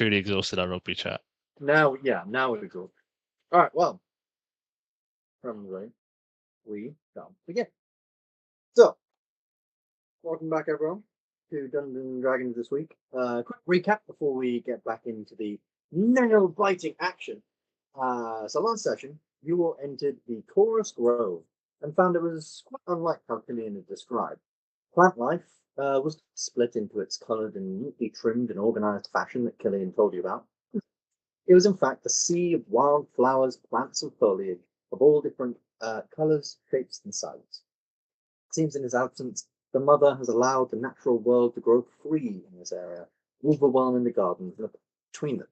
Truly exhausted our rugby chat. Now we're exhausted. All right, well, we shall begin. So, welcome back, everyone, to Dungeons and Dragons this week. Quick recap before we get back into the nail-biting action. So last session, you all entered the Chorus Grove and found it was quite unlike how Killian had described. Plant life was split into its coloured and neatly trimmed and organised fashion that Killian told you about. It was in fact a sea of wild flowers, plants, and foliage of all different colours, shapes, and sizes. It seems in his absence, the mother has allowed the natural world to grow free in this area, overwhelming the gardens between them.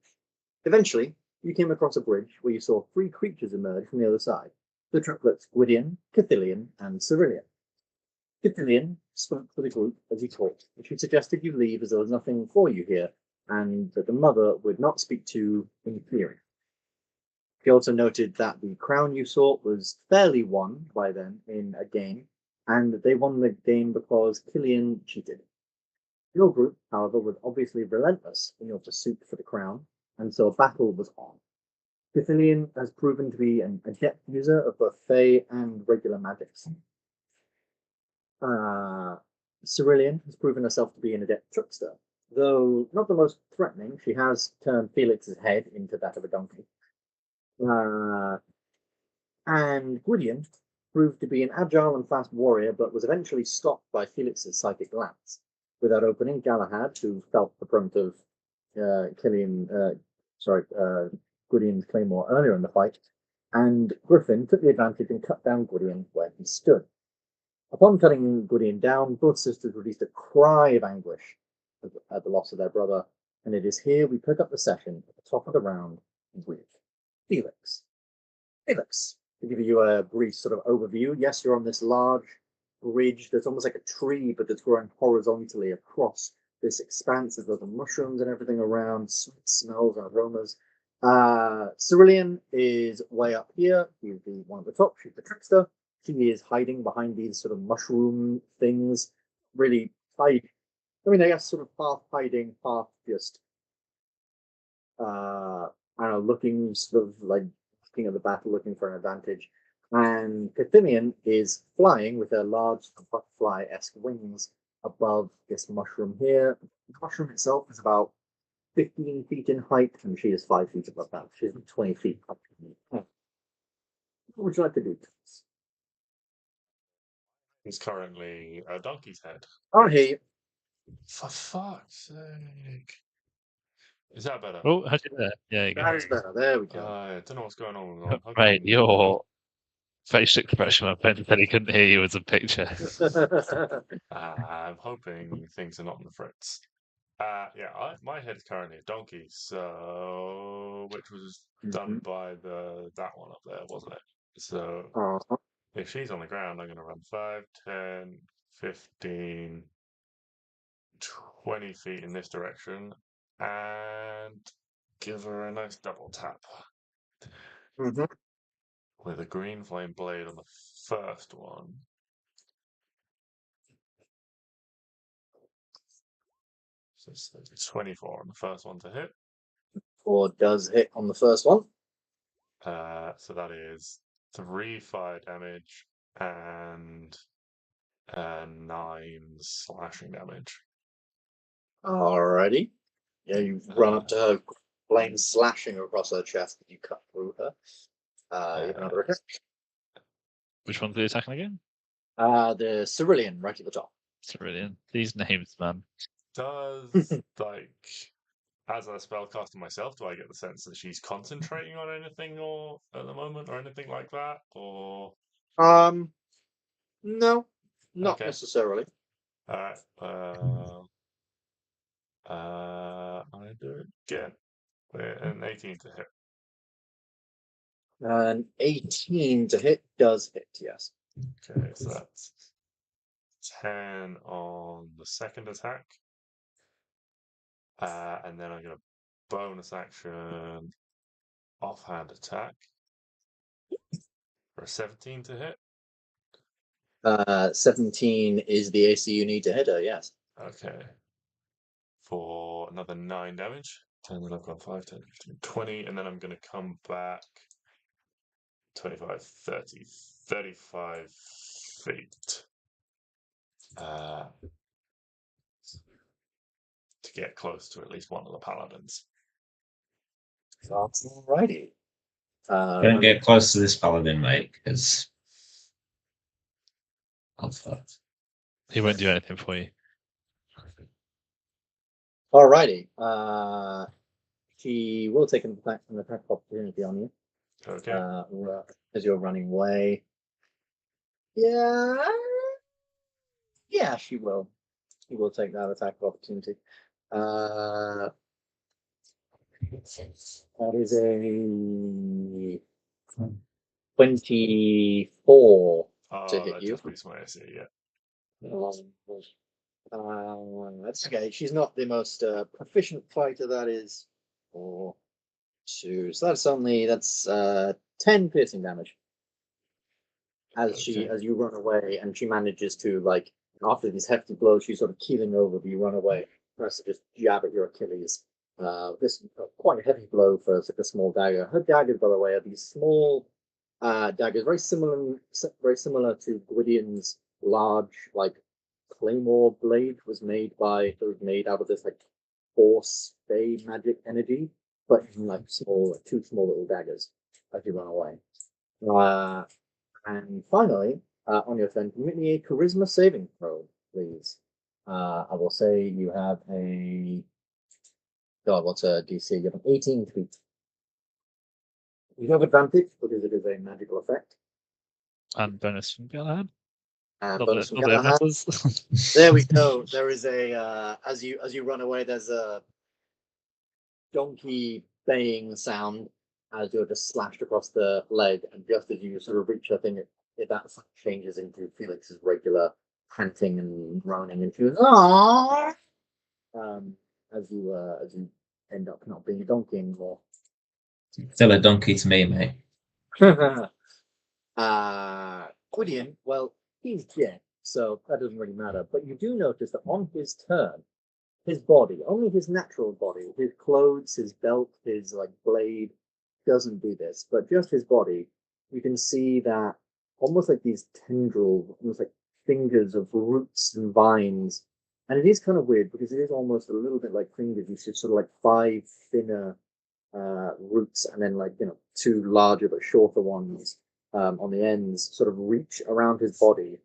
Eventually, you came across a bridge where you saw 3 creatures emerge from the other side, the triplets Gwydion, Killian, and Cerillian. Killian spoke for the group as he talked, and she suggested you leave as there was nothing for you here, and that the mother would not speak to in theory. She also noted that the crown you sought was fairly won by them in a game, and that they won the game because Killian cheated. Your group, however, was obviously relentless in your pursuit for the crown, and so a battle was on. Killian has proven to be an adept user of both Fey and regular magics. Cerillian has proven herself to be an adept trickster, though not the most threatening. She has turned Felix's head into that of a donkey. And Gwydion proved to be an agile and fast warrior, but was eventually stopped by Felix's psychic glance. Without opening, Galahad, who felt the brunt of Gwydion's claymore earlier in the fight, and Griffin took the advantage and cut down Gwydion where he stood. Upon cutting Gwydion down, both sisters released a cry of anguish at the loss of their brother, and it is here we pick up the session at the top of the round with Felix. Felix, to give you a brief sort of overview, yes, you're on this large bridge that's almost like a tree, but that's growing horizontally across this expanse of little mushrooms and everything around, sweet smells and aromas. Cerillian is way up here. He's the one at the top. She's the trickster. She is hiding behind these sort of mushroom things, really hide. I mean, I guess sort of half hiding, half just, I don't know, looking sort of like looking at the battle, looking for an advantage. And Killian is flying with her large butterfly-esque wings above this mushroom here. The mushroom itself is about 15 feet in height, and she is 5 feet above that. She's 20 feet up. What would you like to do? He's currently a donkey's head. Oh, hey. For fuck's sake. Is that better? Oh, how's it there? Yeah, you go. That is better. There we go. I don't know what's going on with me. Right, your facial expression, my friend said he couldn't hear you as a picture. I'm hoping things are not on the fritz. My head's currently a donkey, so which was done by that one up there, wasn't it? So if she's on the ground, I'm going to run 5, 10, 15, 20 feet in this direction and give her a nice double tap. With a green flame blade on the first one. So it's 24 on the first one to hit. 4 does hit on the first one. So that is 3 fire damage and 9 slashing damage. Alrighty. Yeah, you run up to her, flame slashing across her chest, and you cut through her. You have another attack. Which one's the attacking again? The Cerillian, right at the top. Cerillian. These names, man. Does, as a spellcaster myself, do I get the sense that she's concentrating on anything or at the moment or anything like that? Or no, not necessarily. Alright. I do it again. An 18 to hit. An 18 to hit does hit, yes. Okay, so that's 10 on the second attack. And then I'm going to bonus action offhand attack for a 17 to hit. 17 is the AC you need to hit her, yes. Okay. For another 9 damage. 10, 11, 5, 10, 15, 20, and then I'm going to come back 25, 30, 35 feet to get close to at least one of the paladins. Alrighty. Don't get close to this paladin, mate, because I'm fucked. He won't do anything for you. Alrighty. She will take an attack opportunity on you. Okay. As you're running away. Yeah. Yeah, she will. She will take that attack opportunity. That is a 24 to hit that you. just beats my AC, yeah. That's okay. She's not the most proficient fighter. That is 4, 2. So that's 10 piercing damage. As you run away, and she manages to, like, after these hefty blows, she's sort of keeling over, but you run away. Tries to just jab at your Achilles. This quite a heavy blow for such a small dagger. Her daggers, by the way, are these small daggers, very similar to Gwydion's large, like, claymore blade was made out of this, like, force bay magic energy, but in, like, two small little daggers as you run away. And finally, on your turn, can you make me a charisma saving throw, please? I will say you have a. God, what's a DC? You have an 18 feet. You have advantage because it is a magical effect. And bonus from Galahad. And Not bonus that- from not that it Galahad. matters. There we go. There is a as you run away. There's a donkey baying sound as you're just slashed across the leg, and just as you sort of reach, I think that changes into Felix's regular panting and groaning, and she goes, "Aww!" As you end up not being a donkey anymore. Still a donkey to me, mate. Killian, well, he's dead, so that doesn't really matter. But you do notice that on his turn, his body, only his natural body, his clothes, his belt, his like blade, doesn't do this. But just his body, you can see that almost like these tendrils, almost like fingers of roots and vines. And it is kind of weird because it is almost a little bit like fingers. You see sort of like 5 thinner roots, and then, like, 2 larger but shorter ones on the ends sort of reach around his body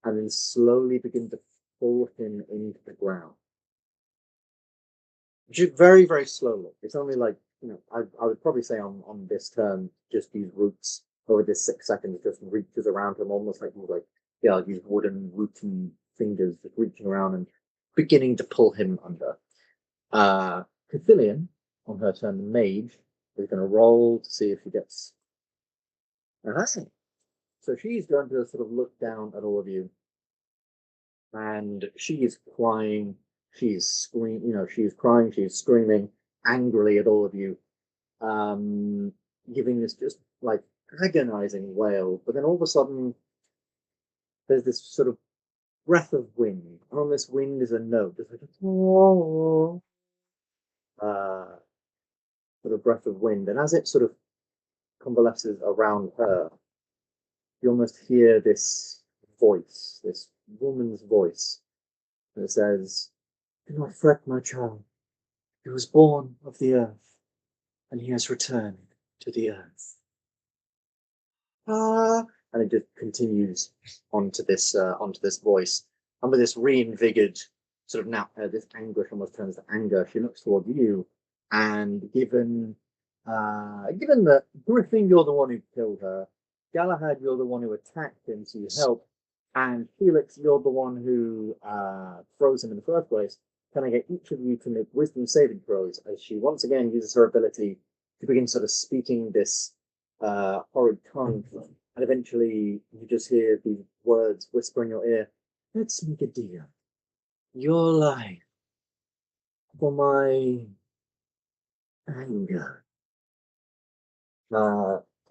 and then slowly begin to pull him into the ground. Very, very slowly. It's only like, I would probably say on this turn, just these roots over this 6 seconds just reaches around him, almost like these wooden rooty fingers just reaching around and beginning to pull him under. Killian, on her turn, the mage, is going to roll to see if she gets. So she's going to sort of look down at all of you, and she is crying. She's screaming. She's crying. She's screaming angrily at all of you, giving this just like agonizing wail. But then all of a sudden, there's this sort of breath of wind, and on this wind is a note, just like sort of breath of wind, and as it sort of convalesces around her, you almost hear this voice, this woman's voice, that says, "Do not fret, my child. He was born of the earth, and he has returned to the earth." And it just continues onto this voice, and with this reinvigorated sort of now, this anguish almost turns to anger. She looks toward you, and given that Griffin, you're the one who killed her, Galahad, you're the one who attacked him, so you help, and Felix, you're the one who froze him in the first place. Can I get each of you to make wisdom saving throws as she once again uses her ability to begin sort of speaking this horrid tongue, and eventually you just hear these words whisper in your ear, "Let's make a deal. Your life for my anger."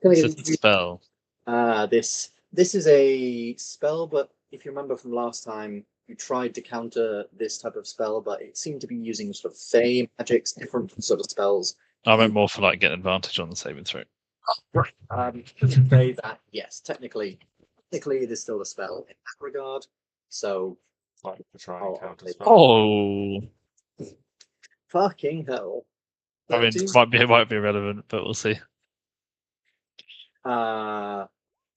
It's just a spell. This is a spell, but if you remember from last time, you tried to counter this type of spell, but it seemed to be using sort of fey magics, different sort of spells. I meant more for like getting advantage on the saving throw. Say that yes, technically it is still a spell in that regard. So Like to try and counter spell. Oh, fucking hell. I mean, 13? it might be irrelevant, but we'll see.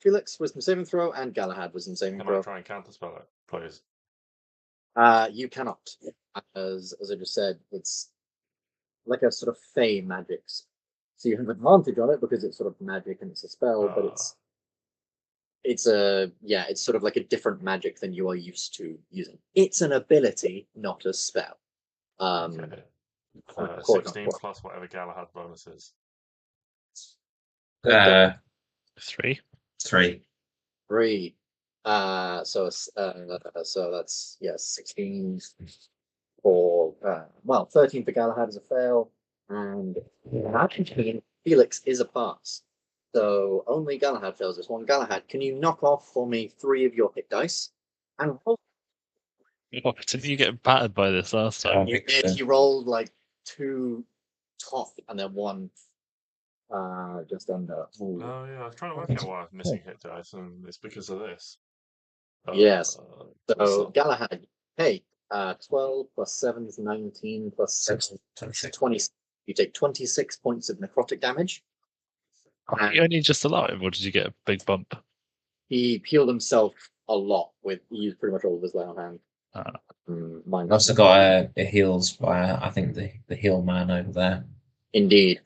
Felix was in saving throw, and Galahad was in saving Can I throw. try and counter spell it, please? You cannot, as I just said, it's like a sort of fey magics. So you have advantage on it because it's sort of magic and it's a spell, but it's sort of like a different magic than you are used to using. It's an ability, not a spell. Okay. Quote, 16 unquote. plus whatever Galahad bonus is. 3. 3. 3. So that's 16 for 13 for Galahad is a fail, and actually Felix is a pass. So only Galahad fails this one. Galahad, can you knock off for me 3 of your hit dice? And Oh, didn't you get battered by this last time? you did. You rolled like 2 top and then 1 just under. Ooh. Oh yeah, I was trying to work out why I'm missing hit dice, and it's because of this. Yes. So so- Galahad, hey, 12 plus 7 is 19 plus 7 is 20. You take 26 points of necrotic damage. Are you only just alive, or did you get a big bump? He healed himself a lot he used pretty much all of his lay on hand. I've also got a heals by I think the heal man over there. Indeed.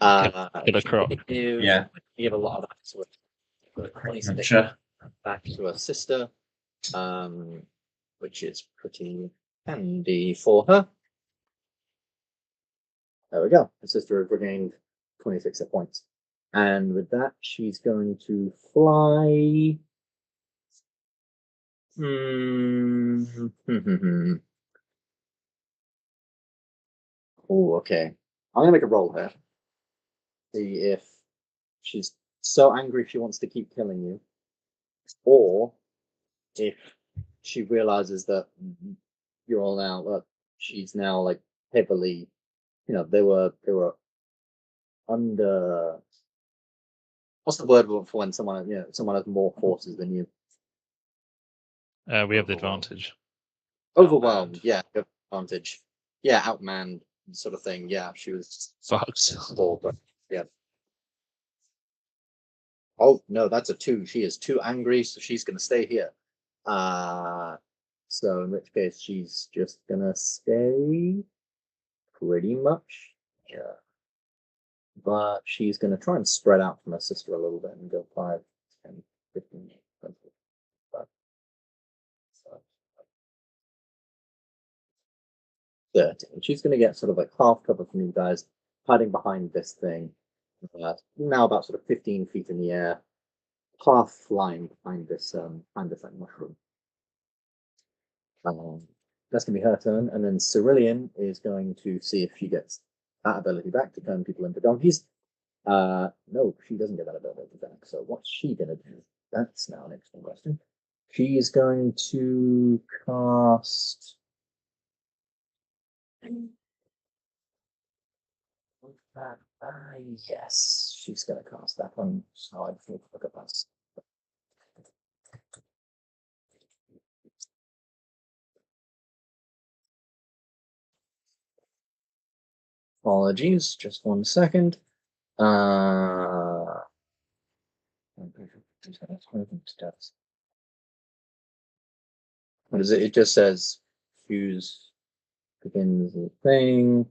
Get a crop. Yeah. You have a lot of that sort of 26 back to her sister, which is pretty handy for her. There we go. Her sister has regained 26 hit points. And with that, she's going to fly. Oh, okay. I'm going to make a roll here. See if she's so angry she wants to keep killing you, or if she realizes that you're all now that she's now like heavily, they were under. What's the word for when someone has more forces than you? We have the advantage. Overwhelmed, yeah, advantage, yeah, outmanned sort of thing. Yeah, she was Fucked. but yeah. Oh no, that's a 2. She is too angry, so she's gonna stay here. So in which case she's just gonna stay pretty much. Yeah. But she's gonna try and spread out from her sister a little bit and go 5, 10, 15, 20, 30. She's gonna get sort of like half cover from you guys, hiding behind this thing. Now about sort of 15 feet in the air, half flying behind this like mushroom. That's gonna be her turn, and then Cerulean is going to see if she gets that ability back to turn people into donkeys. No, she doesn't get that ability back. So what's she gonna do? That's now an interesting question. She's going to cast. Yes, she's going to cast that one. So I need to look at that. Apologies, just 1 second. What is it? It just says fuse begins the thing.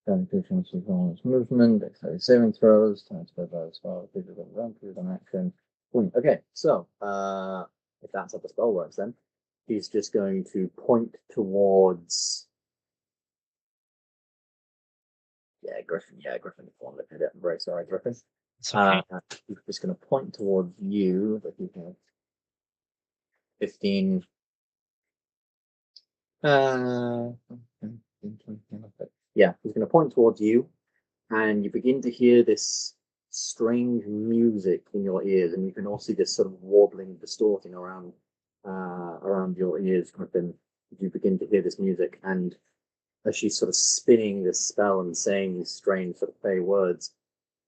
Movement, dexterity saving throws, time to go by as well. An action. Okay, so if that's how the spell works, then he's just going to point towards. Griffin. Yeah, Griffin. I'm very sorry, Griffin. He's just going to point towards you. But you have 15. Yeah, he's going to point towards you, and you begin to hear this strange music in your ears, and you can all see this sort of wobbling, distorting around around your ears, Griffin. You begin to hear this music, and as she's sort of spinning this spell and saying these strange sort of fey words,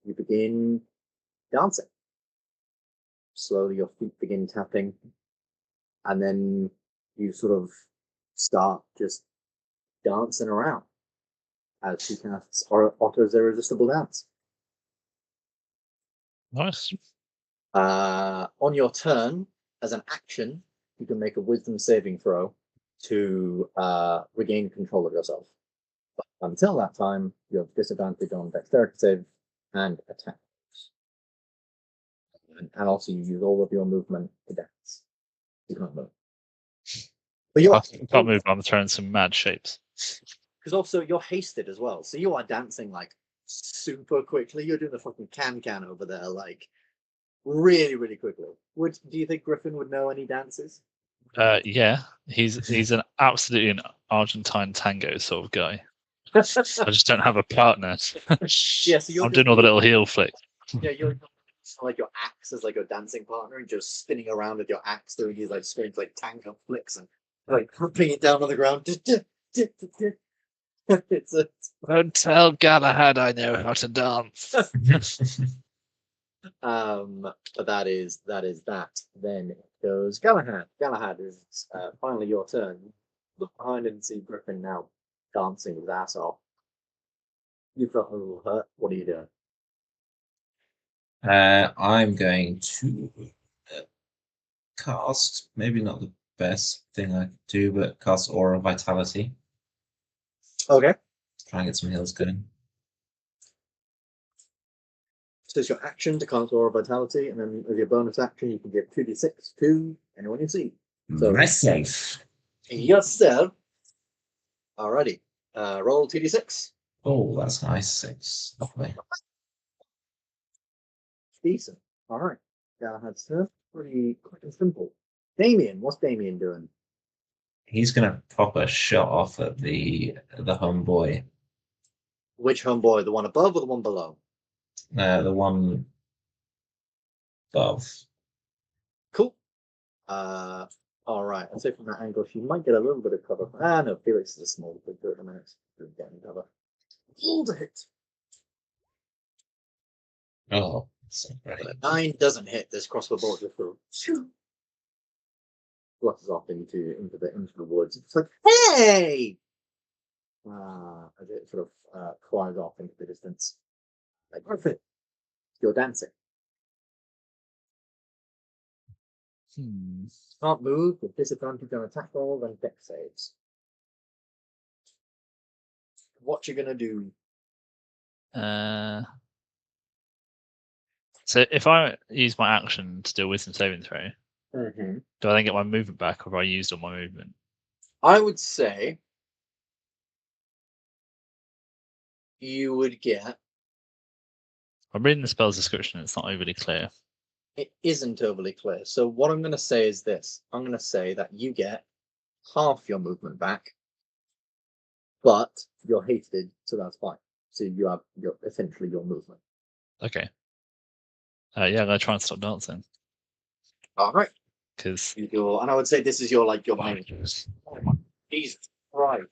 you begin dancing. Slowly, your feet begin tapping, and then you sort of start just dancing around as she casts Otto's Irresistible Dance. Nice. On your turn, as an action, you can make a Wisdom saving throw to regain control of yourself. But until that time, you have disadvantage on Dexterity save and attack. And also, you use all of your movement to dance. You can't move. But you I can't move. I'm throwing some mad shapes. Because also you're hasted as well, so you are dancing like super quickly. You're doing the fucking can over there, like really, really quickly. Do you think Griffin would know any dances? Yeah, he's an absolutely an Argentine tango sort of guy. I just don't have a partner. Yeah, so you're I'm doing all the little heel flick. Yeah, you're like your axe as like your dancing partner, and just spinning around with your axe, doing these like strange like tango flicks and like putting it down on the ground. Don't tell Galahad I know how to dance. But that is that. Then it goes Galahad. Galahad is finally your turn. Look behind and see Griffin now dancing with his ass off. You felt a little hurt. What are you doing? I'm going to cast, maybe not the best thing I could do, but cast Aura Vitality. Okay. Try and get some heals going. So it's your action to cast Aura Vitality, and then as your bonus action, you can give 2d6 to anyone you see. So myself. Yourself. Alrighty. Roll 2d6. Oh, that's nice. 6. Lovely. Decent. Alright. Galahad's turn. Pretty quick and simple. Damien, what's Damien doing? He's gonna pop a shot off at the homeboy. Which homeboy? The one above or the one below? The one above. Cool. Alright. I'd say from that angle, she might get a little bit of cover. No, Felix is a small figure at the minute. Doesn't get any cover. Hold it. Oh, so great. But a 9 doesn't hit. This crossbow bolt just sort of flutters off into the woods. It's like, hey! As it sort of flies off into the distance. Like, Griffin, you're dancing. Can't move with disadvantage on attack roll and dex saves. What you gonna do? So if I use my action to do a wisdom saving throw, Mm-hmm. do I then get my movement back, or have I used all my movement? I would say you would get. I'm reading the spell's description. It's not overly clear. It isn't overly clear. So what I'm going to say is this. I'm going to say that you get half your movement back, but you're hasted, so that's fine. So you have essentially your movement. Okay. Yeah, I'm gonna try and stop dancing. All right. Because And I would say this is your main. Oh my Jesus Christ!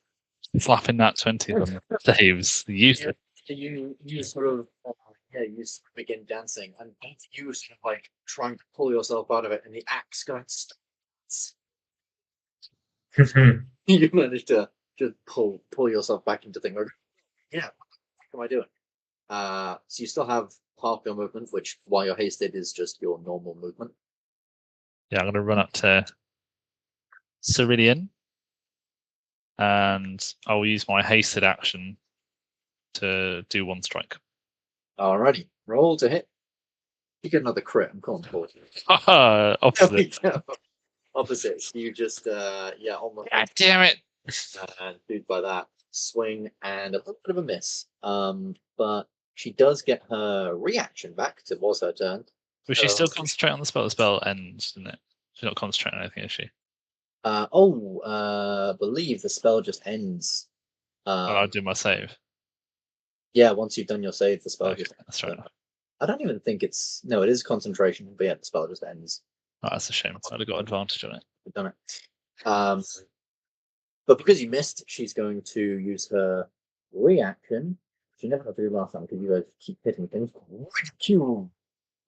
slapping that 20 on saves useless. You sort of you begin dancing, and you sort of like trying to pull yourself out of it, and the axe goes. You manage to just pull yourself back into things. Yeah, what am I doing? So you still have half your movement, which while you're hasted is just your normal movement. Yeah, I'm gonna run up to Cerulean, and I'll use my hasted action to do one strike. Alrighty, roll to hit. You get another crit. I'm calling for it. Opposite. Opposite. You just almost. God damn it! And food by that swing and a little bit of a miss. But she does get her reaction back. It was her turn. Was she still concentrating on the spell? The spell ends, didn't it? She's not concentrating on anything, is she? I believe the spell just ends. I'll do my save. Yeah, once you've done your save, the spell Okay, just ends. that's right. I don't even think it's. No, it is concentration, but yeah, the spell just ends. Oh, that's a shame. I'd have got advantage on it. We've done it. But because you missed, she's going to use her reaction. She never got to do last time because you guys keep hitting things. Ridicule.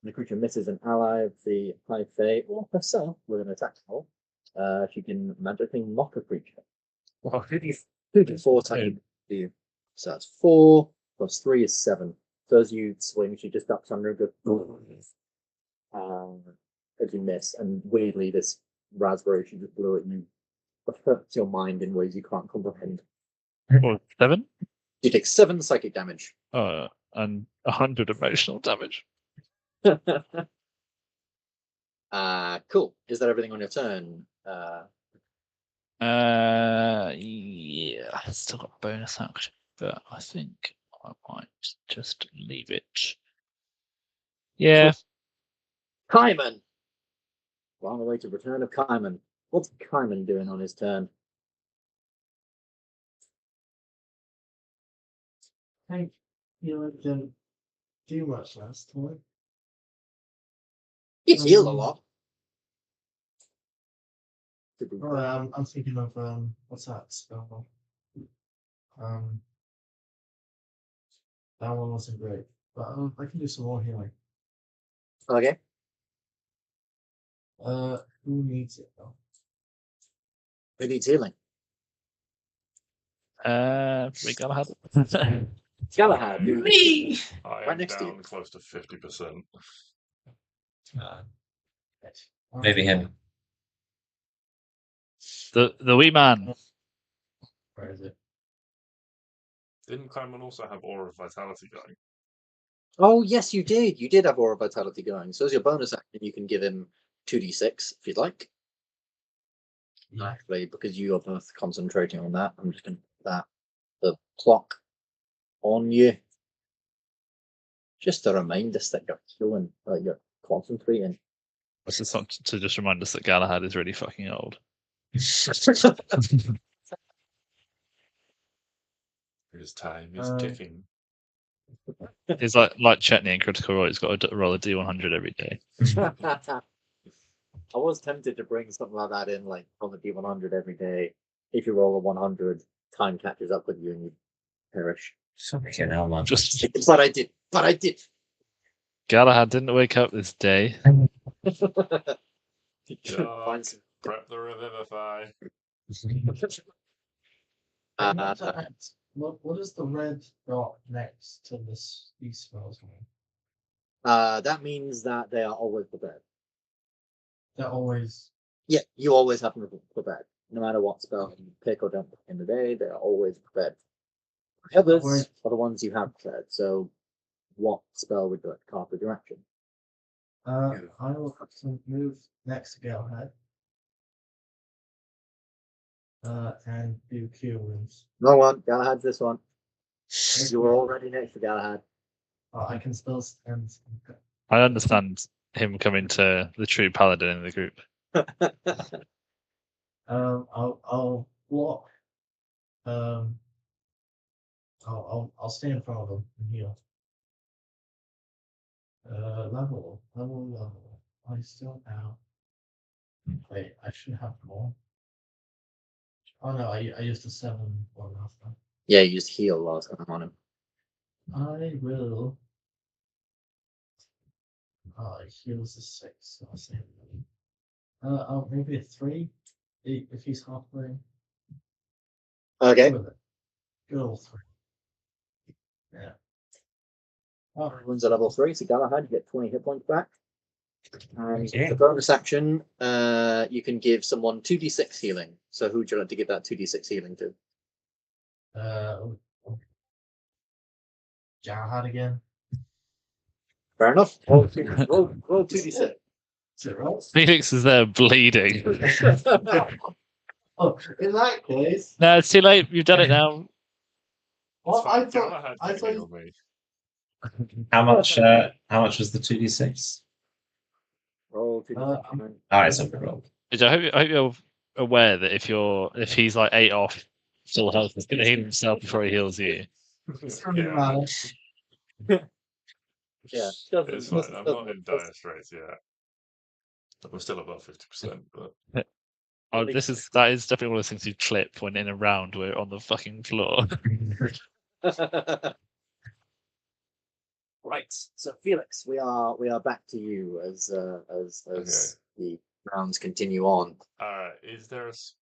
The creature misses an ally of the high fae or herself with an attack roll. She can magically mock a creature. Well, 2d4 times you. So that's 4 plus 3 is 7. So as you swing, she just ducks under and goes. As you miss, and weirdly, this raspberry she just blew at you affects your mind in ways you can't comprehend. 7? You take 7 psychic damage. And 100 emotional damage. Cool. Is that everything on your turn? Yeah, I still got bonus action, but I think I might just leave it. Yeah. Kaiman! We're on the way to Return of Kaiman. What's Kaiman doing on his turn? I think you didn't do much last time. He's healed a lot. I'm thinking of what's that spell? That one wasn't great, but I can do some more healing. Okay. Who needs it though? Who needs healing? We Galahad. Galahad. Me! I Right am next to down you. close to 50%. Maybe him. The wee man. Where is it? Didn't Clement also have Aura of Vitality going? Oh, yes, you did. You did have Aura Vitality going. So as your bonus action, you can give him 2d6 if you'd like. Actually, because you are both concentrating on that, I'm just going to put the clock on you. Just to remind us that you're healing, you're concentrating. This is to just remind us that Galahad is really fucking old. His time is ticking. He's like Chetney in Critical Role. He's got to roll a D100 every day. I was tempted to bring something like that in, like on the D100 every day. If you roll a 100, time catches up with you and you perish. Fucking hell, man. But I did. Galahad didn't wake up this day. Find some- Prep the Revivify. What is the red dot next to these spells? that means that they are always prepared. They're always. Yeah, you always have them prepared. No matter what spell you pick or don't pick in the day, they are always prepared. The others are the ones you have prepared. So, what spell would you like to cast with your action? I will have to move next to Galahad. And do Cure Wounds. No one. Galahad's this one. You were already next to Galahad. I can still stand. I understand him coming to the true paladin in the group. I'll block. I'll stay in front of them and heal. Level. I still have. Wait, I should have more. Oh no, I used a 7 one last time. Yeah, you just heal last time on him. I will. It heals a 6, so I'll say maybe a 3 if he's halfway. Okay. Good old 3. Yeah. Everyone's at level 3, so Galahad, you get 20 hit points back. And Yeah. the bonus action, you can give someone 2d6 healing. So who would you like to give that 2d6 healing to? Galahad again. Fair enough. Roll 2d6. Is it right? Felix is there bleeding. Oh, in that case. No, it's too late. You've done it now. Well, I thought. Galahad I can thought. heal me. How much was the 2d6? Roll 2d6. Alright, so good roll. I hope you're aware that if he's like 8 off full health, he's going to heal himself before he heals you. Yeah, Yeah. it's fine. I'm not in dire straits yet. We're still above 50%, but Oh, that is definitely one of those things you clip when in a round we're on the fucking floor. Right. So Felix, we are back to you as the rounds continue on. Is this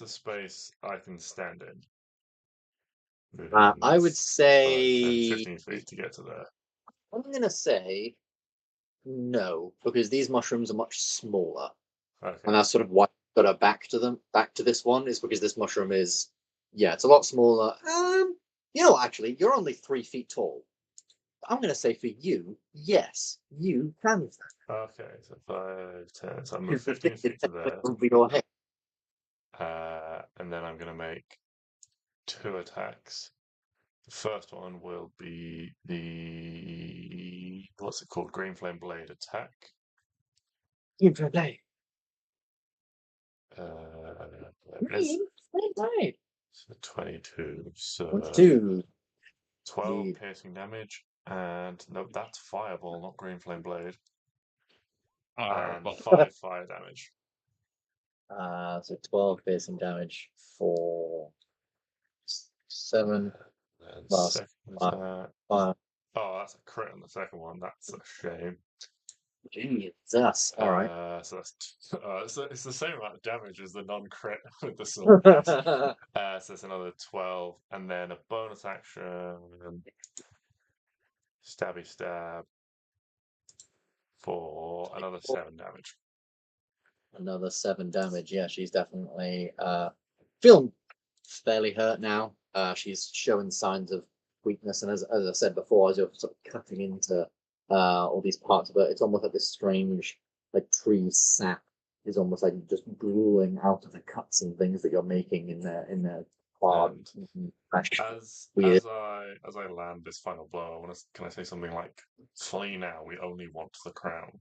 a space I can stand in? I would 5, 10, say 15 feet to get to there. I'm gonna say no, because these mushrooms are much smaller. Okay. And that's sort of why I got her back to this one, is because this mushroom is, it's a lot smaller. Actually, you're only 3 feet tall. I'm going to say for you, yes, you can. Okay, so 5, 10, so I'm moving 15 feet to there. Over your head. And then I'm going to make 2 attacks. The first one will be the, what's it called? Green Flame Blade attack. Green Flame Blade. So 22. So 22. 12 Indeed. piercing damage. And no, that's Fireball, not Green Flame Blade. And 5 fire damage. So 12 piercing damage for 7. Second attack. Oh, that's a crit on the second one. That's a shame. Jesus. All right. So it's the same amount of damage as the non-crit with the sword. So it's another 12, and then a bonus action, stabby stab for another 7 damage. Another 7 damage. Yeah, she's definitely feeling fairly hurt now. She's showing signs of weakness, and as I said before, as you're sort of cutting into all these parts of it, it's almost like this strange, like tree sap is almost like just drooling out of the cuts and things that you're making in the hard. As I land this final blow, can I say something like, "Flee now, we only want the crown."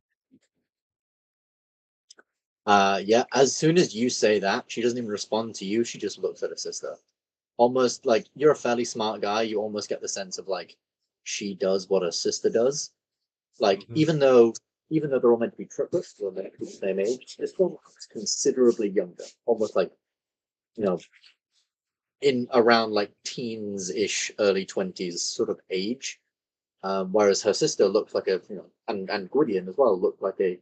Yeah, as soon as you say that, she doesn't even respond to you. She just looks at her sister. Almost like, you're a fairly smart guy. You almost get the sense of like she does what her sister does. Like, even though they're all meant to be triplets, they're meant to be the same age, this one looks considerably younger. Almost like, in around like teens-ish, early 20s sort of age. Whereas her sister looks like a, and Gwydion as well looked like a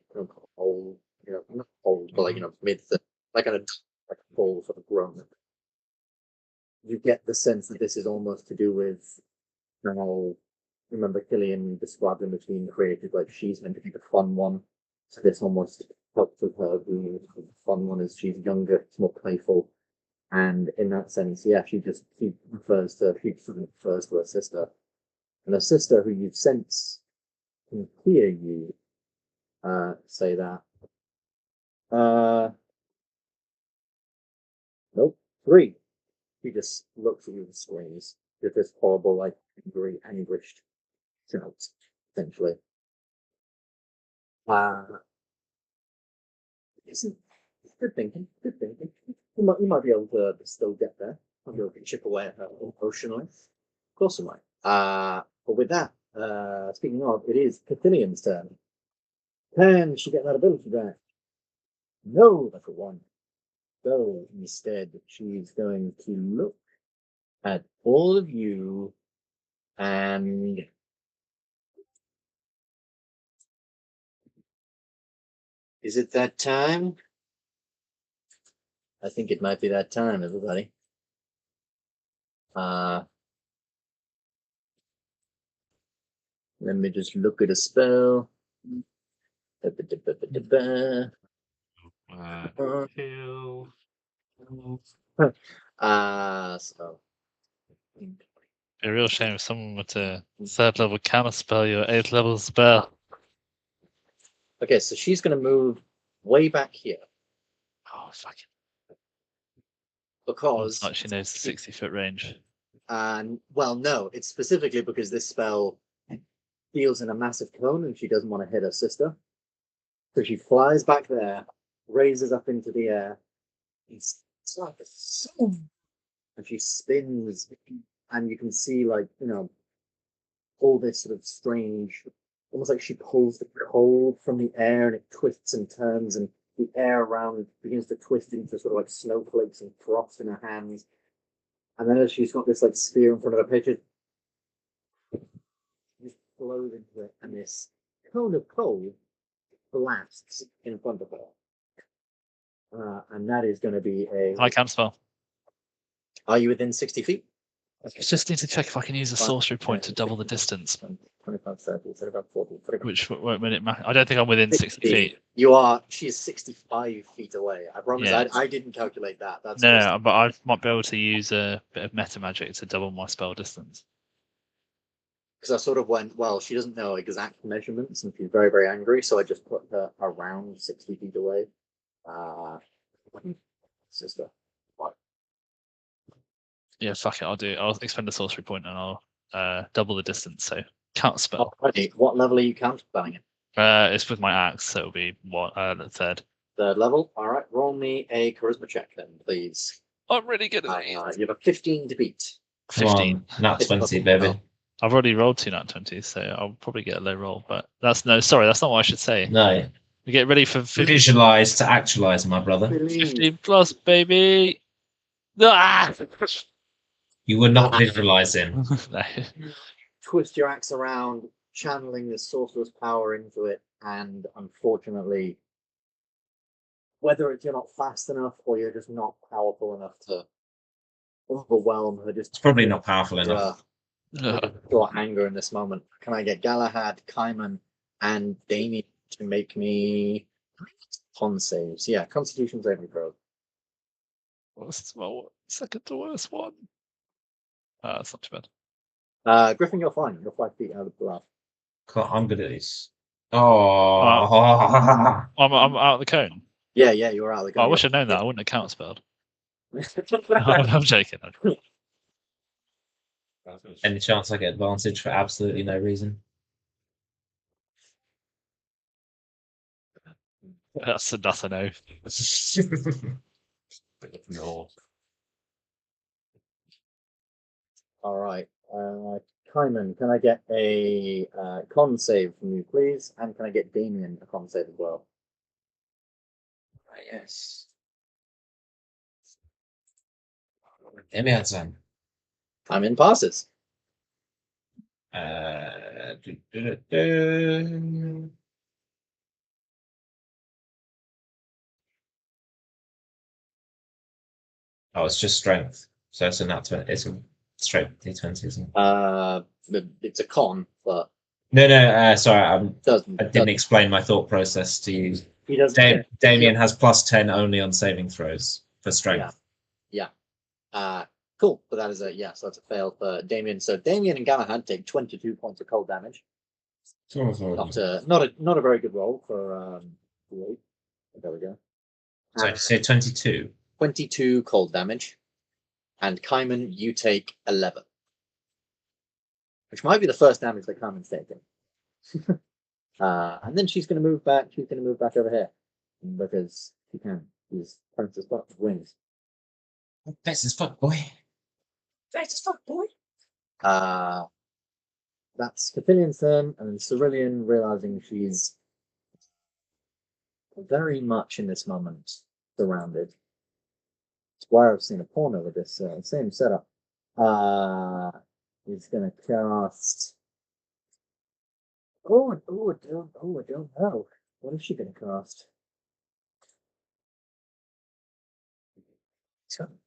old, not old, but like, mid, like a full sort of grown. You get the sense that this is almost to do with how, remember Killian described them as being created, like she's meant to be the fun one. So this almost helps with her being the fun one, as she's younger, it's more playful. And in that sense, yeah, she refers to her sister. And her sister, who you've since can hear you say that. Nope, 3. She just looks at you and screams with this horrible, like, angry, anguished shout, essentially. Good thinking. You might be able to still get there. Might be able to chip away at her emotionally. Of course you might. But with that, speaking of, it is Killian's turn. Can she get that ability back? No, that's a 1. So instead, she's going to look at all of you and is it that time? I think it might be that time, everybody. Let me just look at a spell. Heal. So A real shame if someone were to 3rd level counter spell your 8th level spell. okay, so she's going to move way back here Oh, fucking. because Like she knows the 60-foot range. well, no, it's specifically because this spell deals in a massive cone and she doesn't want to hit her sister. So she flies back there, raises up into the air, and she spins, and you can see, like, all this sort of strange, almost like she pulls the cold from the air and it twists and turns, and the air around begins to twist into sort of like snowflakes and frost in her hands. And then as she's got this like spear in front of her pitcher, just blows into it, and this cone of cold blasts in front of her. And that is going to be a. I can spell. Are you within 60 feet? I just need to check if I can use a sorcery point to double the distance. 25, 30, 35, 40, 45. Which won't it matter? I don't think I'm within 60 feet. You are. She is 65 feet away. I promise. Yeah. I didn't calculate that. That's No, but I might be able to use a bit of meta magic to double my spell distance. Because I sort of went, well, she doesn't know exact measurements, and she's very, very angry. So I just put her around 60 feet away. Sister. Yeah, fuck it. I'll expend a sorcery point and I'll double the distance. So counter spell. Alrighty. What level are you counterspelling it? It's with my axe, so it'll be the third. Third level. All right. Roll me a charisma check then, please. I'm really good at You have a 15 to beat. 15. Not 20, baby. I've already rolled 2 nat 20s, so I'll probably get a low roll. But that's not what I should say. No. We get ready for Visualize to actualize, my brother. 15 plus, baby. Ah! You were not visualizing. No. Twist your axe around, channeling the sorcerer's power into it, and unfortunately, whether it's you're not fast enough or you're just not powerful enough to overwhelm her, It's probably not powerful enough. Got anger in this moment. Can I get Galahad, Kaiman, and Damien to make me con saves? Yeah, Constitution saving throw. What's my second to worst one? That's not too bad. Griffin, you're fine. You're 5 feet out of the blast. I'm good at this. Oh. I'm out of the cone. Yeah, you were out of the cone. I wish I'd known that. I wouldn't have counterspelled. I'm joking. Any chance I get advantage for absolutely no reason? That's a no. No. All right. Kaiman, can I get a con save from you, please? And can I get Damien a con save as well? Yes. Damien, son. Kaiman passes. Oh, it's just strength. So it's a nat 20. It's a straight D20, isn't it? It's a con, but no. Sorry, I didn't doesn't. explain my thought process to you. He doesn't. Damien has +10 only on saving throws for strength. Yeah. Cool. But that is so that's a fail for Damien. So Damien and Galahad take 22 points of cold damage. Not a very good roll for there we go. So did you say 22? 22 cold damage. And Kaiman, you take 11. Which might be the first damage that Kaiman's taken. And then she's going to move back. She's going to move back over here. Because she can. She's Princess Buck with wings. That's as fuck, boy. That's Killian's turn. And then Cerulean, realizing she's very much in this moment surrounded. That's why I've seen a porno with this same setup. He's gonna cast. I don't know. What is she gonna cast?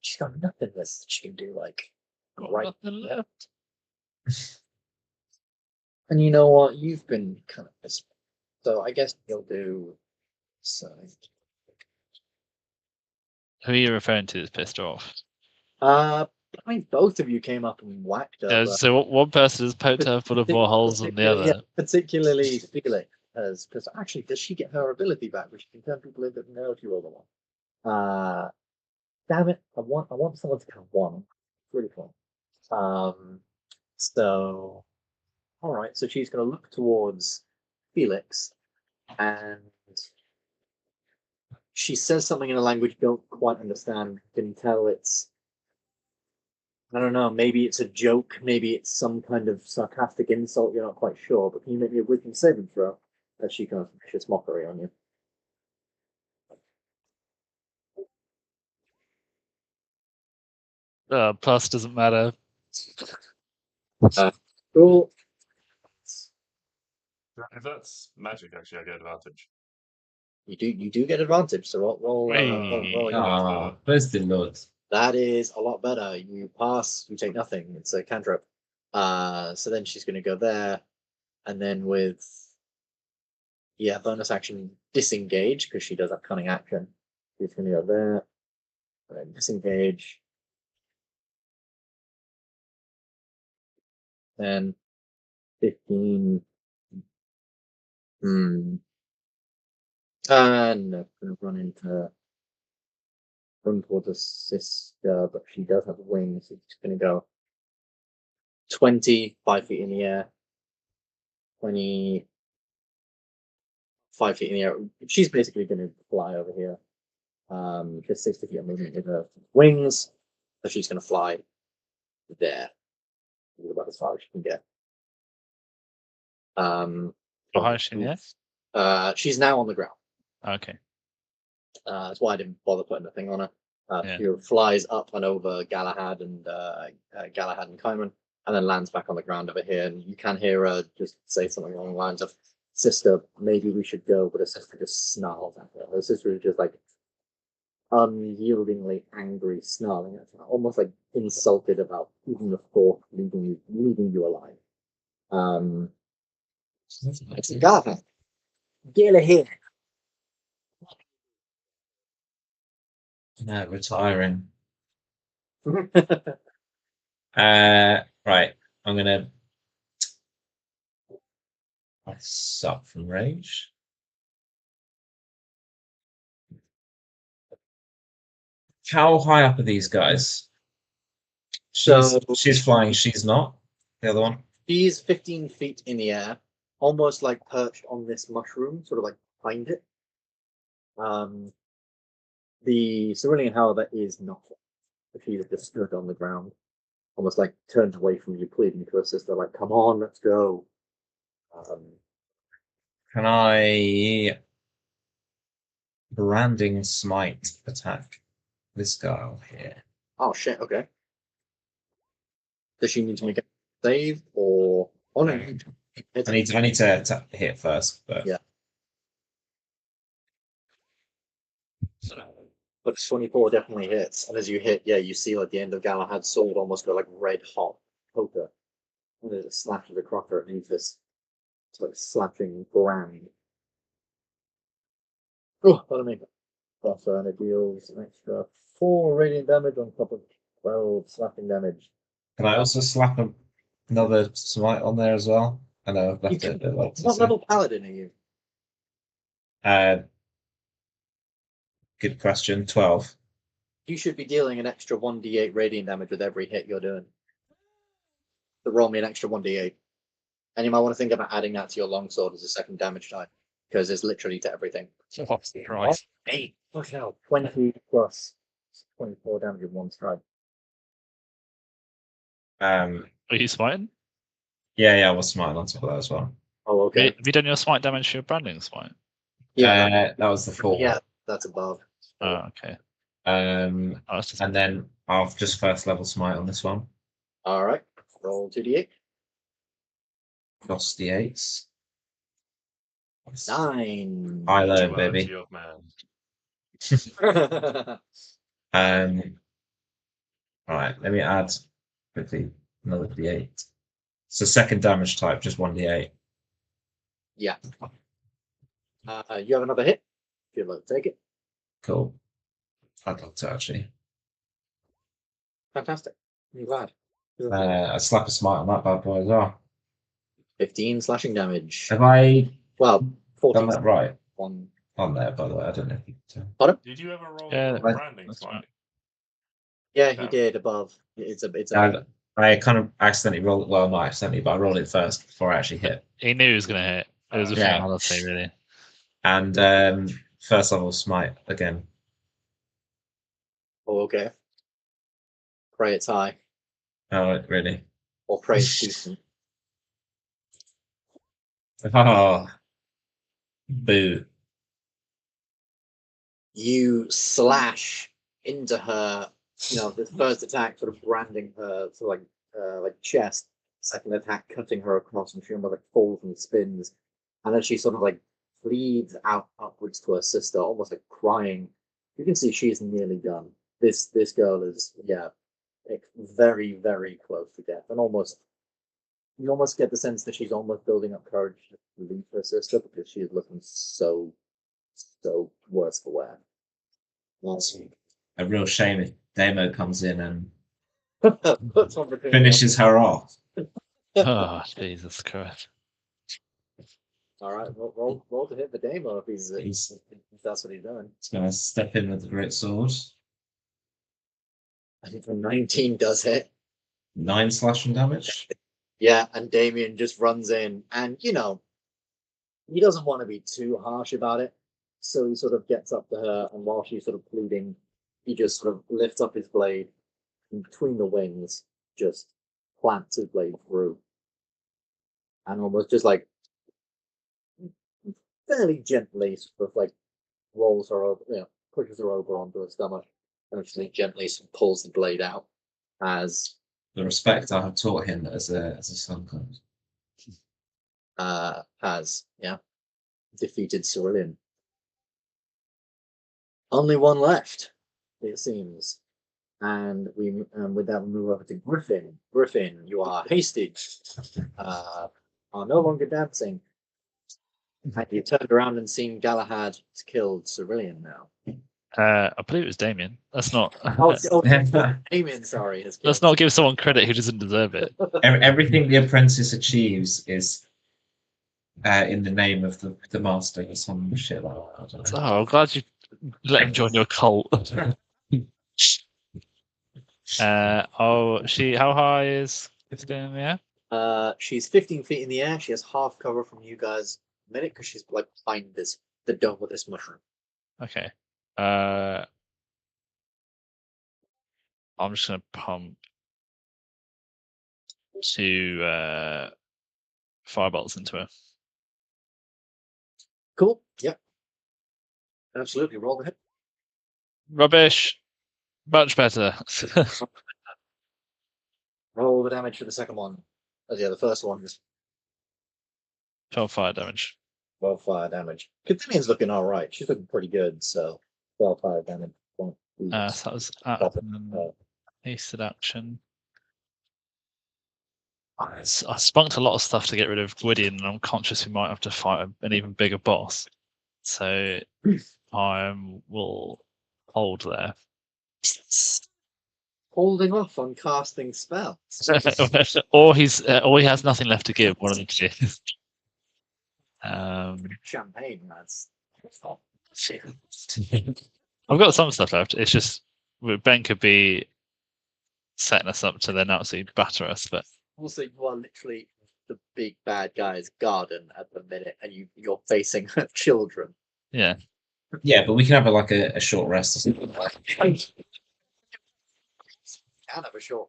She's got nothing that she can do. Got nothing left. And you know what? You've been kind of pissed. So I guess you'll do. So. Who are you referring to that's pissed off? I mean, both of you came up and whacked her. So one person has poked her full of more holes than the other. Yeah, particularly Felix, because actually, does she get her ability back, which can turn people into no to roll the one? Damn it! I want someone to count one. It's really fun. So, all right. So she's going to look towards Felix, and she says something in a language you don't quite understand. You can tell it's. I don't know, maybe it's a joke, maybe it's some kind of sarcastic insult, you're not quite sure, but can you make me a wisdom saving throw as she kind of vicious mockery on you? Plus doesn't matter. Cool. If that's magic, actually, I get advantage. You do get advantage. So roll Hey. Ah, where's the Lord? That is a lot better. You pass, you take nothing. It's a cantrip. So then she's going to go there, and then with bonus action disengage because she does that cunning action. She's going to go there, and then disengage, then 15. And no, going to run towards her sister, but she does have wings. So she's going to go 20, 5 feet in the air. 20, 5 feet in the air. She's basically going to fly over here. Just 60 feet of movement with her wings. So she's going to fly there. About as far as she can get. How high is she in the air? She's now on the ground. Okay. That's why I didn't bother putting a thing on her. Yeah. She flies up and over Galahad and Kaiman, and then lands back on the ground over here. And you can hear her just say something along the lines of, "Sister, maybe we should go." But her sister just snarls at her. Her sister is just like unyieldingly angry, snarling at her, almost like insulted about even the thought leaving you alive. It's Galahad. Galahad. No, retiring. Right. I'm gonna suck from rage. How high up are these guys? She's flying. She's not. The other one. She's 15 feet in the air, almost like perched on this mushroom, sort of like behind it. The cerulean, however, is not. She's just stood on the ground, almost like turned away from you, pleading to her sister, like, "Come on, let's go." Can I branding smite attack this guy here? Oh shit! Okay. Does she need to make a save or? Oh no. I need to hit first, but yeah. But 24 definitely hits, and as you hit, you see like the end of Galahad's sword almost go like red hot poker, and as it slashes across her, it leaves this like slashing brand. Oh, pardon me. And it deals an extra 4 radiant damage on top of 12 slapping damage. Can I also slap another smite on there as well? I know I've left it a bit late. What level paladin are you? Good question. 12. You should be dealing an extra 1d8 radiant damage with every hit you're doing. So roll me an extra 1d8. And you might want to think about adding that to your longsword as a second damage type, because it's literally to everything. Christ. 8. Fuck hell. 20 plus 24 damage in one strike. Are you smiting? Yeah, I was smiting on top of that as well. Oh, okay. Have you done your smite damage to your branding smite? Yeah, that was the 4. Yeah, that's above. Oh, okay. And then I'll just first level smite on this one. All right. Roll 2d8. Lost the 8s. 9. I learned, baby. Alright, let me add quickly another d8. So second damage type, just 1d8. Yeah. You have another hit. If you'd like to take it. Cool. I'd love to actually. Fantastic. I'm glad. I slap a smite on that bad boy as well. 15 slashing damage. Have I 14 done that right? On there, by the way. I don't know if you can tell. Did you ever roll branding smite? Yeah, he did above. It's a I kind of accidentally rolled. Well, not accidentally, but I rolled it first before I actually hit. He knew he was going to hit. It was a fatality, really. And first level smite again. Oh, okay. Pray it's high. Oh, really? Or pray it's decent. Oh, boo. You slash into her this first attack sort of branding her sort of like chest, second attack cutting her across, and she almost like falls and spins, and then she sort of like bleeds out upwards to her sister, almost like crying. You can see she's nearly done. This girl is very, very close to death, and you almost get the sense that she's almost building up courage to leave her sister because she is looking so worse for wear. A real shame if Demo comes in and Puts on between finishes her off. Oh, Jesus Christ. All right, roll to hit the demo if that's what he's doing. He's going to step in with the great sword. I think the 19 does hit. 9 slashing damage. Yeah, and Damien just runs in, and he doesn't want to be too harsh about it, so he sort of gets up to her, and while she's sort of pleading, he just sort of lifts up his blade, and between the wings, just plants his blade through, and almost just like fairly gently sort of like rolls her over, pushes her over onto her stomach, and just gently sort of pulls the blade out as The respect I have taught him as a son comes. has defeated Cerulean. Only one left, it seems. And with that, we move over to Griffin. Griffin, you are hasted. Are no longer dancing. And you turned around and seen Galahad has killed Cerulean now. I believe it was Damien. Let's not. Damien, sorry. Let's not give someone credit who doesn't deserve it. Everything the apprentice achieves is in the name of the master or some shit like that. I don't know. Oh, I'm glad you let him join your cult. How high is Christine in the air? She's 15 feet in the air. She has half cover from you guys a minute because she's like behind the dome with this mushroom. Okay. I'm just gonna pump 2 firebolts into her. Cool. Yep. Absolutely. Roll the hit. Rubbish. Much better. Roll the damage for the second one. The first one is 12 fire damage. 12 fire damage. Cthulhu's looking all right. She's looking pretty good. So 12 fire damage. So that was hasted action. I spunked a lot of stuff to get rid of Gwydion, and I'm conscious we might have to fight an even bigger boss. So I will hold there. Holding off on casting spells. or he has nothing left to give. One of the two. Champagne, that's. I've got some stuff left. It's just Ben could be setting us up to then absolutely batter us, but Also, you are literally the big bad guy's garden at the minute, and you're facing children. yeah. Yeah, but we can have a short rest or something. Can have a short.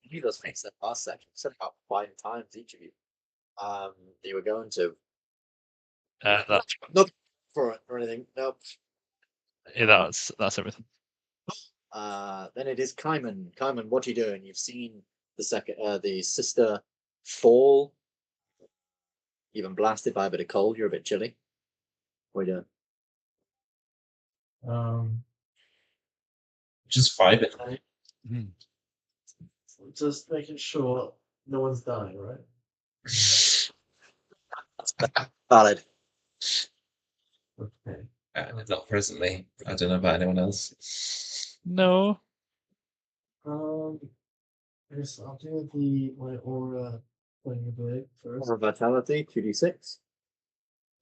You just face that last section. Said about 5 times each of you. You were going to. That's Not for anything. Nope. yeah, that's everything. Then it is Kaiman. Kaiman, what are you doing? You've seen the sister fall. You've been blasted by a bit of cold. You're a bit chilly. What are you doing? Just 5 it. Just making sure no one's dying, right? Valid. Okay. Not presently. I don't know about anyone else. No. Yes, I'll do my aura playing a blade first. Aura vitality, 2d6.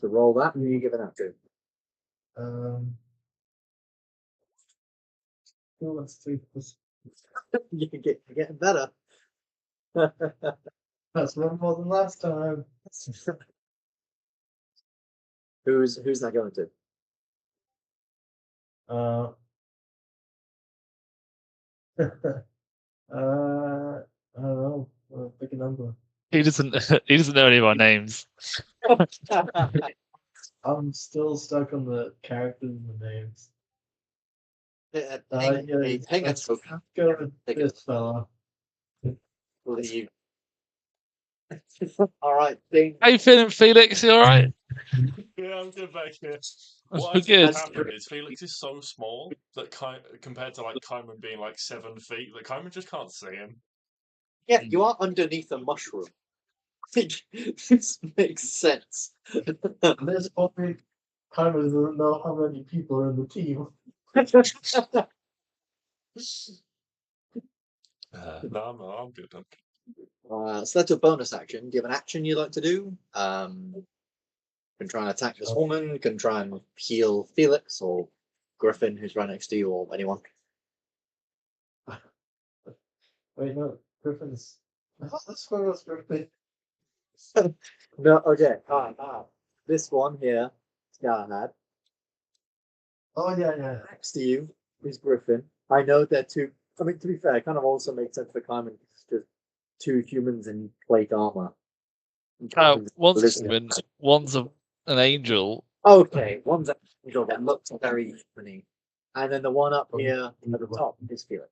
To roll that, who are you giving that to? Well, let's do this. You're getting better. That's one more than last time. Who's that going to? I don't know. Pick a number. He doesn't know any of our names. I'm still stuck on the characters and the names. Yeah, Hang let's on. go with Take it. this fella. Leave. All right, thing. How you feeling, Felix? You all right? Yeah, I'm good back here. We're What I good. think happened is Felix is so small that compared to like Kaiman being like 7 feet, that Kaiman just can't see him. Yeah, you are underneath a mushroom. I think this makes sense. There's only kind of doesn't know how many people are in the team. No, I'm good. So that's a bonus action. Do you have an action you'd like to do? Can try and attack this woman, can try and heal Felix or Griffin, who's right next to you, or anyone. Wait, no, Griffin's. That's where was Griffin. No, okay. This one here, Galahad. Oh yeah. Next to you is Griffin. I know they're two. I mean, to be fair, it kind of also makes sense for Kaiman. It's just two humans in plate armor. One's a Lizard. human, one's an angel. Okay, one's an angel that looks very funny, and then the one up here at the top is Felix.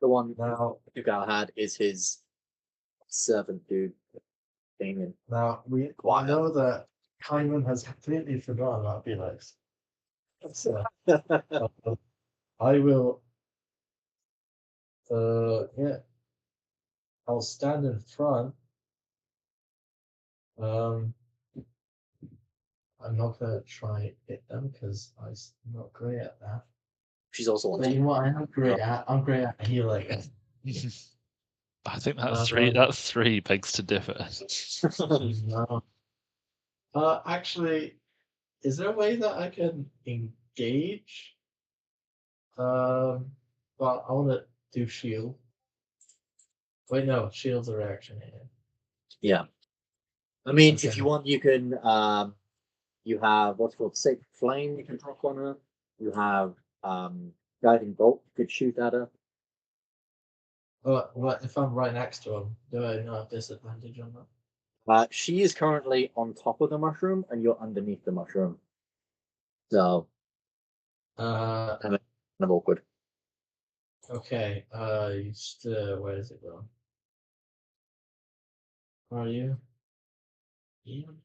The one Now, who Galahad is his servant dude. Damien. now we Quiet. know that Kaiman has completely forgotten about Felix. So, I will. Yeah. I'll stand in front. I'm not gonna try hit them because I'm not great at that. She's also on But you know what I'm great at? I'm great at healing. I think that's three. That's three begs to differ. No. Actually, is there a way that I can engage? Well, I want to do shield. Wait, no, shield's a reaction here. Yeah. I mean, Okay. if you want, you can. You have what's called Sacred Flame. You can drop on her. You have Guiding Bolt. You could shoot at her. What if I'm right next to him? Do I not have disadvantage on that? She is currently on top of the mushroom, and you're underneath the mushroom. So, kind of awkward. Okay. Where does it go? Where are you? Ian?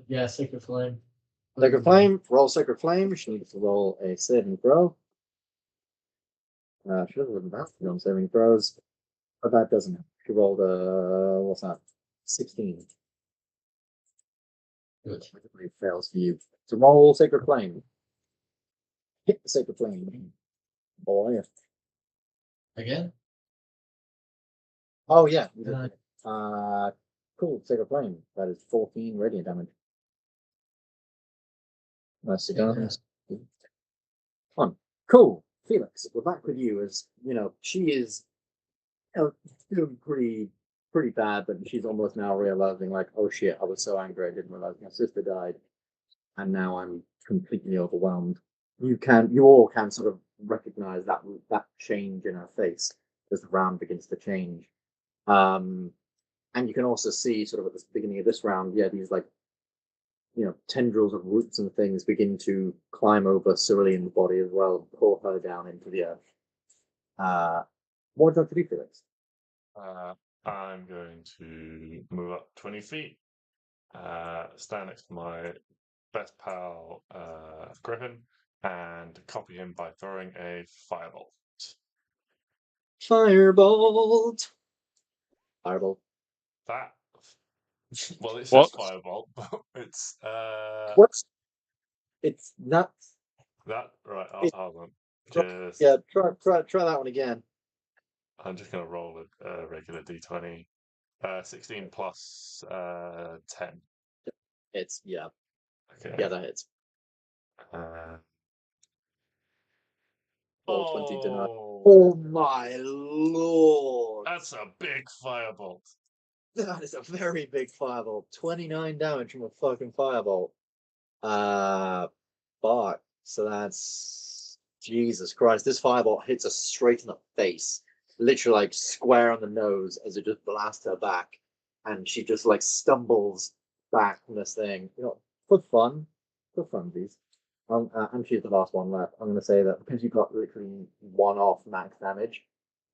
Yeah, Sacred Flame. Sacred Flame. Roll Sacred Flame. She needs to roll a saving throw. She doesn't have that on saving throws, but that doesn't. She rolled what's that? 16. Good. It fails for you. So roll Sacred Flame. Hit the Sacred Flame. Boy. Again? Oh yeah. Yeah. Cool. Sacred Flame. That is 14 radiant damage. Nicely done. Fun. Cool. Felix, we're back with you. As you know, she is doing pretty bad, but she's almost now realizing, like, oh shit, I was so angry I didn't realize my sister died, and now I'm completely overwhelmed. You all can sort of recognize that change in her face as the round begins to change. And you can also see sort of at the beginning of this round, yeah, these like, tendrils of roots and things begin to climb over Cerulean's body as well, pull her down into the earth. What would you like to do, Felix? I'm going to move up 20 feet, stand next to my best pal, Griffin, and copy him by throwing a firebolt. Firebolt. Firebolt. That. Well, it says What? firebolt, but it's What's? It's nuts. that right. Hold on. Yeah, try that one again. I'm just gonna roll a regular d20. 16 plus 10. It's yeah, Okay. yeah, that hits. Roll 20 to 9. Oh my lord! That's a big firebolt. That is a very big firebolt. 29 damage from a fucking firebolt. Fuck. So that's Jesus Christ. This firebolt hits her straight in the face, literally like square on the nose as it just blasts her back, and she just like stumbles back from this thing. For fun, please. and she's the last one left. I'm going to say that because you got literally one off max damage,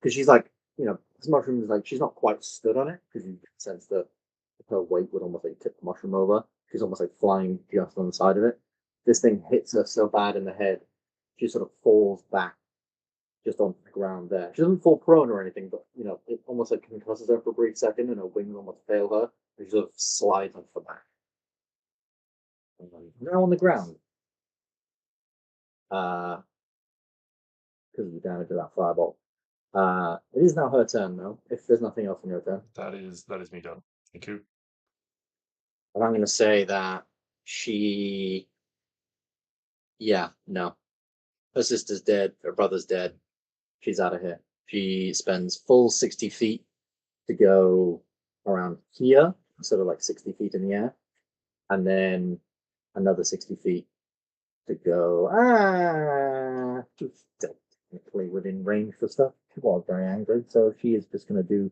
because she's like, this mushroom is like, she's not quite stood on it, because you sense that her weight would almost like tip the mushroom over. She's almost like flying just on the side of it. This thing hits her so bad in the head, she sort of falls back just onto the ground there. She doesn't fall prone or anything, but it almost like concusses her for a brief second, and her wings almost fail her. And she sort of slides onto the back. Now on the ground. Because of the damage of that fireball. It is now her turn, though, if there's nothing else in your turn. That is me done. Thank you. And I'm going to say that she... Yeah, no. Her sister's dead, her brother's dead. She's out of here. She spends full 60 feet to go around here, sort of like 60 feet in the air. And then another 60 feet to go technically within range for stuff. She was very angry, so she is just going to do.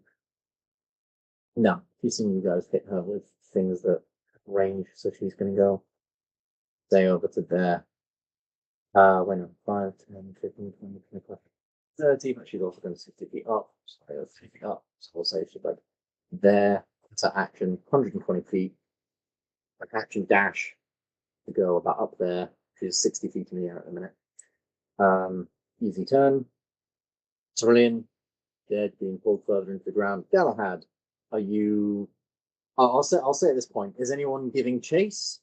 No, she's seen you guys hit her with things that range, so she's going to go stay over to there. When 5, 10, 15, 20, 25, 30, but she's also going 60 feet up. Sorry, 30 feet up. So we'll say she's like there to action, 120 feet. Like action dash to go about up there. She's 60 feet in the air at the minute. Easy turn. Cerulean, dead, being pulled further into the ground. Galahad, are you? I'll say at this point: is anyone giving chase?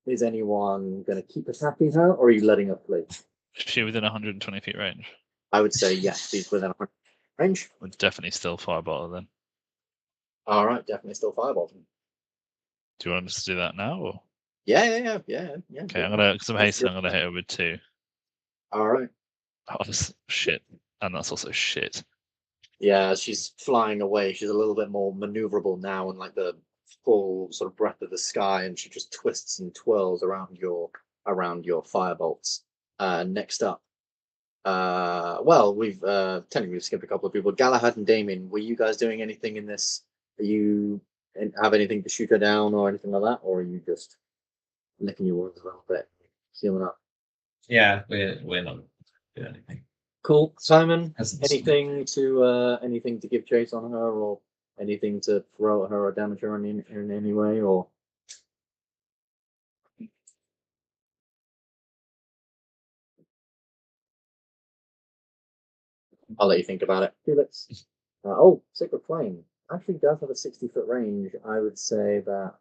Is anyone going to keep attacking her, or are you letting her flee? Is she within 120 feet range? I would say yes. She's within 100 range. Would definitely still fireball her then. All right, definitely still fireball. Do you want us to do that now, or? Yeah. Okay, because I'm hastening, I'm gonna hit her with 2. All right. Oh, that's shit, and that's also shit. Yeah, she's flying away. She's a little bit more maneuverable now, and like the full sort of breath of the sky, and she just twists and twirls around your firebolts. Next up, well, we've technically skipped a couple of people. Galahad and Damien, were you guys doing anything in this? Are you have anything to shoot her down or anything like that, or are you just licking your wounds a little bit, healing up? Yeah, we're not doing anything. Cool, Simon. Hasn't Anything to give chase on her, or anything to throw at her or damage her in any way, or? I'll let you think about it. Felix. Sacred Flame actually does have a 60-foot range. I would say that.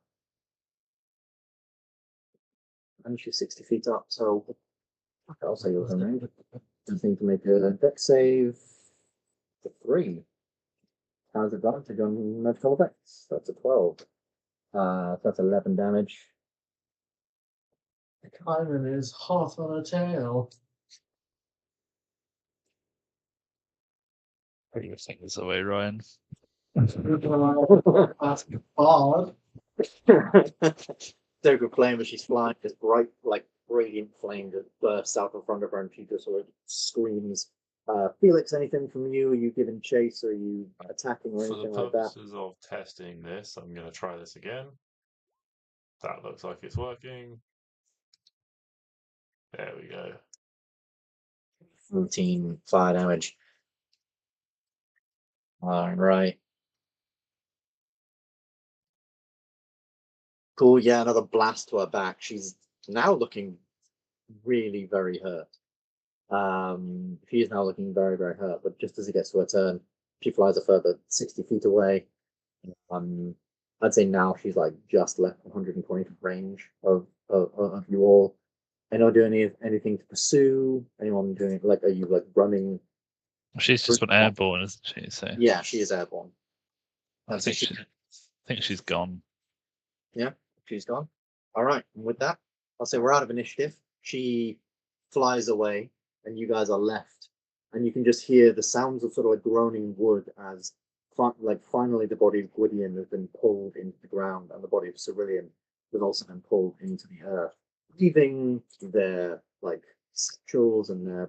And she's 60 feet up, so I'll say you're in range. Just need to make a dex save for 3. Has advantage on magical effects. That's a 12. So that's 11 damage. The Kyron is hot on a tail. Put your fingers away, Ryan. That's hard. Sacred Flame, as she's flying, this bright, like radiant flame just bursts out in front of her, and she just sort of screams. Felix, anything from you? Are you giving chase? Or are you attacking or For the anything like that? purposes of testing this, I'm going to try this again. That looks like it's working. There we go. 14 fire damage. All right. Cool. Yeah, another blast to her back. She's now looking really very hurt. She is now looking very, very hurt. But just as it gets to her turn, she flies a further 60 feet away. I'd say now she's like just left 120 range of you all. Anyone doing anything to pursue? Anyone doing are you like running? She's just been airborne, isn't she? So yeah, she is airborne. I think she's gone. Yeah, she's gone. All right, and with that, I'll say we're out of initiative. She flies away, and you guys are left, and you can just hear the sounds of sort of like groaning wood as finally the body of Gwydion has been pulled into the ground, and the body of Cerulean has also been pulled into the earth, leaving their like satchels and their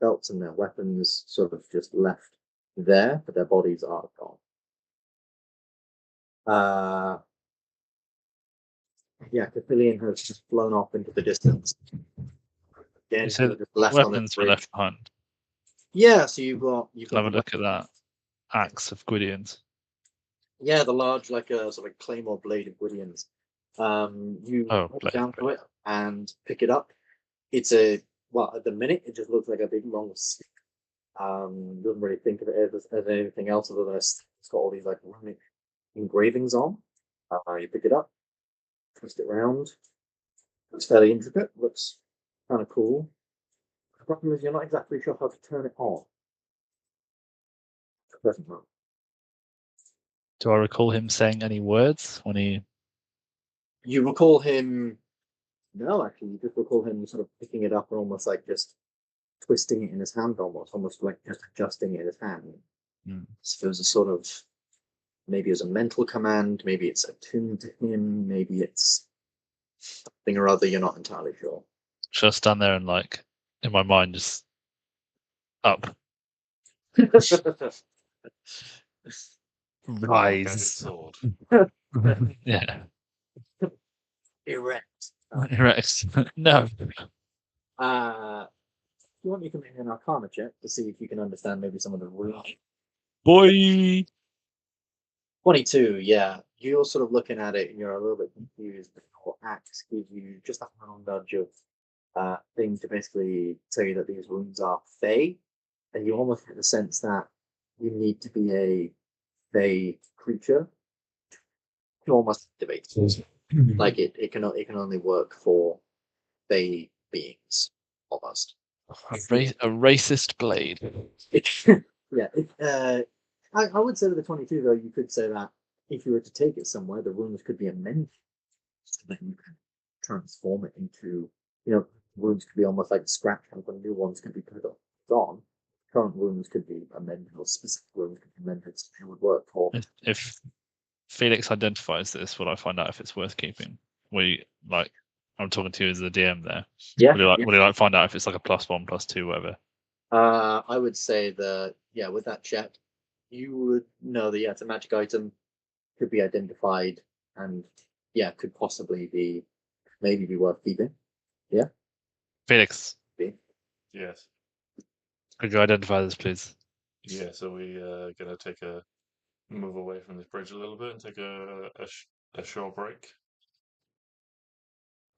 belts and their weapons sort of just left there, but their bodies are gone. Killian has just flown off into the distance. Again, So just left on the weapons were bridge. left behind. Yeah, so you've got Have a the look at that axe of Gwydion's. the large like a sort of claymore blade of Gwydion's. You walk blade. down to it and pick it up. It's at the minute it just looks like a big long stick. Doesn't really think of it as anything else other than it's got all these like runic engravings on. You pick it up, twist it around. It's fairly intricate. Looks kind of cool. The problem is you're not exactly sure how to turn it on. Do I recall him saying any words when he? You recall him? No, actually, you just recall him sort of picking it up and almost like just twisting it in his hand, almost like just adjusting it in his hand. So there's a sort of maybe as a mental command, maybe it's attuned to him, maybe it's something or other. You're not entirely sure. Should I stand there and like in my mind just up? Rise. Sword. Yeah. Erect. Erect. No. You want me to make an Arcana check to see if you can understand maybe some of the rules? Boy. 22, yeah. You're sort of looking at it and you're a little bit confused. Your axe gives you just a little nudge of thing to basically tell you that these runes are fey, and you almost get the sense that you need to be a fey creature to almost activate it. Like it can only work for fey beings, almost. A racist blade. I would say with the 22 though, you could say that if you were to take it somewhere, the runes could be amended so that you can transform it into, runes could be almost like scratched up and new ones could be put on. Current runes could be amended or specific runes could be amended so they would work for. If Felix identifies this, will I find out if it's worth keeping? I'm talking to you as the DM there. Yeah. Would you like find out if it's like a +1, +2, whatever? I would say that with that check, you would know that it's a magic item, could be identified, and could possibly be worth keeping. Yeah. Felix. Yes. Could you identify this, please? Yeah. So we gonna take a move away from this bridge a little bit and take a short break.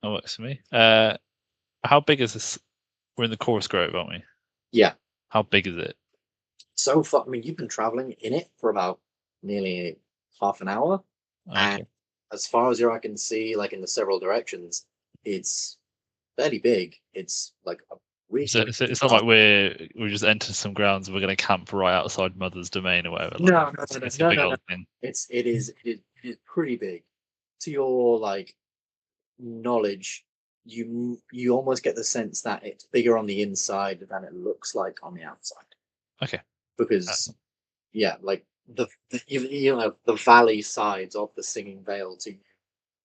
That works for me. How big is this? We're in the Chorus Grove, aren't we? Yeah. How big is it? So far, I mean, you've been traveling in it for about nearly half an hour, and as far as I can see, like in the several directions, it's fairly big. It's like a really. So it's not like we just entered some grounds and we're going to camp right outside Mother's Domain or whatever. No. It is pretty big. To your knowledge, you almost get the sense that it's bigger on the inside than it looks like on the outside. Okay. Because the valley sides of the Singing Vale to you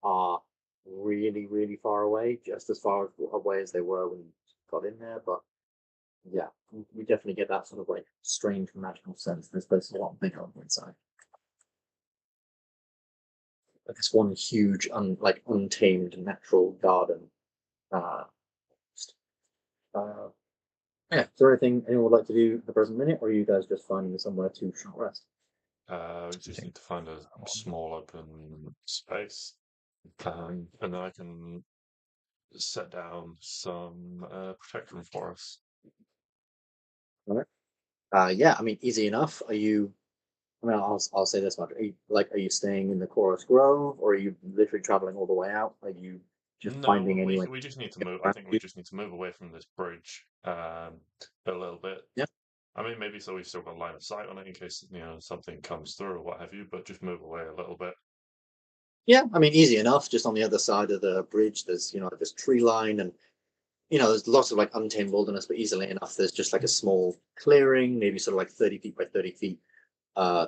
are really, really far away, just as far away as they were when you got in there. But yeah, we definitely get that sort of strange magical sense. This place is a lot bigger on the inside. Like this one huge, untamed natural garden. Is there anything anyone would like to do at the present minute, or are you guys just finding somewhere to short rest? We just need to find a small open space, and then I can set down some protection for us. All right. Easy enough. Are you? I'll say this much. Are you staying in the Chorus Grove, or are you literally traveling all the way out? Are you just finding any? We just need to move. I think we just need to move away from this bridge a little bit. Yeah. I mean, maybe so we've still got line of sight on it in case something comes through or what have you. But just move away a little bit. Yeah, easy enough. Just on the other side of the bridge, there's this tree line, and there's lots of untamed wilderness. But easily enough, there's just a small clearing, maybe sort of 30 feet by 30 feet.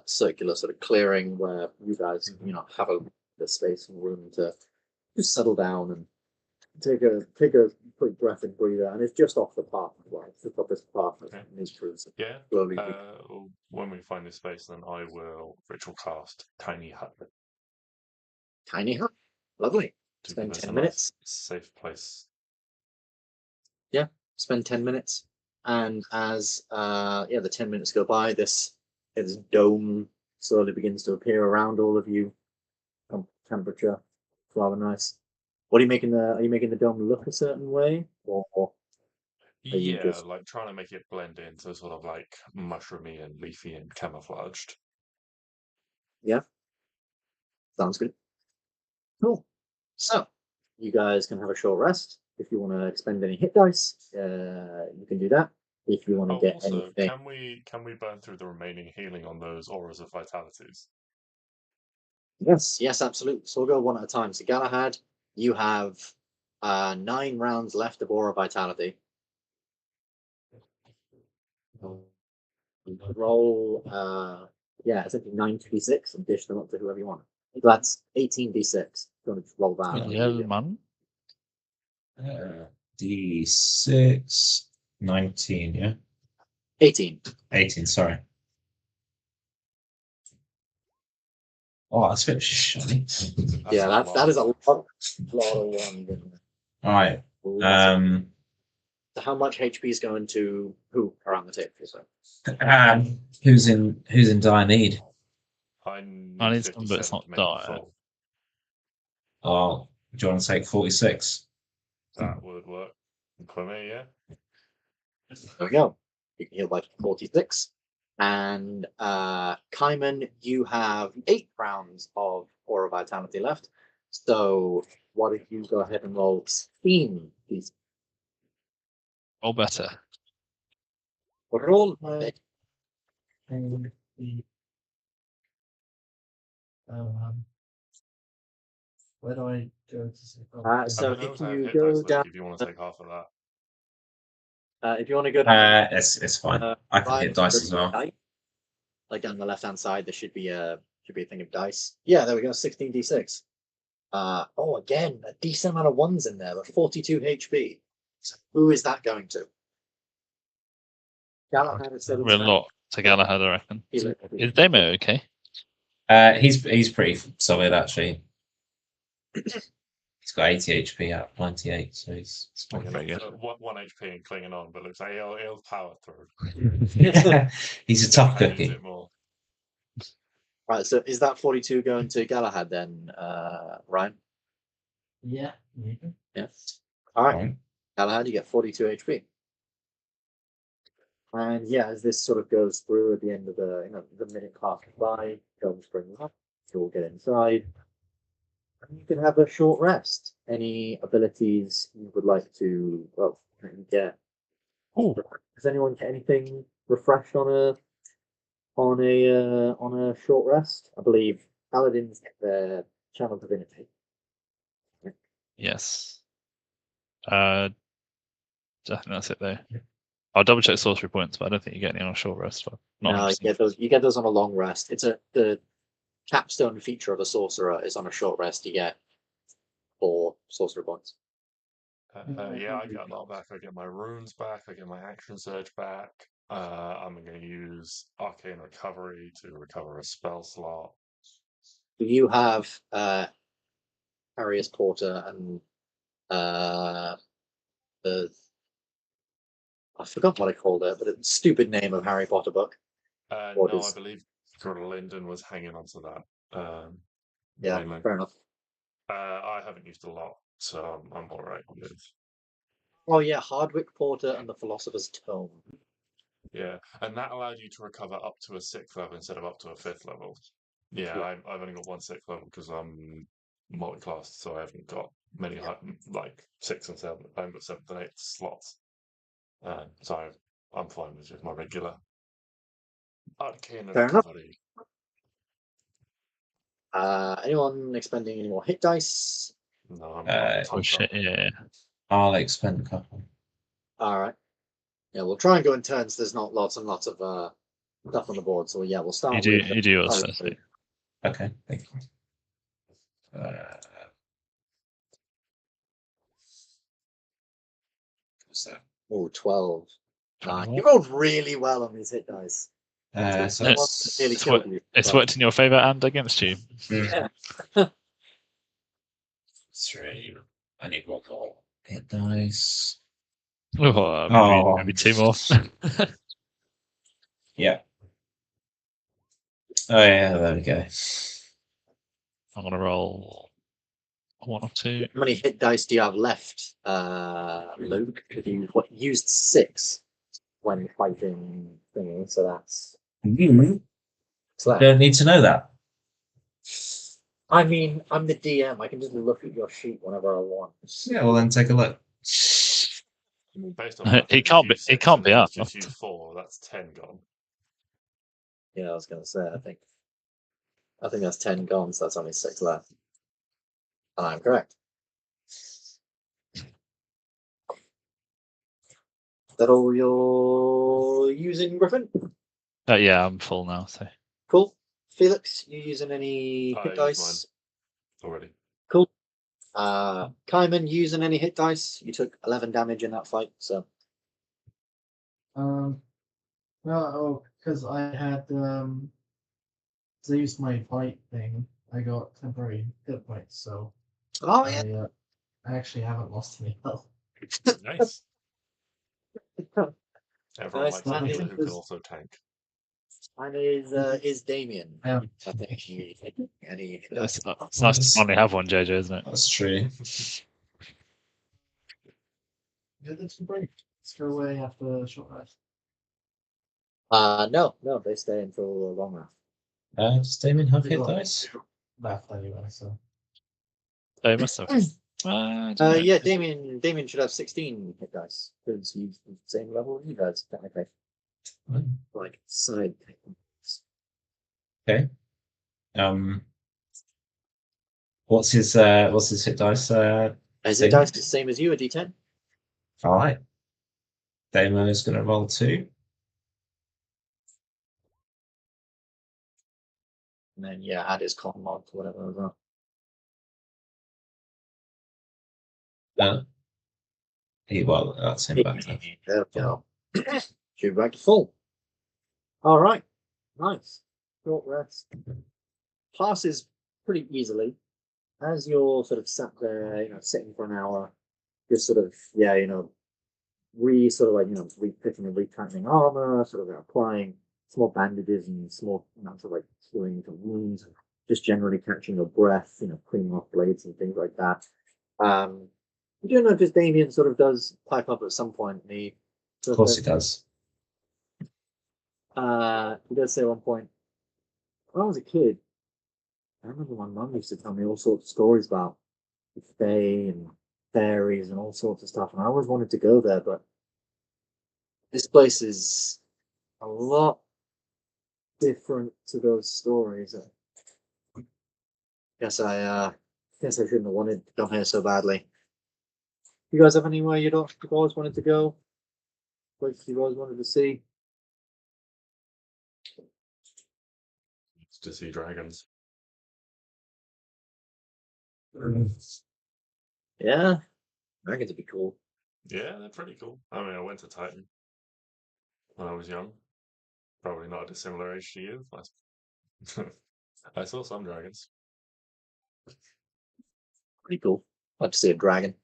Circular sort of clearing where you guys, have the space and room to just settle down and take a quick breath and breather. And it's just off the path as well. It's just off this path that moves through. So yeah. Slowly. When we find this space, then I will ritual cast Tiny Hut. Tiny Hut, lovely. to Spend give us 10 a minutes. nice, safe place. Spend 10 minutes, and as the 10 minutes go by, this dome slowly begins to appear around all of you. Temperature, it's rather nice. What are you making the dome look a certain way, or are you Yeah, just like trying to make it blend in, so sort of like mushroomy and leafy and camouflaged. sounds good? Cool. So you guys can have a short rest. If you want to expend any hit dice, you can do that. If you want to Oh, get also, anything, can we burn through the remaining healing on those auras of vitalities? yes, absolutely. So we'll go one at a time. So Galahad, you have 9 rounds left of Aura Vitality. Roll, essentially 9d6 and dish them up to whoever you want. So that's 18d6. Going to roll that. Yeah, man. D6, 19, yeah? 18. 18, sorry. Oh, that's a bit shoddy. Yeah, that is a lot of ones. All right. So how much HP is going to who around the table? So Who's in dire need? I I need need some, but it's 57 not to make it dire. full. Oh, do you want to take 46? That would work for me, yeah. there we go. You can heal by 46. And Kaiman, you have 8 rounds of Aura Vitality left. So what if you go ahead and roll 16? Please All better. roll. Where do I go to see? So I mean, if I have you hit go dice down, left if you want to take half of that. if you want to go down, It's fine. I can right, hit dice go as well. dice. Like down the left hand side, there should be a thing of dice. Yeah, there we go. 16d6. Again, a decent amount of ones in there, but 42 HP. So who is that going to? Galahad is still in We're a the lot to Galahad, I reckon. He's Is Demo okay? He's pretty solid actually. He's got 80 HP out of 98, so he's Okay, very good. 1 HP and clinging on, but looks like he'll power through. he's a tough I use cookie. it more. Right, so is that 42 going to Galahad then, Ryan? Yeah. Yeah. All right, Right. Galahad, you get 42 HP. And yeah, as this sort of goes through at the end of the minute passes by, domes bring up, you all get inside. And you can have a short rest. Any abilities you would like to get? Oh, Does anyone get anything refreshed on a short rest? I believe paladins get their channel divinity. yes. I think that's it though. I'll double check sorcery points, but I don't think you get any on a short rest. No, you get those on a long rest. It's the capstone feature of a sorcerer is on a short rest. You get 4 sorcerer points. Yeah, I get a lot back. I get my runes back. I get my action surge back. I'm going to use arcane recovery to recover a spell slot. Do you have Harrius Porter and the I forgot what I called it, but it's a stupid name of Harry Potter book. No, I believe Linden was hanging on to that. Yeah, mainly. fair enough. I haven't used a lot, so I'm all right with. Oh yeah, Hardwick Porter and the Philosopher's Tome. Yeah, and that allowed you to recover up to a 6th level instead of up to a 5th level. Yeah, Yeah. I've only got 1 6th level because I'm multi-classed, so I haven't got many like 6 and 7. I haven't got 7th and 8th slots. So I'm fine with just my regular arcane Fair enough. recovery. Anyone expending any more hit dice? No, I'm Oh, Oh shit! Yeah. I'll expend a couple. All right. Yeah, we'll try and go in turns. There's not lots and lots of stuff on the board, so yeah, we'll start. You do yours first. Okay, thank you. What's that? Oh, 12. You rolled really well on these hit dice. So Nearly killed you. It's worked in your favour and against you. Yeah. 3. I need one more. Hit dice. Maybe 2 more. Yeah. Oh yeah, there we go. I'm gonna roll 1 or 2. How many hit dice do you have left, Luke? Because you used 6 when fighting thingy, so that's. So Don't need to know that. I mean, I'm the DM. I can just look at your sheet whenever I want. Yeah, well then take a look. I mean, based on that, It if can't you be. use It 6 can't and be then up. Just use 4. That's 10 gone. Yeah, I was gonna say. I think that's 10 gone, so that's only 6 left. And I'm correct. Is that all you're using, Griffin? Yeah, I'm full now. So Cool. Felix, you using any I hit used dice? Already. Cool. Kaiman, using any hit dice? You took 11 damage in that fight, so. No, because I had I used my fight thing. I got temporary hit points, so Oh, yeah. I actually haven't lost any health. Nice. Everyone Nice. likes a I healer think who can this- also tank. And is Damien. Yeah. I think you any hit it's, dice. it's nice to finally have one, JJ, isn't it? That's true. Did the temporary go away after a short rest? No, they stay until a long rest. Does Damien have hit Got dice? left anyway, so. Oh, you must have. I don't know. Yeah, Damien should have 16 hit dice because he's the same level as you guys, technically. Like side. Okay. What's his hit dice? Is Thing? it dice the same as you, a D10? All right. Damo is going to roll 2. And then add his con mod to whatever as well. Well, that's him back then. There we go. Shoot back to full. All right. Nice. Short rest. Passes pretty easily. As you're sort of sat there, sitting for an hour, just sort of, refitting and retightening armor, sort of applying small bandages and small amounts of healing to wounds, just generally catching your breath, cleaning off blades and things like that. You do notice Damien sort of does pipe up at some point. Of course he does. He does say at one point, when I was a kid, I remember my mum used to tell me all sorts of stories about the Fae and fairies and all sorts of stuff, and I always wanted to go there, but this place is a lot different to those stories. Guess I shouldn't have wanted to come here so badly. You guys have anywhere you've always wanted to go? Places you've always wanted to see? To see dragons. Yeah, dragons would be cool. Yeah, they're pretty cool. I mean, I went to Titan when I was young. Probably not a dissimilar age to you. I saw some dragons. Pretty cool. I'd like to see a dragon.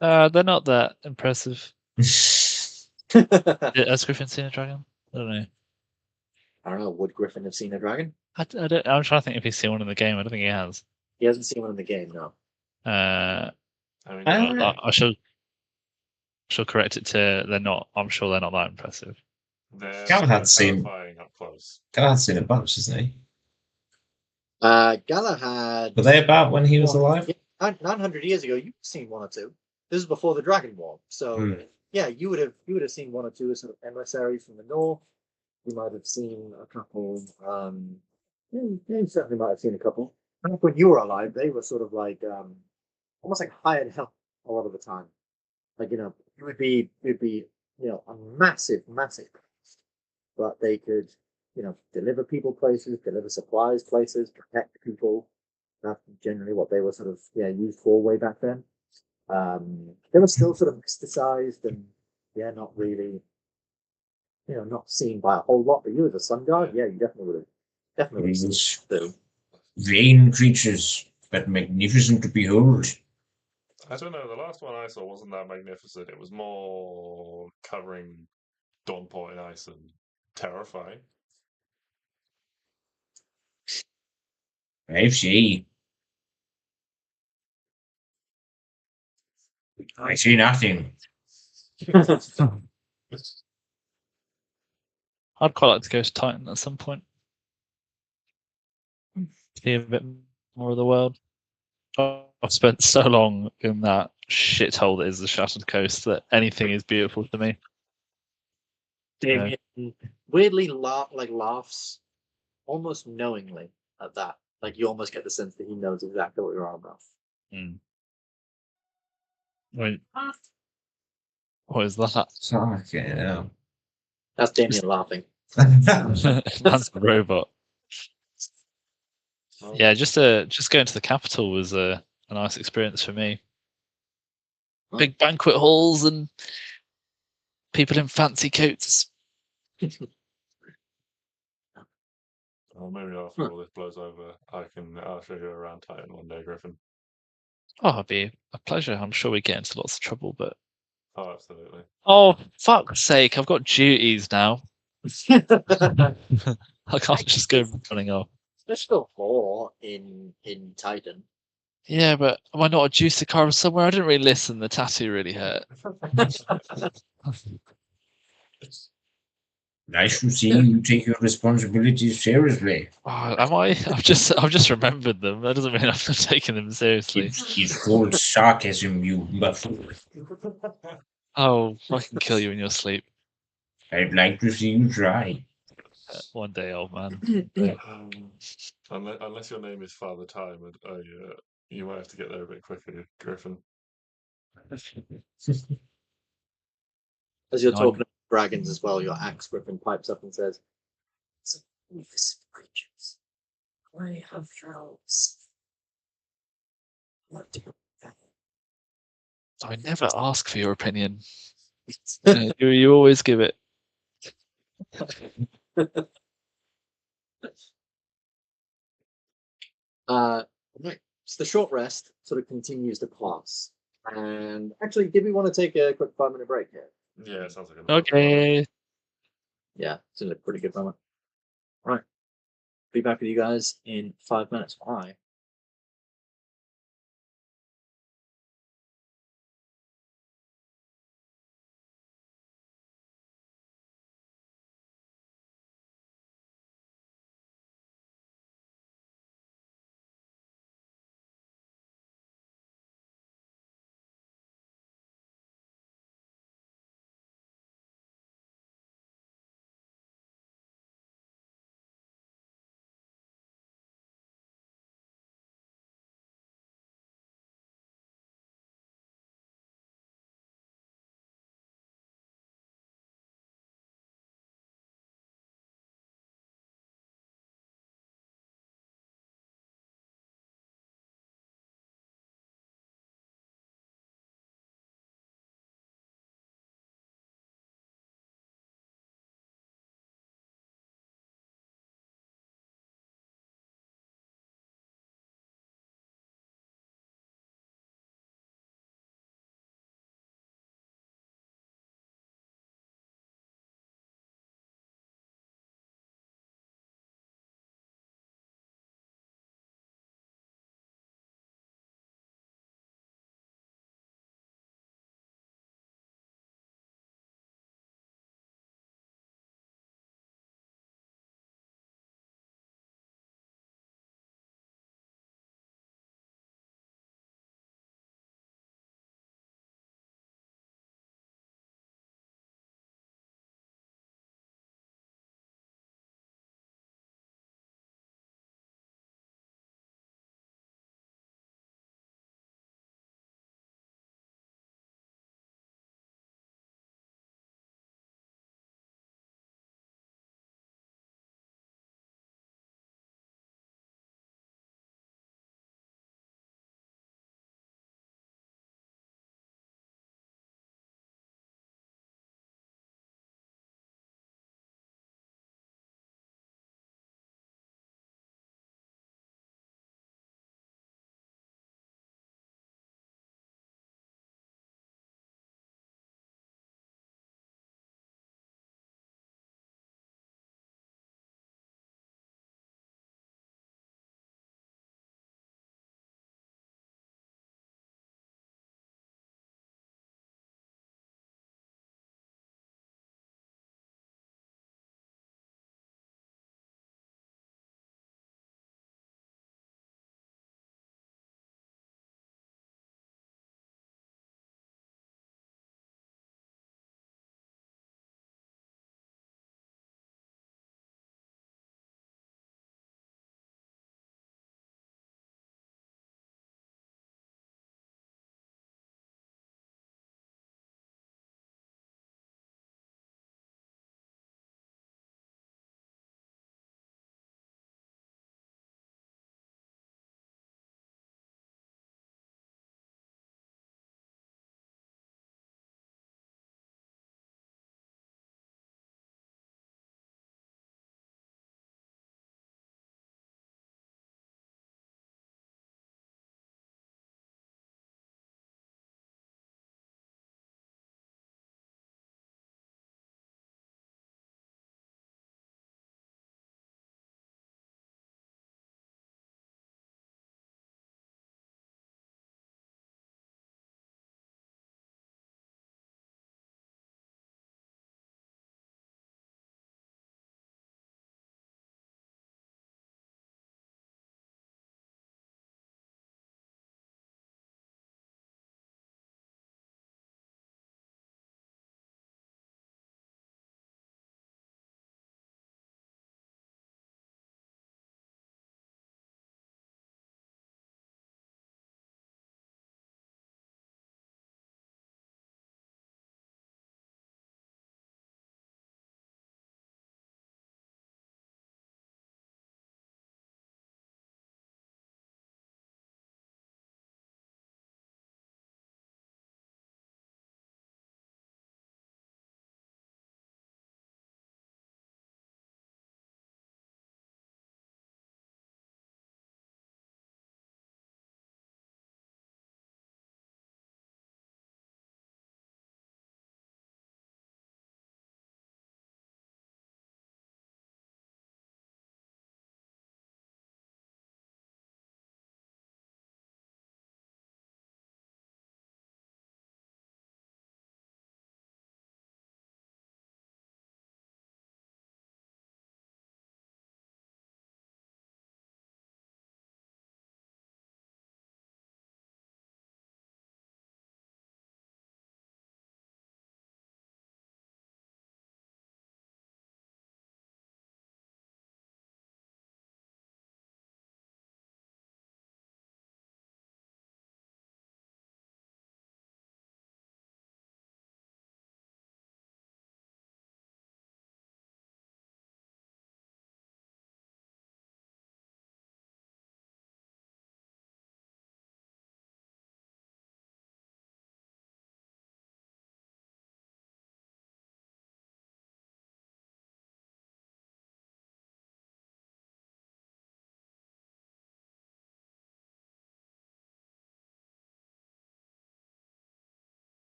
They're not that impressive. Has Griffin seen a dragon? I don't know. I don't know. Would Griffin have seen a dragon? I'm trying to think if he's seen one in the game. I don't think he has. He hasn't seen one in the game, no. I mean, I shall correct it to they're not. I'm sure they're not that impressive. they're Galahad's seen- terrifying up close. Galahad's seen a bunch, hasn't he? Galahad. Were they about when he was alive? Yeah, 900 years ago, you've seen one or two. This is before the Dragon War, so yeah, you would have seen one or two as sort of emissaries from the north. You might have seen a couple. You certainly might have seen a couple. Back when you were alive, they were sort of like almost like hired help a lot of the time. Like it would be a massive cost, but they could deliver people places, deliver supplies places, protect people. That's generally what they were sort of used for way back then. They were still sort of mysticized and not really not seen by a whole lot. But you as a sun guard, you definitely would have Vain creatures, but magnificent to behold. I don't know. The last one I saw wasn't that magnificent. It was more covering Dawnport in ice and terrifying. I see. I see nothing. I'd quite like to go to Titan at some point. See a bit more of the world. I've spent so long in that shithole that is the Shattered Coast that anything is beautiful to me. Damien weirdly laughs almost knowingly at that. Like you almost get the sense that he knows exactly what you're on about. Wait, what is that? Okay, yeah. That's Damien laughing. That's a robot. Oh, Yeah, just going to the capital was a nice experience for me. Big banquet halls and people in fancy coats. well, maybe after all this blows over, I'll show you around Titan one day, Griffin. Oh, it'd be a pleasure. I'm sure we get into lots of trouble, but Oh, absolutely. oh, fuck's sake! I've got duties now. I can't just go running off. There's still 4 in Titan. Yeah, but am I not a Juicer somewhere? I didn't really listen. The tattoo really hurt. Nice to see you take your responsibilities seriously. Oh, am I? I've just remembered them. That doesn't mean I've taken them seriously. It's called sarcasm, you buffoon. Oh, I can kill you in your sleep. I'd like to see you try. One day, old man. Unless your name is Father Time, you might have to get there a bit quicker, Griffin. As you're No, talking about dragons as well, your axe Griffin pipes up and says, "Some magnificent creatures. I have elves. What do you think?" I never ask for your opinion. You always give it. Right. So the short rest sort of continues to pass. And actually, did we want to take a quick 5-minute break here? Yeah, it sounds like a Okay. Yeah, it's in a pretty good moment. Right. Be back with you guys in 5 minutes. Bye.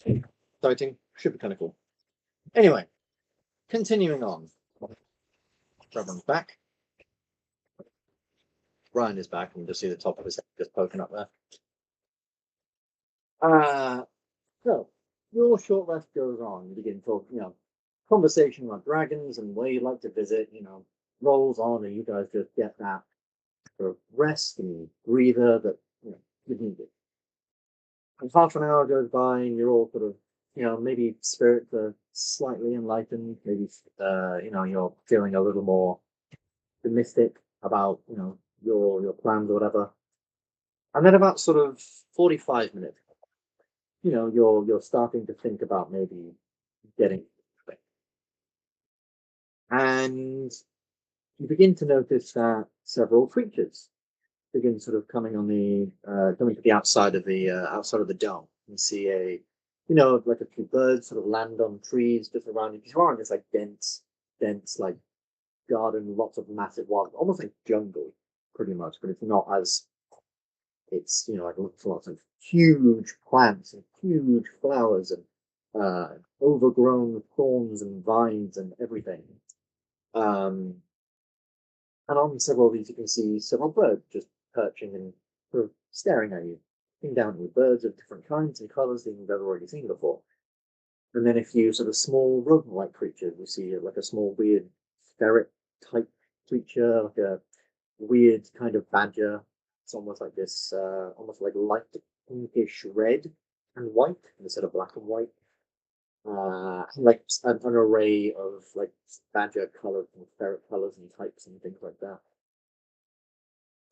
Exciting. Should be kind of cool. Anyway, continuing on. Everyone's back. Ryan is back, and you just see the top of his head just poking up there. So your short rest goes on. You begin talking, conversation about dragons and where you like to visit. Rolls on, and you guys just get that sort of rest and breather that you needed. And half an hour goes by, and you're all sort of, maybe spirits are slightly enlightened. Maybe you're feeling a little more optimistic about your plans or whatever. And then about sort of 45 minutes, you're starting to think about maybe getting, and you begin to notice that several creatures begin sort of coming to the outside of the dome. You see like a few birds sort of land on trees just around you. You are in this like dense like garden, lots of massive wild, almost like jungle, pretty much, but it's not as it's like lots of huge plants and huge flowers and overgrown thorns and vines and everything. And on several of these, you can see several birds just perching and sort of staring at you, looking down at you. Birds of different kinds and colours that you've never already seen before. And then a few sort of small rodent-like creatures. You see like a small weird ferret-type creature, like a weird kind of badger. It's almost like this, almost like light pinkish red and white instead of black and white. Like an array of like badger colors and ferret colors and types and things like that.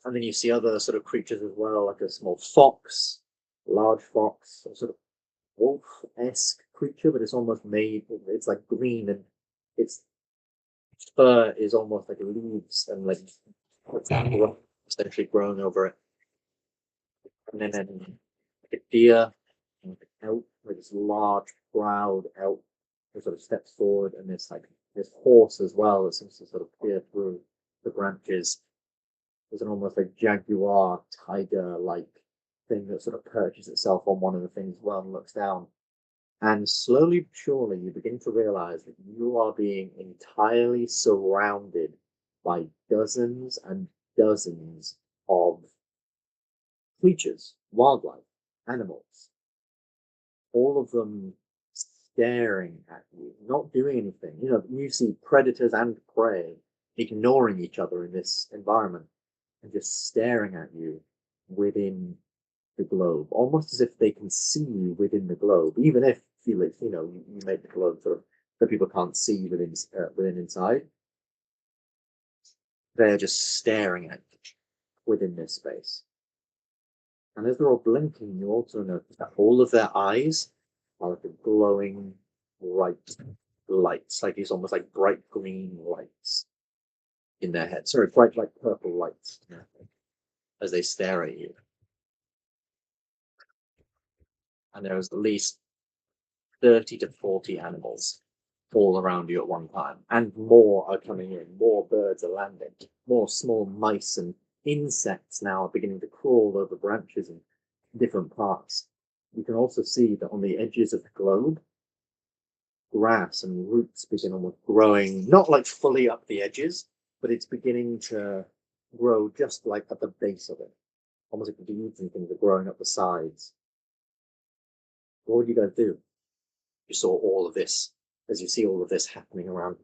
And then you see other sort of creatures as well, like a small fox, large fox, a sort of wolf-esque creature, but it's almost it's like green, and its fur is almost like leaves and like essentially grown over it. And then like a deer, and an elk, like this large, proud elk that sort of steps forward, and there's like this horse as well that seems to sort of peer through the branches. There's an almost like jaguar, tiger-like thing that sort of perches itself on one of the things as well and looks down. And slowly but surely, you begin to realize that you are being entirely surrounded by dozens and dozens of creatures, wildlife, animals, all of them staring at you, not doing anything. You see predators and prey ignoring each other in this environment and just staring at you within the globe, almost as if they can see you within the globe, even if Felix, you made the globe sort of that people can't see within inside. They're just staring at you within this space. And as they're all blinking, you also notice that all of their eyes are like a glowing bright lights, like these almost like bright green lights in their head. Sorry, bright like purple lights as they stare at you. And there's at least 30 to 40 animals all around you at one time. And more are coming in. More birds are landing. More small mice and insects now are beginning to crawl over branches in different parts. You can also see that on the edges of the globe, grass and roots begin almost growing, not like fully up the edges, but it's beginning to grow just like at the base of it. Almost like leaves and things are growing up the sides. What would you guys do? You saw all of this, as you see all of this happening around.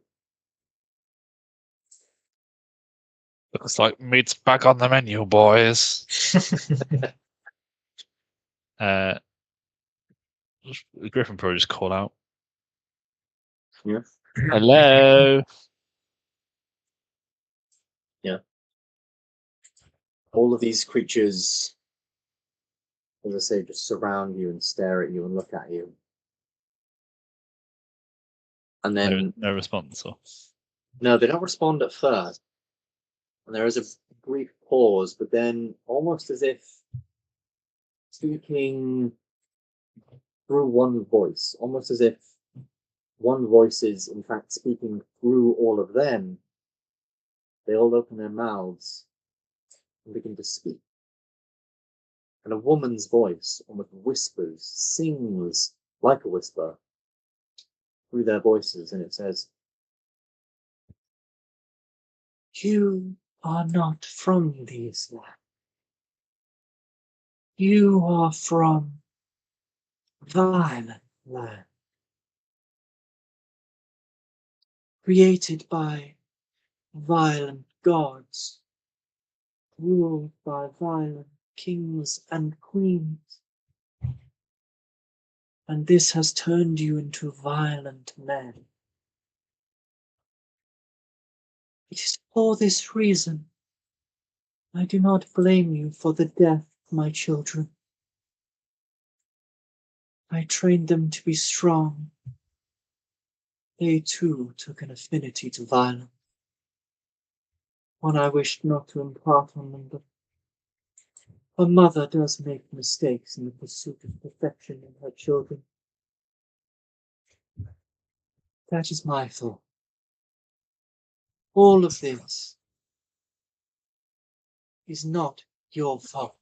Looks like meat's back on the menu, boys. Griffin probably just call out. Yeah. Hello. Yeah. All of these creatures, as I say, just surround you and stare at you and look at you. And then No response. Or... No, they don't respond at first. And there is a brief pause, but then almost as if speaking through one voice, almost as if one voice is in fact speaking through all of them, they all open their mouths and begin to speak. And a woman's voice almost whispers, sings like a whisper, through their voices, and it says, "You are not from these lands. You are from violent land, created by violent gods, ruled by violent kings and queens. And this has turned you into violent men. It is for this reason I do not blame you for the death of my children. I trained them to be strong. They too took an affinity to violence, one I wished not to impart on them, but a mother does make mistakes in the pursuit of perfection in her children. That is my fault. All of this is not your fault.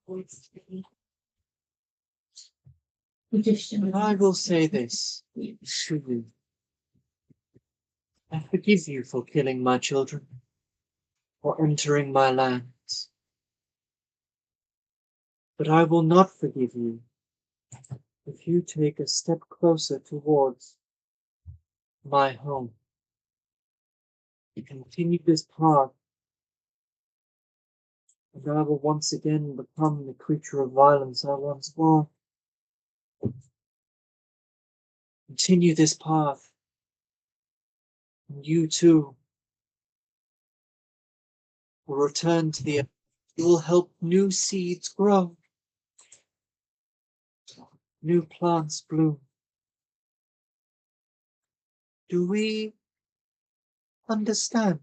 I will say this to you. I forgive you for killing my children, for entering my lands. But I will not forgive you if you take a step closer towards my home. You continue this path, and I will once again become the creature of violence I once was. Continue this path, and you too will return to the earth. You will help new seeds grow, new plants bloom. Do we understand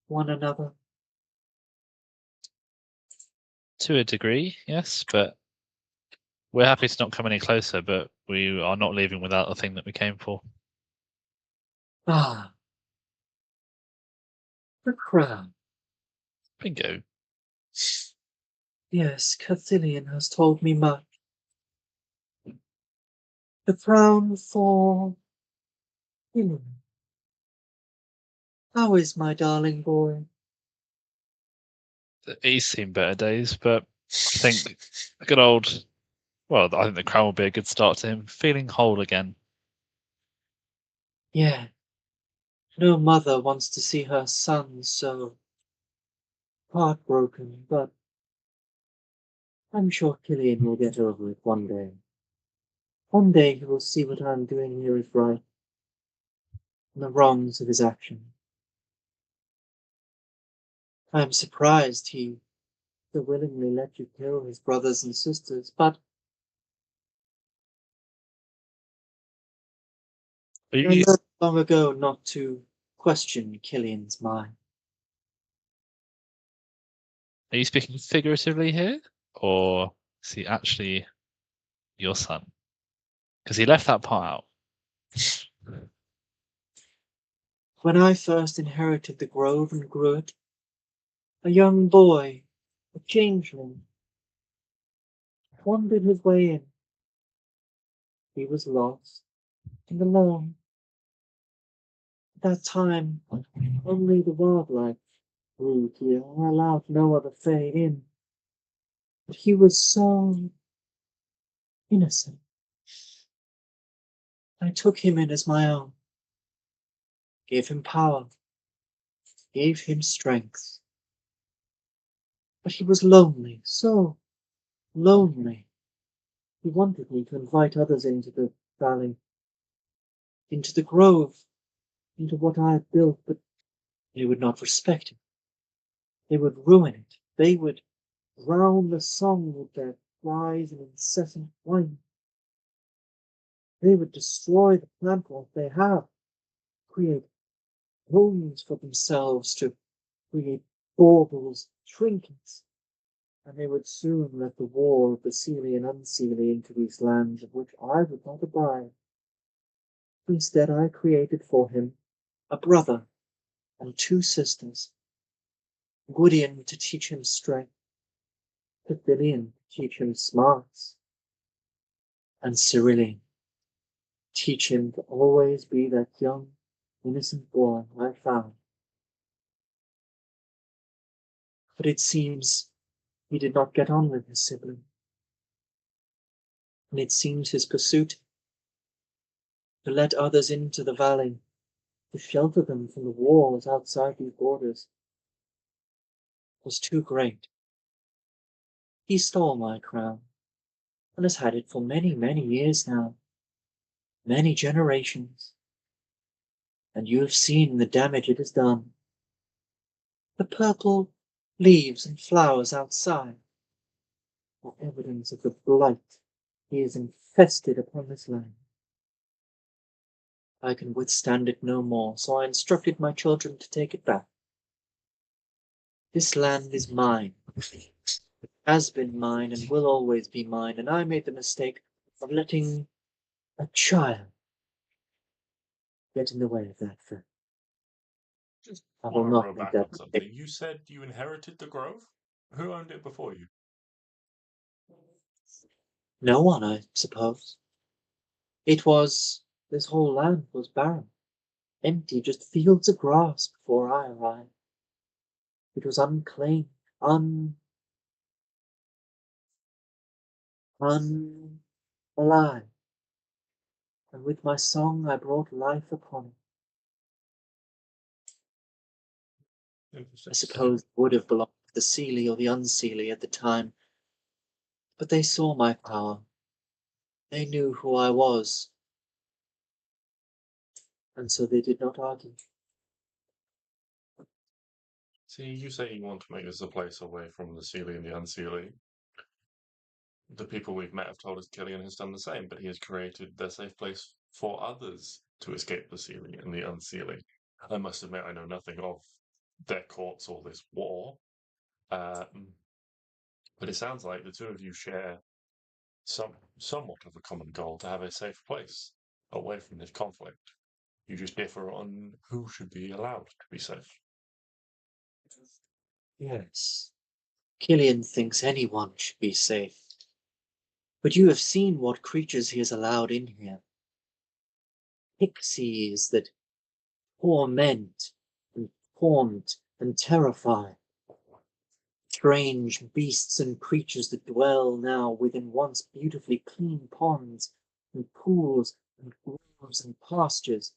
one another? To a degree, yes, but we're happy to not come any closer, but we are not leaving without the thing that we came for. Ah, the crown. Bingo. Yes, Killian has told me much. The crown for Killian. How is my darling boy? He's seen better days, but I think a good old. Well, I think the crown will be a good start to him feeling whole again. Yeah. No mother wants to see her son so heartbroken, but I'm sure Killian will get over it one day. One day he will see what I'm doing here is right, and the wrongs of his action. I'm surprised he so willingly let you kill his brothers and sisters, but Are I you, learned long ago not to question Killian's mind. are you speaking figuratively here, or is he actually your son? Because he left that part out. When I first inherited the grove and grew it, a young boy, a changeling, wandered his way in. He was lost and alone. At that time, only the wildlife grew here, and I allowed no other fae in. But he was so innocent. I took him in as my own, gave him power, gave him strength. But he was lonely, so lonely. He wanted me to invite others into the valley, into the grove, into what I had built, but they would not respect it. They would ruin it. They would drown the song with their cries and incessant whining. They would destroy the plant life they have, create homes for themselves, to create baubles, trinkets, and they would soon let the war of the Seelie and Unseelie into these lands of which I would not abide. Instead, I created for him a brother and two sisters, Gwydion to teach him strength, Pavilion to teach him smarts, and Cerulean teach him to always be that young, innocent boy I found. But it seems he did not get on with his sibling, and it seems his pursuit to let others into the valley, to shelter them from the wars outside these borders, was too great. He stole my crown, and has had it for many, many years now, many generations, and you have seen the damage it has done. The purple leaves and flowers outside are evidence of the blight he has infested upon this land. I can withstand it no more, so I instructed my children to take it back. This land is mine. It has been mine and will always be mine, and I made the mistake of letting a child get in the way of that fact. Just I will want to not row make back that on something. mistake. You said you inherited the grove? Who owned it before you? No one, I suppose. This whole land was barren, empty, just fields of grass before I arrived. It was unclaimed, unalive, and with my song I brought life upon it. Interesting. I suppose it would have belonged to the Seelie or the Unseelie at the time, but they saw my power. They knew who I was, and so they did not argue. See, you say you want to make this a place away from the Seelie and the Unseelie. The people we've met have told us Killian has done the same, but he has created their safe place for others to escape the Seelie and the Unseelie. I must admit I know nothing of their courts or this war, but it sounds like the two of you share somewhat of a common goal to have a safe place away from this conflict. You just differ on who should be allowed to be safe. Yes, Killian thinks anyone should be safe. But you have seen what creatures he has allowed in here. Pixies that torment and haunt and terrify. Strange beasts and creatures that dwell now within once beautifully clean ponds and pools and groves and pastures.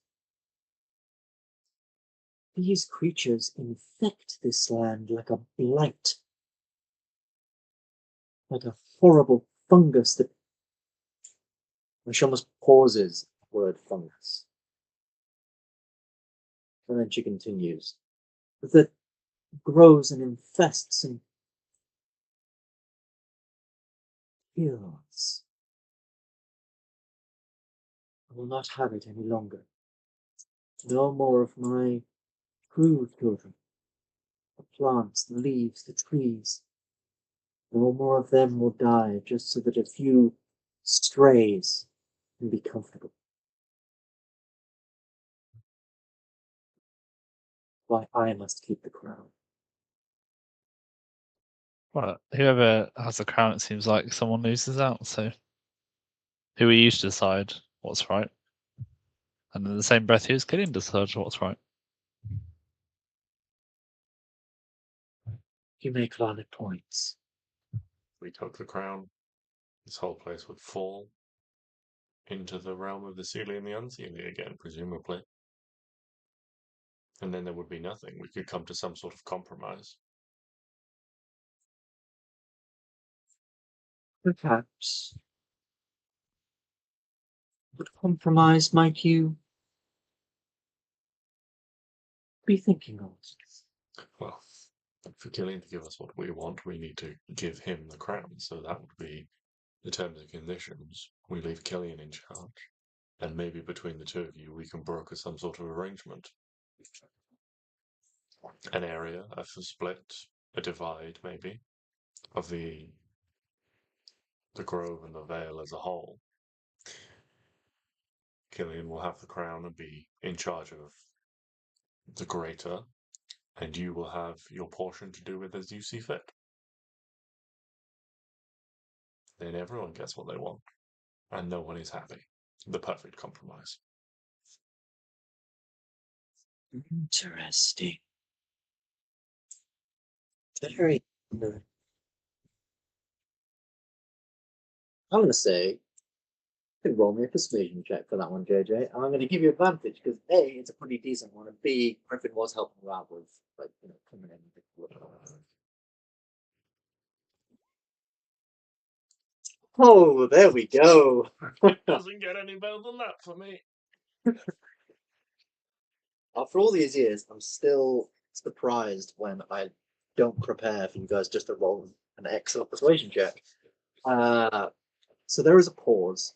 These creatures infect this land like a blight, like a horrible fungus that... She almost pauses at the word fungus. And then she continues. That grows and infests and kills. I will not have it any longer. No more of my true children. The plants, the leaves, the trees. No more of them will die just so that a few strays can be comfortable. Why I must keep the crown. Well, whoever has the crown, it seems like someone loses out. So, who are you to decide what's right? And in the same breath, who's Killian decides what's right? You make valid points. If we took the crown, this whole place would fall into the realm of the Seelie and the Unseelie again, presumably. And then there would be nothing. We could come to some sort of compromise. Perhaps. What compromise might you be thinking of? Well, for Killian to give us what we want, we need to give him the crown. So that would be the terms and conditions. We leave Killian in charge. And maybe between the two of you, we can broker some sort of arrangement. An area, a split, a divide, maybe, of the grove and the vale as a whole. Killian will have the crown and be in charge of the greater, and you will have your portion to do with as you see fit. Then everyone gets what they want, and no one is happy. the perfect compromise. Interesting. Very. I'm going to say, you can roll me a persuasion check for that one, JJ. And I'm going to give you advantage because A, it's a pretty decent one, and B, Griffin was helping you out with, like, coming in. Oh, there we go. Doesn't get any better than that for me. After all these years, I'm still surprised when I don't prepare for you guys just to roll an excellent persuasion check. So there is a pause.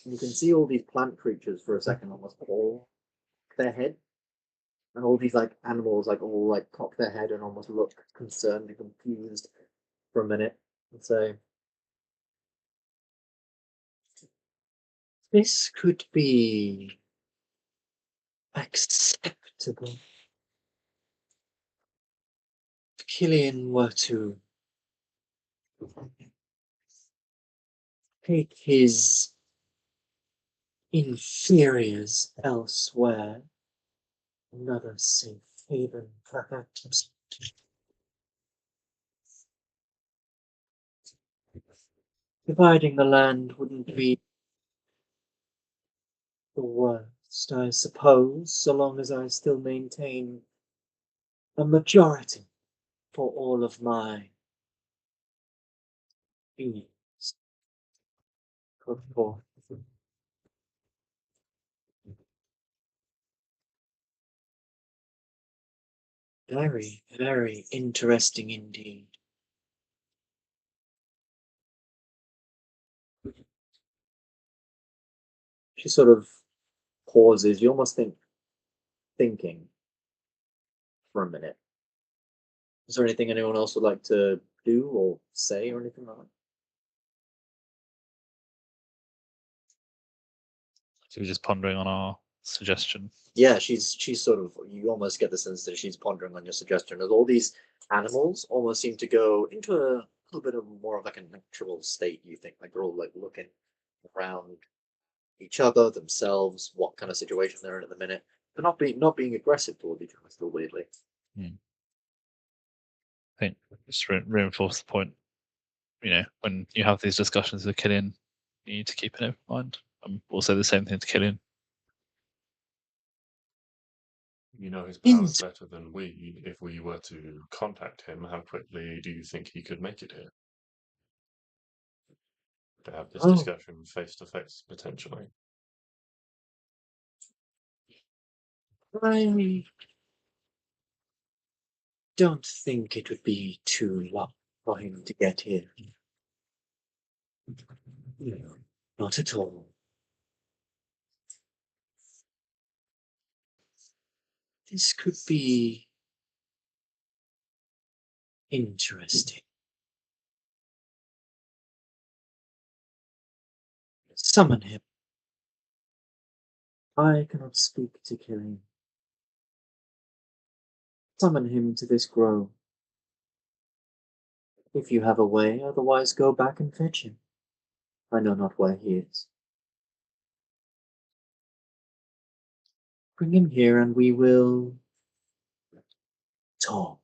And you can see all these plant creatures for a second almost all their head. And all these like animals all cock their head and almost look concerned and confused for a minute and say, this could be acceptable. If Killian were to take his inferiors elsewhere, another safe haven, perhaps. Dividing the land wouldn't be the worst, I suppose, so long as I still maintain a majority for all of my beings. Put forth. Very, very interesting indeed. She sort of pauses. You almost thinking for a minute. Is there anything anyone else would like to do or say or anything like that? So we're just pondering on our suggestion. Yeah, she's sort of, you almost get the sense that she's pondering on your suggestion. As all these animals almost seem to go into a little bit of more of like a natural state, you think, like they're all like looking around each other, themselves, what kind of situation they're in at the minute. They're not being aggressive toward each other still weirdly. I think just reinforce the point. When you have these discussions with Killian, you need to keep it in mind. We'll say the same thing to Killian. You know his powers better than we. If we were to contact him, how quickly do you think he could make it here? To have this discussion face to face, potentially. I don't think it would be too long for him to get here. No, not at all. This could be interesting. Summon him. I cannot speak to Killian. Summon him to this grove. If you have a way, otherwise go back and fetch him. I know not where he is. Bring him here and we will talk.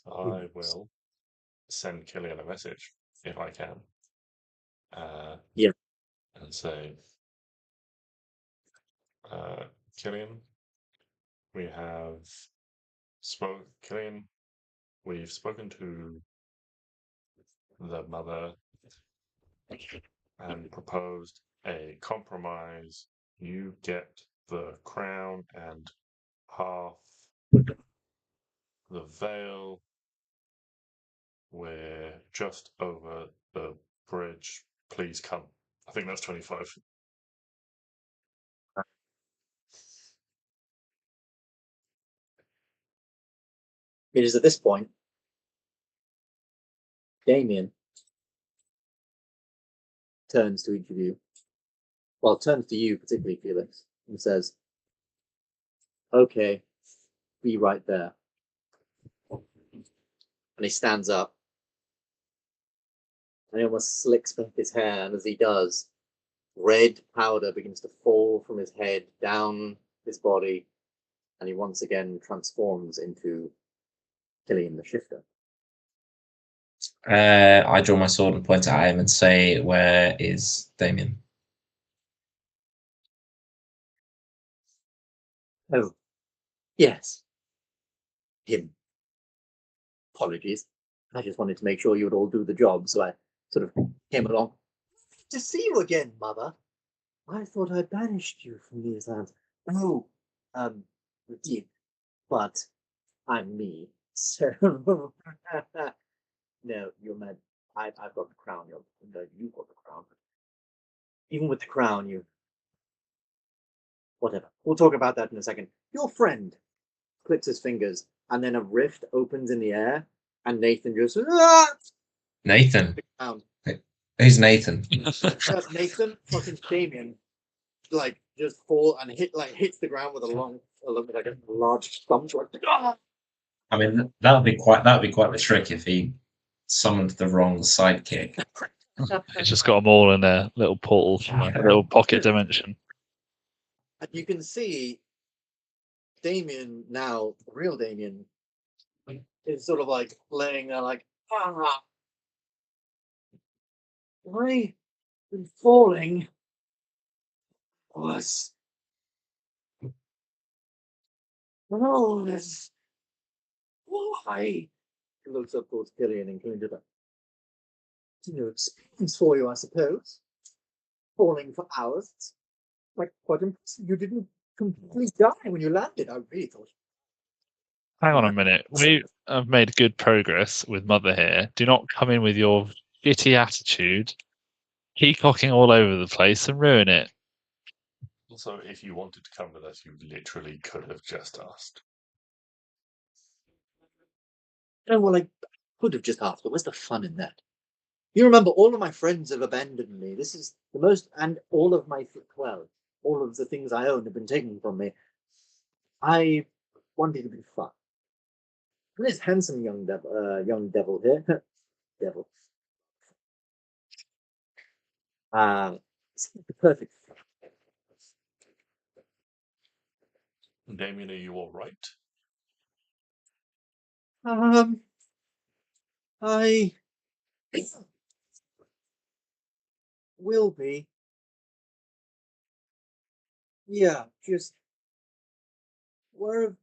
I will send Killian a message if I can. Yeah. And say, Killian, we've spoken to the mother and proposed a compromise. You get the crown and half the veil. We're just over the bridge. Please come. I think that's 25. It is at this point, Damien turns to each of you. Well, turns to you, particularly Felix, and says, okay, be right there. And he stands up and he almost slicks back his hair, and as he does, red powder begins to fall from his head down his body, and he once again transforms into Killian the Shifter. I draw my sword and point at him and say, "Where is Damien?" Oh, yes, him. Apologies. I just wanted to make sure you would all do the job, so I sort of came along. To see you again, Mother. I thought I banished you from these lands. Oh, you did, but I'm me. So no, you're mad. I've got the crown. You've got the crown. Even with the crown, you whatever. We'll talk about that in a second. Your friend clicks his fingers, and then a rift opens in the air, and Nathan just Nathan. down. Who's Nathan? That's Nathan fucking Damien, like just fall and hits the ground with a large thumb. Like, I mean, that would be quite the trick if he summoned the wrong sidekick. It's just got them all in a little portal from a little pocket dimension. And you can see Damien now, the real Damien, is sort of like laying there like, I've been falling was all this. Why? He looks up towards Killian and Killian just like, it's a new experience for you, I suppose. Falling for hours. It's like quite impressive. You didn't completely die when you landed. I really thought. Hang on a minute. We have made good progress with Mother here. Do not come in with your shitty attitude, peacocking all over the place and ruin it. Also, if you wanted to come with us, you literally could have just asked. Oh, well, I could have just asked, but where's the fun in that? You remember, all of my friends have abandoned me. This is the most, and all of my, well, all of the things I own have been taken from me. I wanted to be fun. And this handsome young devil here, devil. It's the perfect. Damien, are you all right? I will be. Yeah, just where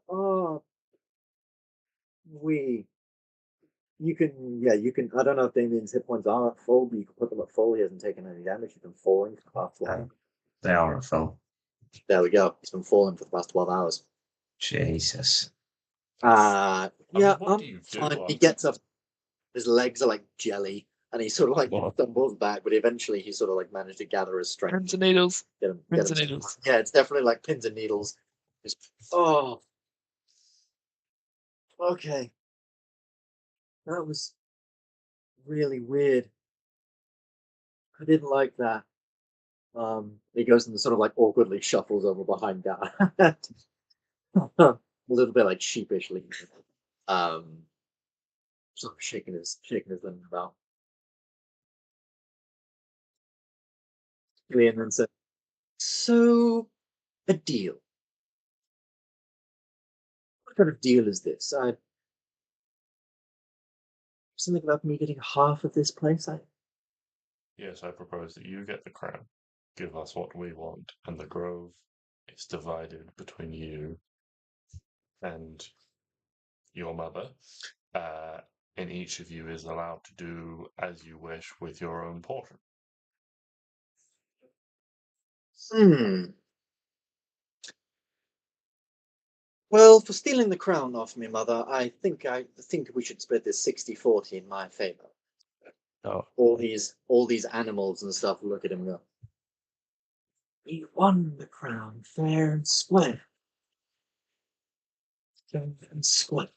are we? You can. I don't know if Damien's hit points are at full, but you can put them at full. He hasn't taken any damage. He's been falling for the past 12 hours. They are at full. There we go. He's been falling for the past 12 hours. Jesus. Yeah, what do you do fine. He after- gets up. His legs are like jelly, and he sort of like stumbles back, but eventually he sort of like managed to gather his strength. Pins and needles. Get Pins him and needles. Yeah, it's definitely like pins and needles. Okay. That was really weird. I didn't like that. He goes and sort of like awkwardly shuffles over behind Dad. A little bit like sheepishly. Sort of shaking his limb about. And then said, so a deal. What kind of deal is this? Something about me getting half of this place? Yes, I propose that you get the crown, give us what we want, and the grove is divided between you and your mother. And each of you is allowed to do as you wish with your own portion. Well, for stealing the crown off me, Mother, I think we should split this 60-40 in my favor. Oh. All these animals and stuff look at him and go, we won the crown fair and square. Fair and square.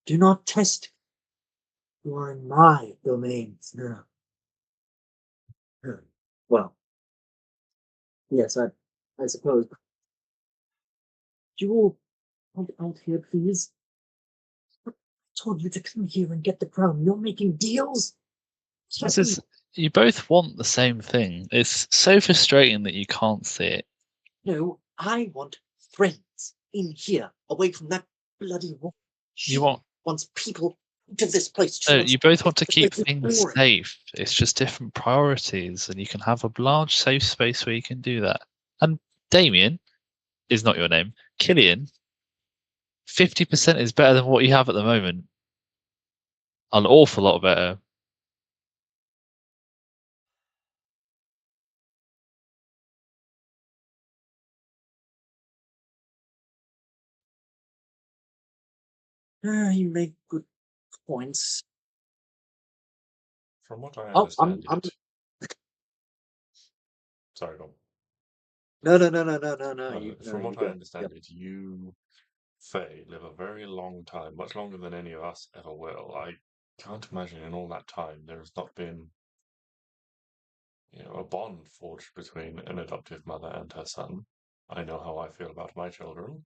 Do not test. You are in my domains now. Well, yes, I suppose. Do you all come out here, please? told you to come here and get the crown. You're making deals? This is, you both want the same thing. It's so frustrating that you can't see it. No, I want friends in here, away from that bloody war. You want wants people out of this place. She No, wants you both want to the keep place things boring. safe. It's just different priorities, and you can have a large safe space where you can do that. And Damien is not your name. Killian, 50% is better than what you have at the moment. An awful lot better. You make good points. From what I Oh, understand, I'm. sorry, go on. No. From what you I go. understand it, you, Fae, live a very long time, much longer than any of us ever will. I can't imagine in all that time there has not been, a bond forged between an adoptive mother and her son. I know how I feel about my children.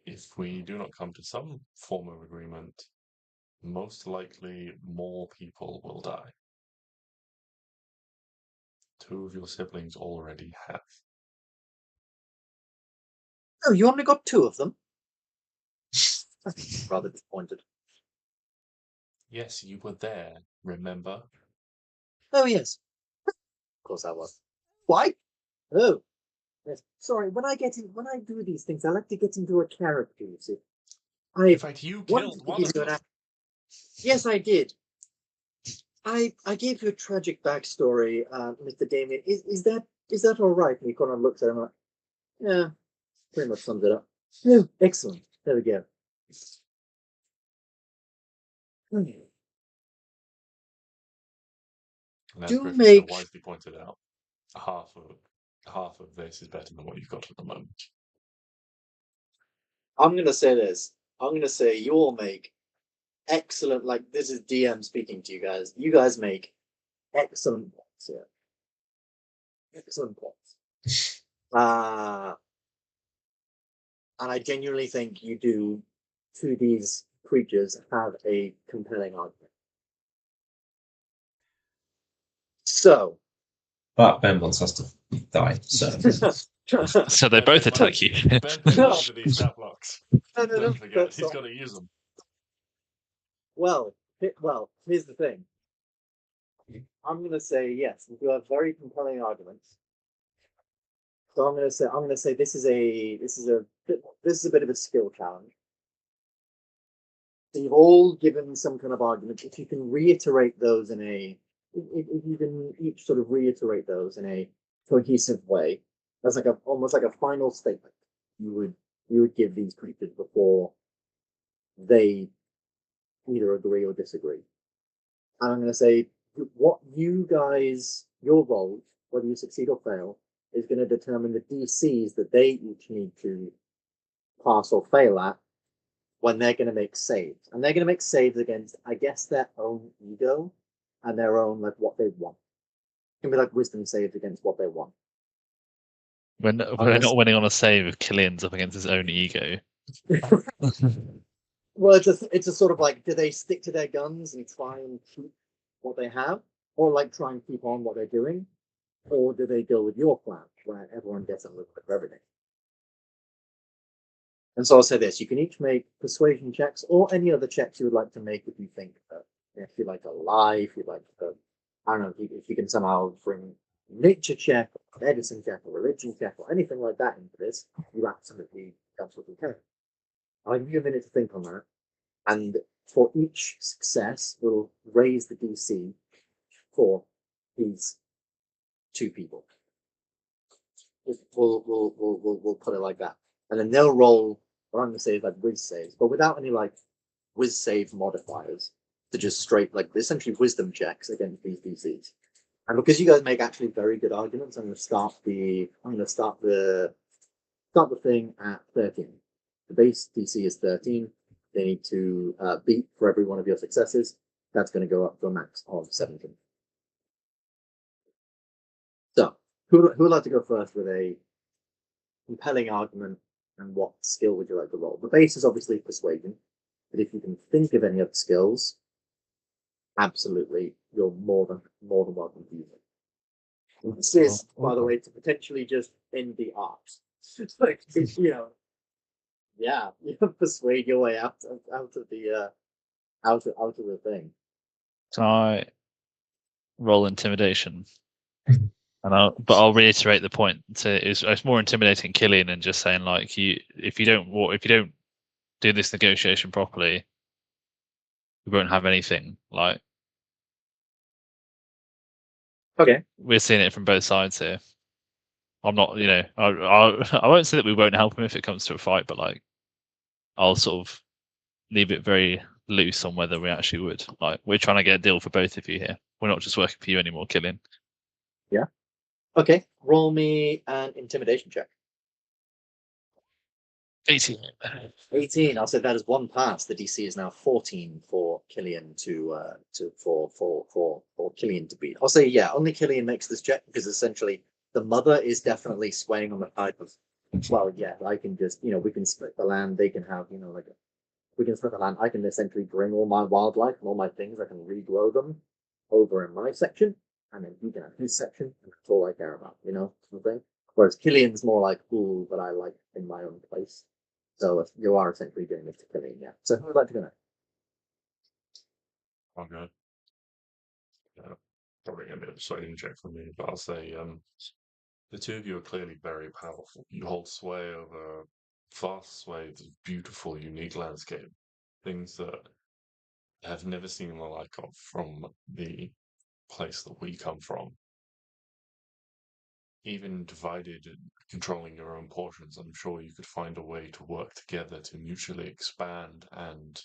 If we do not come to some form of agreement, most likely more people will die. 2 of your siblings already have. Oh, you only got 2 of them? Rather disappointed. Yes, you were there, remember? Oh, yes. Of course I was. Why? Oh. Yes. Sorry, when I do these things, I like to get into a character, you see. In fact, you wanted killed to one give of you an them. Yes, I did. I gave you a tragic backstory, Mr. Damien. Is that all right? And he kind of looks at him like, yeah, pretty much sums it up. Oh, excellent. There we go. And as Do Griffin make- so wisely pointed out, half of this is better than what you've got at the moment. I'm gonna say this. I'm gonna say you all make excellent. Like this is DM speaking to you guys. You guys make excellent points here. Excellent points. And I genuinely think you do, to these creatures, have a compelling argument. So, But Ben wants us to die, so So they both attack you. Ben knows these stat blocks. no, Don't forget, he's sorry. got to use them. Well, here's the thing. I'm going to say yes. You have very compelling arguments. So I'm going to say this is a bit of a skill challenge. So you've all given some kind of argument. If you can reiterate those if you can each sort of reiterate those in a cohesive way, that's like almost like a final statement you would give these creatures before they either agree or disagree. And I'm going to say what you guys, your roles, whether you succeed or fail, is going to determine the DCs that they each need to pass or fail at when they're going to make saves. And they're going to make saves against, I guess, their own ego and their own, like, what they want. It can be like wisdom saves against what they want. We're not winning on a save if Killian's up against his own ego. Well, it's a sort of like, do they stick to their guns and try and keep what they have, or like try and keep on what they're doing, or do they go with your plan where everyone gets a little bit of everything? And so I'll say this: you can each make persuasion checks or any other checks you would like to make if you think that, if you like to lie, if you like to, I don't know, if you can somehow bring nature check, or medicine check, or religion check, or anything like that into this, you absolutely can. I'll give you a minute to think on that. And for each success, we'll raise the DC for these 2 people. We'll put it like that. And then they'll roll, or I'm going to say like whiz saves, but without any like whiz save modifiers. To just straight, like essentially wisdom checks against these DCs. And because you guys make actually very good arguments, I'm going to start the thing at 13. The base DC is 13. They need to beat for every one of your successes. That's going to go up to a max of 17. So, who would like to go first with a compelling argument and what skill would you like to roll? The base is obviously persuasion, but if you can think of any other skills, absolutely, you're more than welcome to use it. This is, by the way, to potentially just end the arc. It's like, you know, yeah, you persuade your way out of the thing. Can I roll intimidation? And I'll reiterate the point. It's more intimidating Killian than just saying like if you don't do this negotiation properly, you won't have anything. Like, Okay. we're seeing it from both sides here. I'm not, I won't say that we won't help him if it comes to a fight, but like, I'll sort of leave it very loose on whether we actually would. Like, we're trying to get a deal for both of you here. We're not just working for you anymore, Killian. Yeah. Okay. Roll me an intimidation check. 18. 18. I'll say that is one pass. The DC is now 14 for Killian for Killian to beat. I'll say yeah. Only Killian makes this check because essentially the mother is definitely swaying on the side of. Well, yeah. I can just we can split the land. They can have we can split the land. I can essentially bring all my wildlife and all my things. I can regrow them over in my section, and then he can have his section, and that's all I care about. Sort of thing. Whereas Killian's more like, ooh, but I like in my own place. So you are essentially doing this to Killian, yeah. So who would like to go next? I'm good. Probably a bit of a persuasion check from me, but I'll say the two of you are clearly very powerful. You hold sway over vast swathes of beautiful, unique landscape, things that I have never seen the like of from the place that we come from. Even divided and controlling your own portions, I'm sure you could find a way to work together to mutually expand and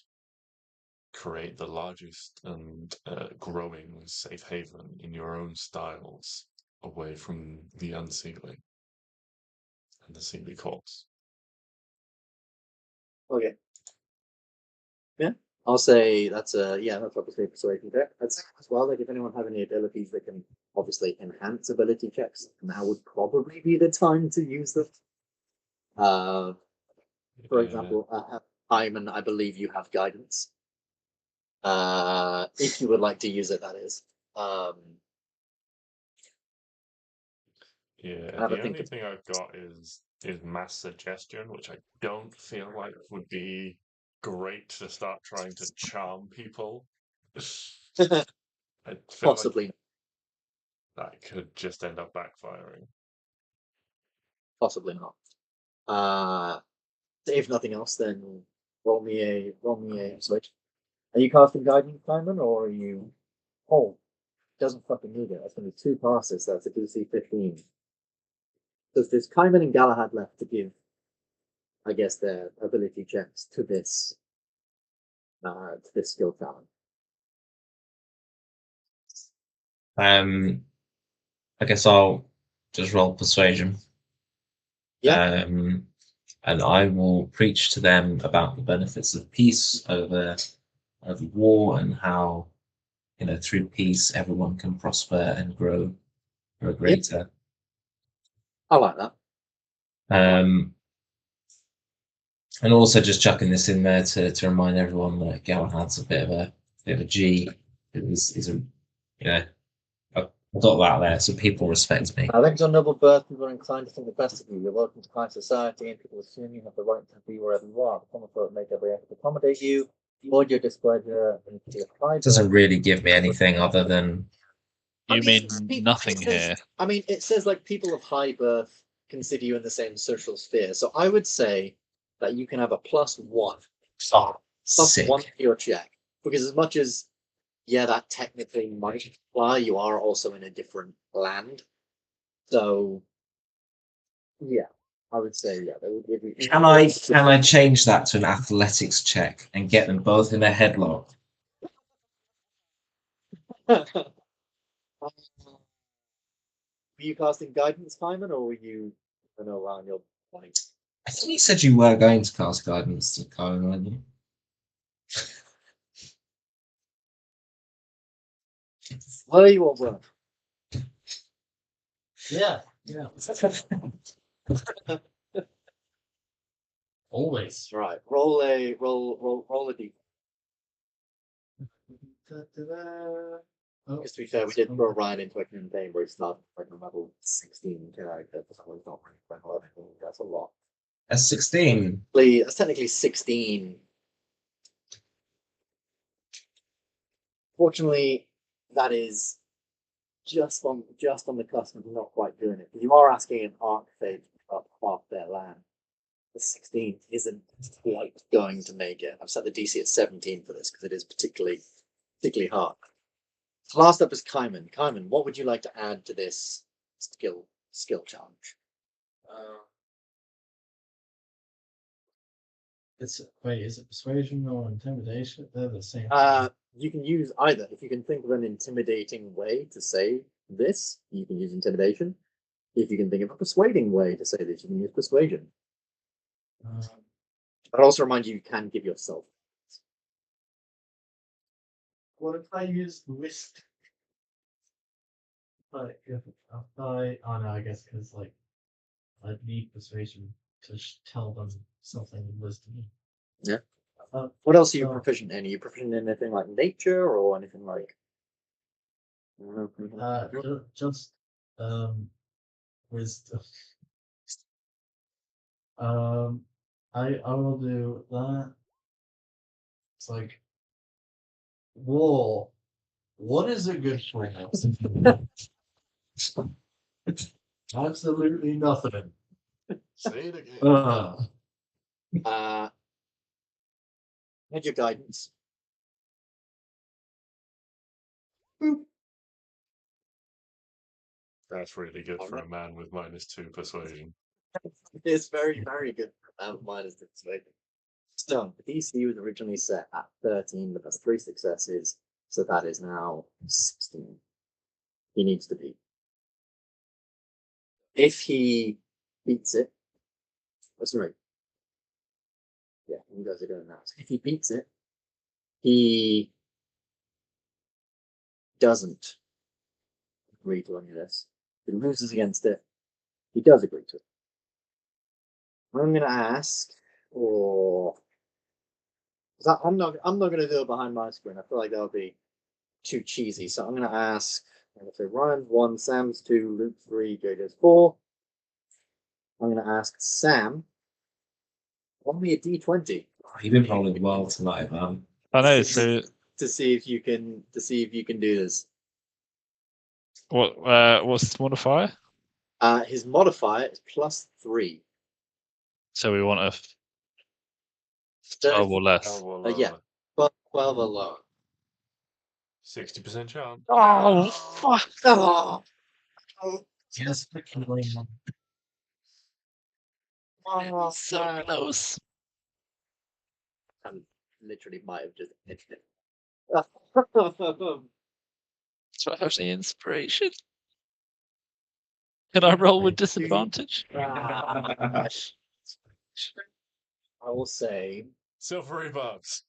create the largest and growing safe haven in your own styles away from the unseelie and the seelie courts. Okay. Yeah. I'll say that's obviously a persuasion check. I'd say as well, like if anyone have any abilities that can obviously enhance ability checks, now would probably be the time to use them. For example, Hyman, I believe you have guidance. If you would like to use it, that is. Yeah, the only thing I've got is mass suggestion, which I don't feel like would be great to start trying to charm people. I feel Possibly. like that could just end up backfiring. Possibly not. If nothing else, then roll me a switch. Are you casting guidance, Simon, or are you? Oh, doesn't fucking need it. That's going to be 2 passes. That's a DC 15. Because there's Kaiman and Galahad left to give, I guess, their ability checks to this skill challenge. I guess I'll just roll persuasion. Yeah. And I will preach to them about the benefits of peace over war and how through peace everyone can prosper and grow greater. I like that. And also just chucking this in there to remind everyone that Galahad's a bit of a G. He's I got that there, so people respect me. I think your noble birth, people are inclined to think the best of you. You're welcome to high society, and people assume you have the right to be wherever you are. The common folk make every effort to accommodate you, avoid your displeasure, and to your pride. Doesn't really give me anything other than. You mean nothing here? I mean, it says like people of high birth consider you in the same social sphere. So I would say that you can have a +1. Sick. +1 to your check, because as much as that technically might apply, you are also in a different land. So yeah, I would say they would give you. Can I change that to an athletics check and get them both in a headlock? Were you casting guidance, Simon, or were you around your point? I think you said you were going to cast guidance to Kyle, weren't you? Were you or weren't? Yeah. Always. Right. Roll a d. Oh, Because to be fair, we did throw Ryan into a campaign where he started like a level 16 character. For someone who's not really quite well. I think that's a lot. A 16. That's technically 16. Fortunately, that is just on the cusp of not quite doing it. You are asking an archfey up half their land. The 16 isn't quite going to make it. I've set the DC at 17 for this because it is particularly hard. Last up is Kaiman. Kaiman, what would you like to add to this skill challenge? Is it persuasion or intimidation? They're the same. You can use either. If you can think of an intimidating way to say this, you can use intimidation. If you can think of a persuading way to say this, you can use persuasion. I'd also remind you can give yourself. What if I use wisdom? Like, I guess because like I need persuasion to tell them something in wisdom. Yeah. What else are you proficient in? Are you proficient in anything like nature or anything like? Just wisdom. I will do that. It's like war. What is a good for? Absolutely nothing. Say it again. Add your guidance. That's really good for a man with -2 persuasion. It's very, very good for a man with -2 persuasion. So the DC was originally set at 13, but that's 3 successes, so that is now 16. He needs to beat. If he beats it, sorry. Yeah, you guys are doing that. So if he beats it, he doesn't agree to any of this. If he loses against it, he does agree to it. I'm going to ask, or I'm not going to do it behind my screen. I feel like that would be too cheesy. So I'm going to ask. I'm going to say Ryan's 1, Sam's 2, Luke's 3, JJ's 4. I'm going to ask Sam. Only a D20. You've been rolling well tonight, man. I know. So to see if you can do this. what's the modifier? His modifier is +3. So we want a 12 or less. Yeah, 12 or lower. 60% chance. Oh fuck! Oh, Yes, So close. I literally might have just hit it. So I have the inspiration. Can I roll with disadvantage? I will say. Silvery barbs.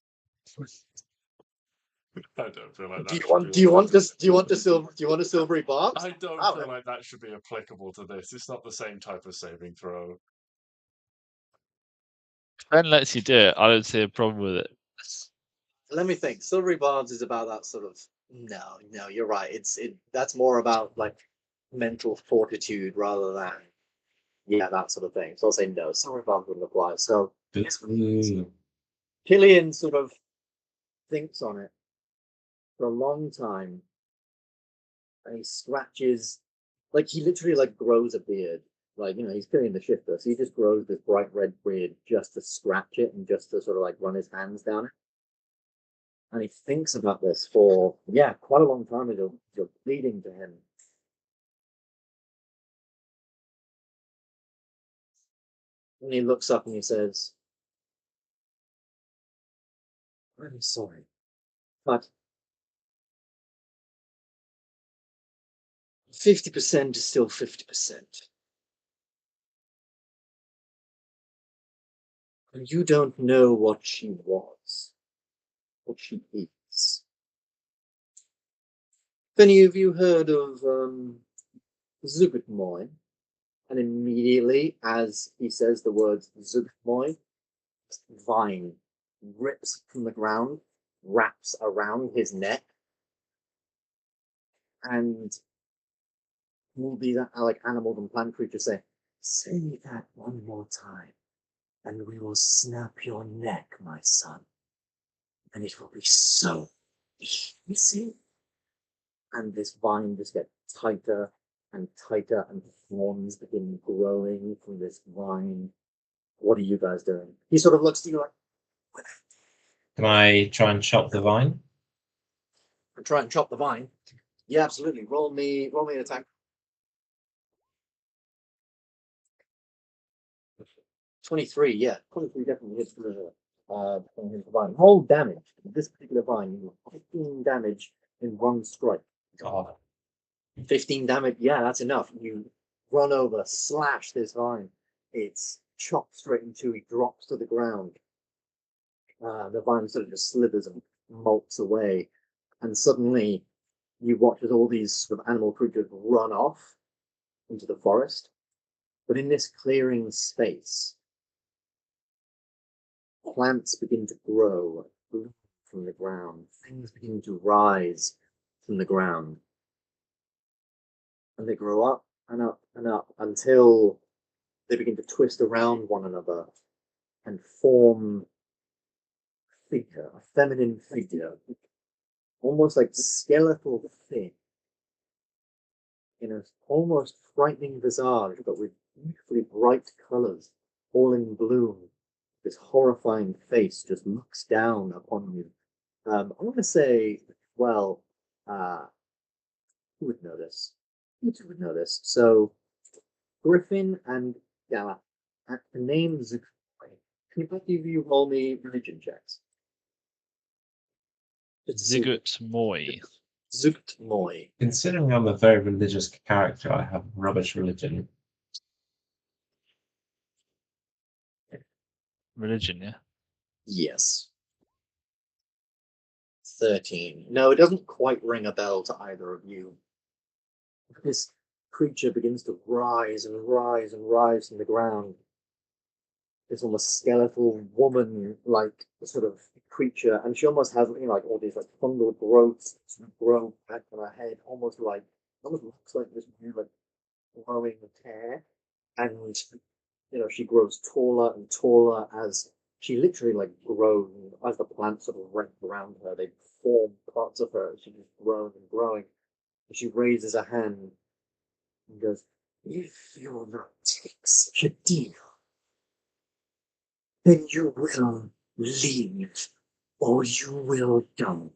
I don't feel like that. Do you want a silvery barb? I don't feel like that should be applicable to this. It's not the same type of saving throw. Ben lets you do it. I don't see a problem with it. Let me think. Silvery barbs is about that sort of. No, you're right. That's more about like mental fortitude rather than that sort of thing. So I'll say no. Silvery barbs wouldn't apply. So Killian sort of thinks on it for a long time, and he scratches, like he literally like grows a beard. Like, he's Killian the Shifter, so he just grows this bright red beard just to scratch it and just to sort of like run his hands down it. And he thinks about this for, quite a long time as you're bleeding to him. And he looks up and he says, I'm sorry, but 50% is still 50%. And you don't know what she was, what she is. Have any of you heard of Zugtmoy? And immediately, as he says the words Zugtmoy, vine rips from the ground, wraps around his neck, and all these like animal and plant creatures say that one more time, and we will snap your neck, my son. And it will be so easy. And this vine just gets tighter and tighter, and thorns begin growing from this vine. What are you guys doing? He sort of looks to you like, Can I try and chop the vine? try and chop the vine. Yeah, absolutely. Roll me an attack. 23, yeah. 23 definitely hits the vine. Roll damage. This particular vine, you do 15 damage in one strike. Oh, 15 damage, yeah, that's enough. You run over, slash this vine. It's chopped straight in two. He drops to the ground. The vine sort of just slithers and molts away. And suddenly you watch as all these sort of animal creatures run off into the forest. But in this clearing space, plants begin to grow from the ground. Things begin to rise from the ground. And they grow up and up and up until they begin to twist around one another and form a figure, a feminine figure, almost like skeletal thin, in an almost frightening visage, but with beautifully bright colours, all in bloom. This horrifying face just looks down upon you. I want to say, well, who would know this? You two would know this. So, Griffin and Galahad, at the name Zukoy, can both of you roll me religion checks? Zigut Moy. Zukt Moy. considering I'm a very religious character, I have rubbish religion. Religion, yeah. Yes. 13. No, it doesn't quite ring a bell to either of you. This creature begins to rise and rise and rise from the ground. This almost skeletal woman-like sort of creature, and she almost has, like all these like fungal growths sort of grow back on her head, almost looks like this new like growing hair, and she grows taller and taller as she literally like grows as the plants sort of wrap around her. They form parts of her. She just growing and growing. And she raises a hand and goes, "If you'll not take such a deal, then you will leave, or you will die."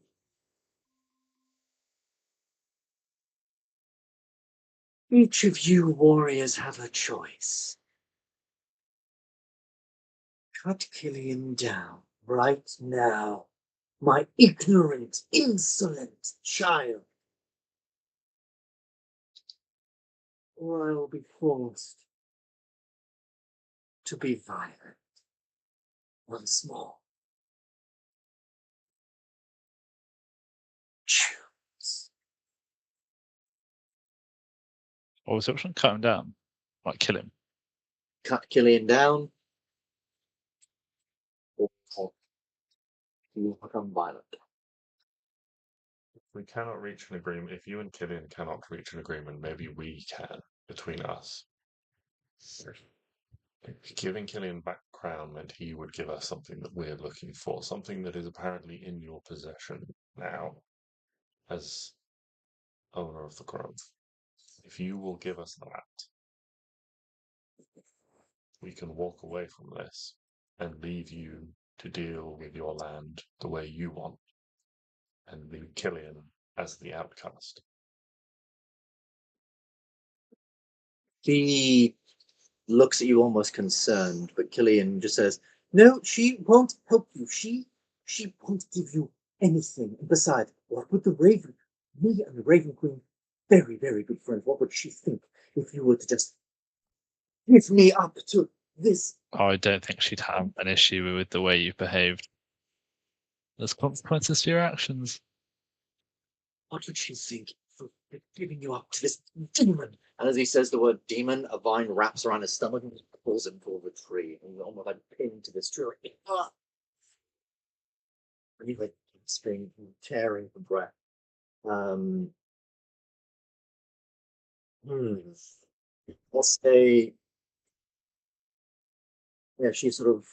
Each of you warriors have a choice. Cut Killian down right now, my ignorant, insolent child, or I will be forced to be violent once more. Choose. What was the option? Cut him down. Like kill him. Cut Killian down, or he will become violent. If we cannot reach an agreement, if you and Killian cannot reach an agreement, maybe we can between us. Giving Killian back crown meant he would give us something that we're looking for, something that is apparently in your possession now as owner of the grove. If you will give us that, we can walk away from this and leave you to deal with your land the way you want, and leave Killian as the outcast. He looks at you almost concerned, but Killian just says, "No, she won't help you. She won't give you anything. And besides, what would me and the Raven Queen, very, very good friends, what would she think if you were to just give me up to this?" I don't think she'd have an issue with the way you've behaved. There's consequences for your actions. What would she think for giving you up to this demon? And as he says the word demon, a vine wraps around his stomach and pulls him toward the tree, and he's almost like pinned to this tree. Like, ah! And he's like gasping and tearing for breath. I'll say, yeah, she sort of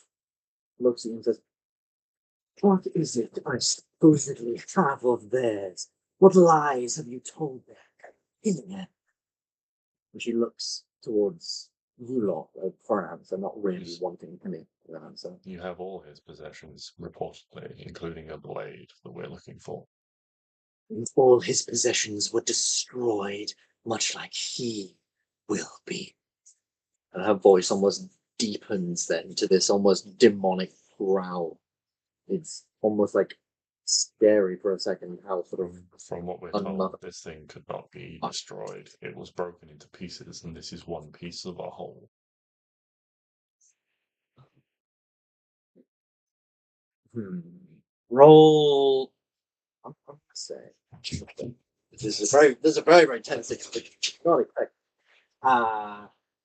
looks at you and says, "What is it I supposedly have of theirs? What lies have you told them? Killian?" And she looks towards you lot, for an answer, not really Yes. wanting to make an answer. You have all his possessions, reportedly, including a blade that we're looking for. All his possessions were destroyed, much like he will be. And her voice almost deepens then to this almost demonic growl. It's almost like scary for a second how sort of From what we're told, this thing could not be destroyed. It was broken into pieces, and this is one piece of a whole. Roll. I'm gonna say this is a very tense situation. Not expect.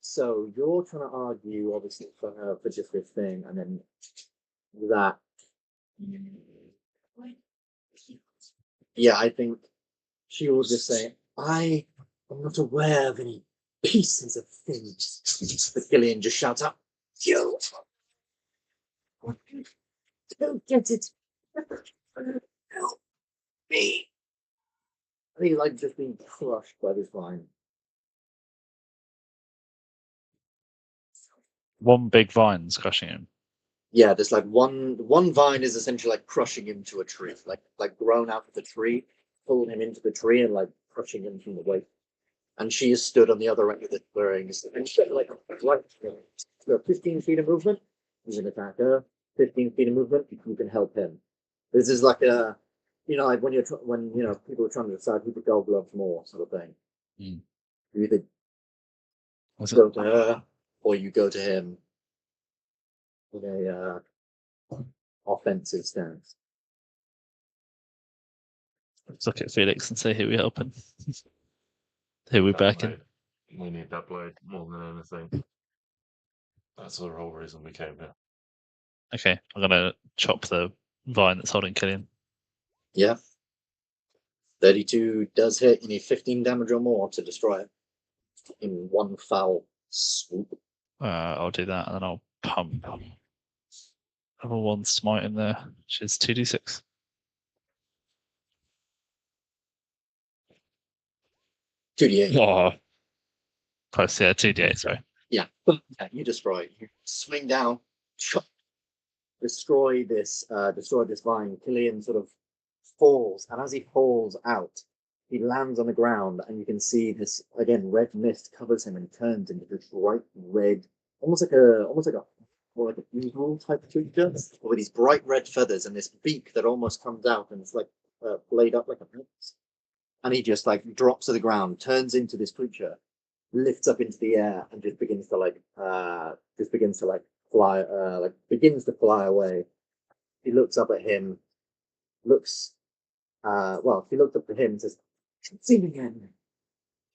So you're trying to argue, obviously, for just this thing, and then that. Yeah, I think she will just say, "I am not aware of any pieces of things." But Killian just shouts out, "You don't get it. Help me." I think he's like just being crushed by this vine. One big vine's crushing him. Yeah, there's like one vine is essentially like crushing him to a tree, like grown out of the tree, pulling him into the tree and like crushing him from the weight. And she is stood on the other end of the clearing, and she's like right, 15 feet of movement. You can attack her. 15 feet of movement. You can help him. This is like a, like when people are trying to decide who the gold loves more, sort of thing. Mm. You either Was go it? to her or you go to him in a offensive stance. Let's look at Felix and say, "Who we helping? Who we That backing?" blade. We need that blade more than anything. That's the whole reason we came here. Okay, I'm gonna chop the vine that's holding Killian. Yeah. 32 does hit. You need 15 damage or more to destroy it in one foul swoop. I'll do that, and then I'll pump level 1 smite in there, which is 2d6. Two d8. Oh, close. Yeah, 2d8. Sorry. Yeah, you destroy it. You swing down, destroy this vine. Killian sort of falls, and as he falls out, he lands on the ground, and you can see this again. Red mist covers him and turns into this bright red, almost like a eagle type creature with these bright red feathers and this beak that almost comes out and it's like laid up like a mouse. And he just like drops to the ground, turns into this creature, lifts up into the air, and just begins to fly away. He looks up at him, he looks up at him and says, "See again.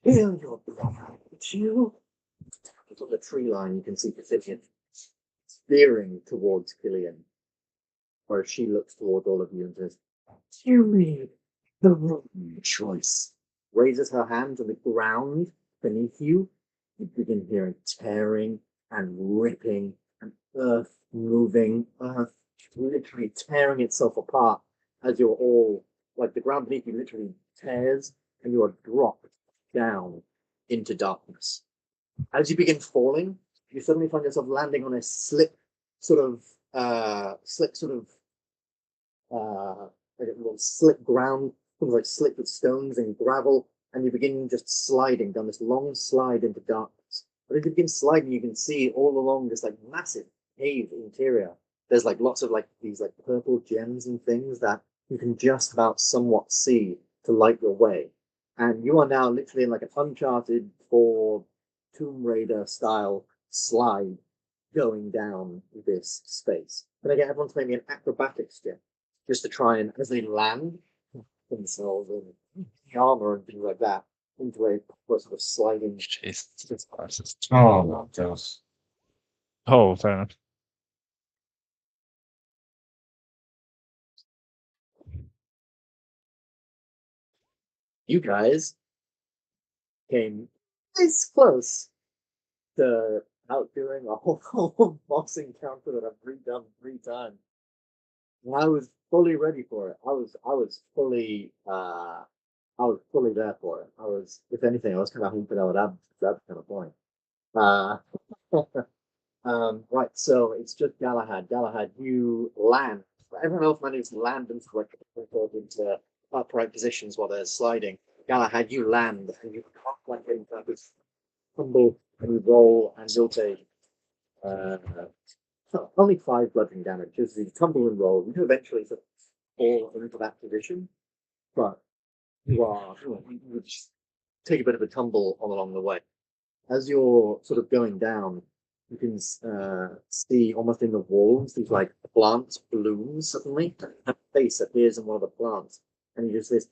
Heal your brother, would you?" On the tree line, you can see Pacifian steering towards Killian, whereas she looks towards all of you and says, "You made the wrong choice." Raises her hand to the ground beneath you. You begin hearing tearing and ripping and earth moving, earth literally tearing itself apart as you're all, like the ground beneath you literally tears and you are dropped down into darkness. As you begin falling, you suddenly find yourself landing on a slick ground, like slick with stones and gravel, and you begin just sliding down this long slide into darkness. But as you begin sliding, you can see all along this like massive cave interior. There's like lots of like these like purple gems and things that you can just about somewhat see to light your way. And you are now literally in like an Uncharted 4 Tomb Raider style slide going down this space. Can I get everyone to make me an acrobatics check just to try and, as they land themselves in the armor and things like that, into a sort of sliding. Jesus Christ. Oh my gosh. Oh, fair enough. You guys came this close to outdoing a whole boss encounter that I've redone 3 times. And I was fully ready for it. I was fully there for it. I was, if anything, I was kind of hoping I would have that kind of point. Right, so it's just Galahad. Galahad, you land. Everyone else manages to land and into upright positions while they're sliding. Galahad, you land and you hop like in this tumble and you roll and you'll take only 5 bludgeoning damage. Just you tumble and roll. You do eventually sort of fall into that position, but you just take a bit of a tumble along the way. As you're sort of going down, you can see almost in the walls these like plant blooms suddenly. A face appears in one of the plants, and you just this.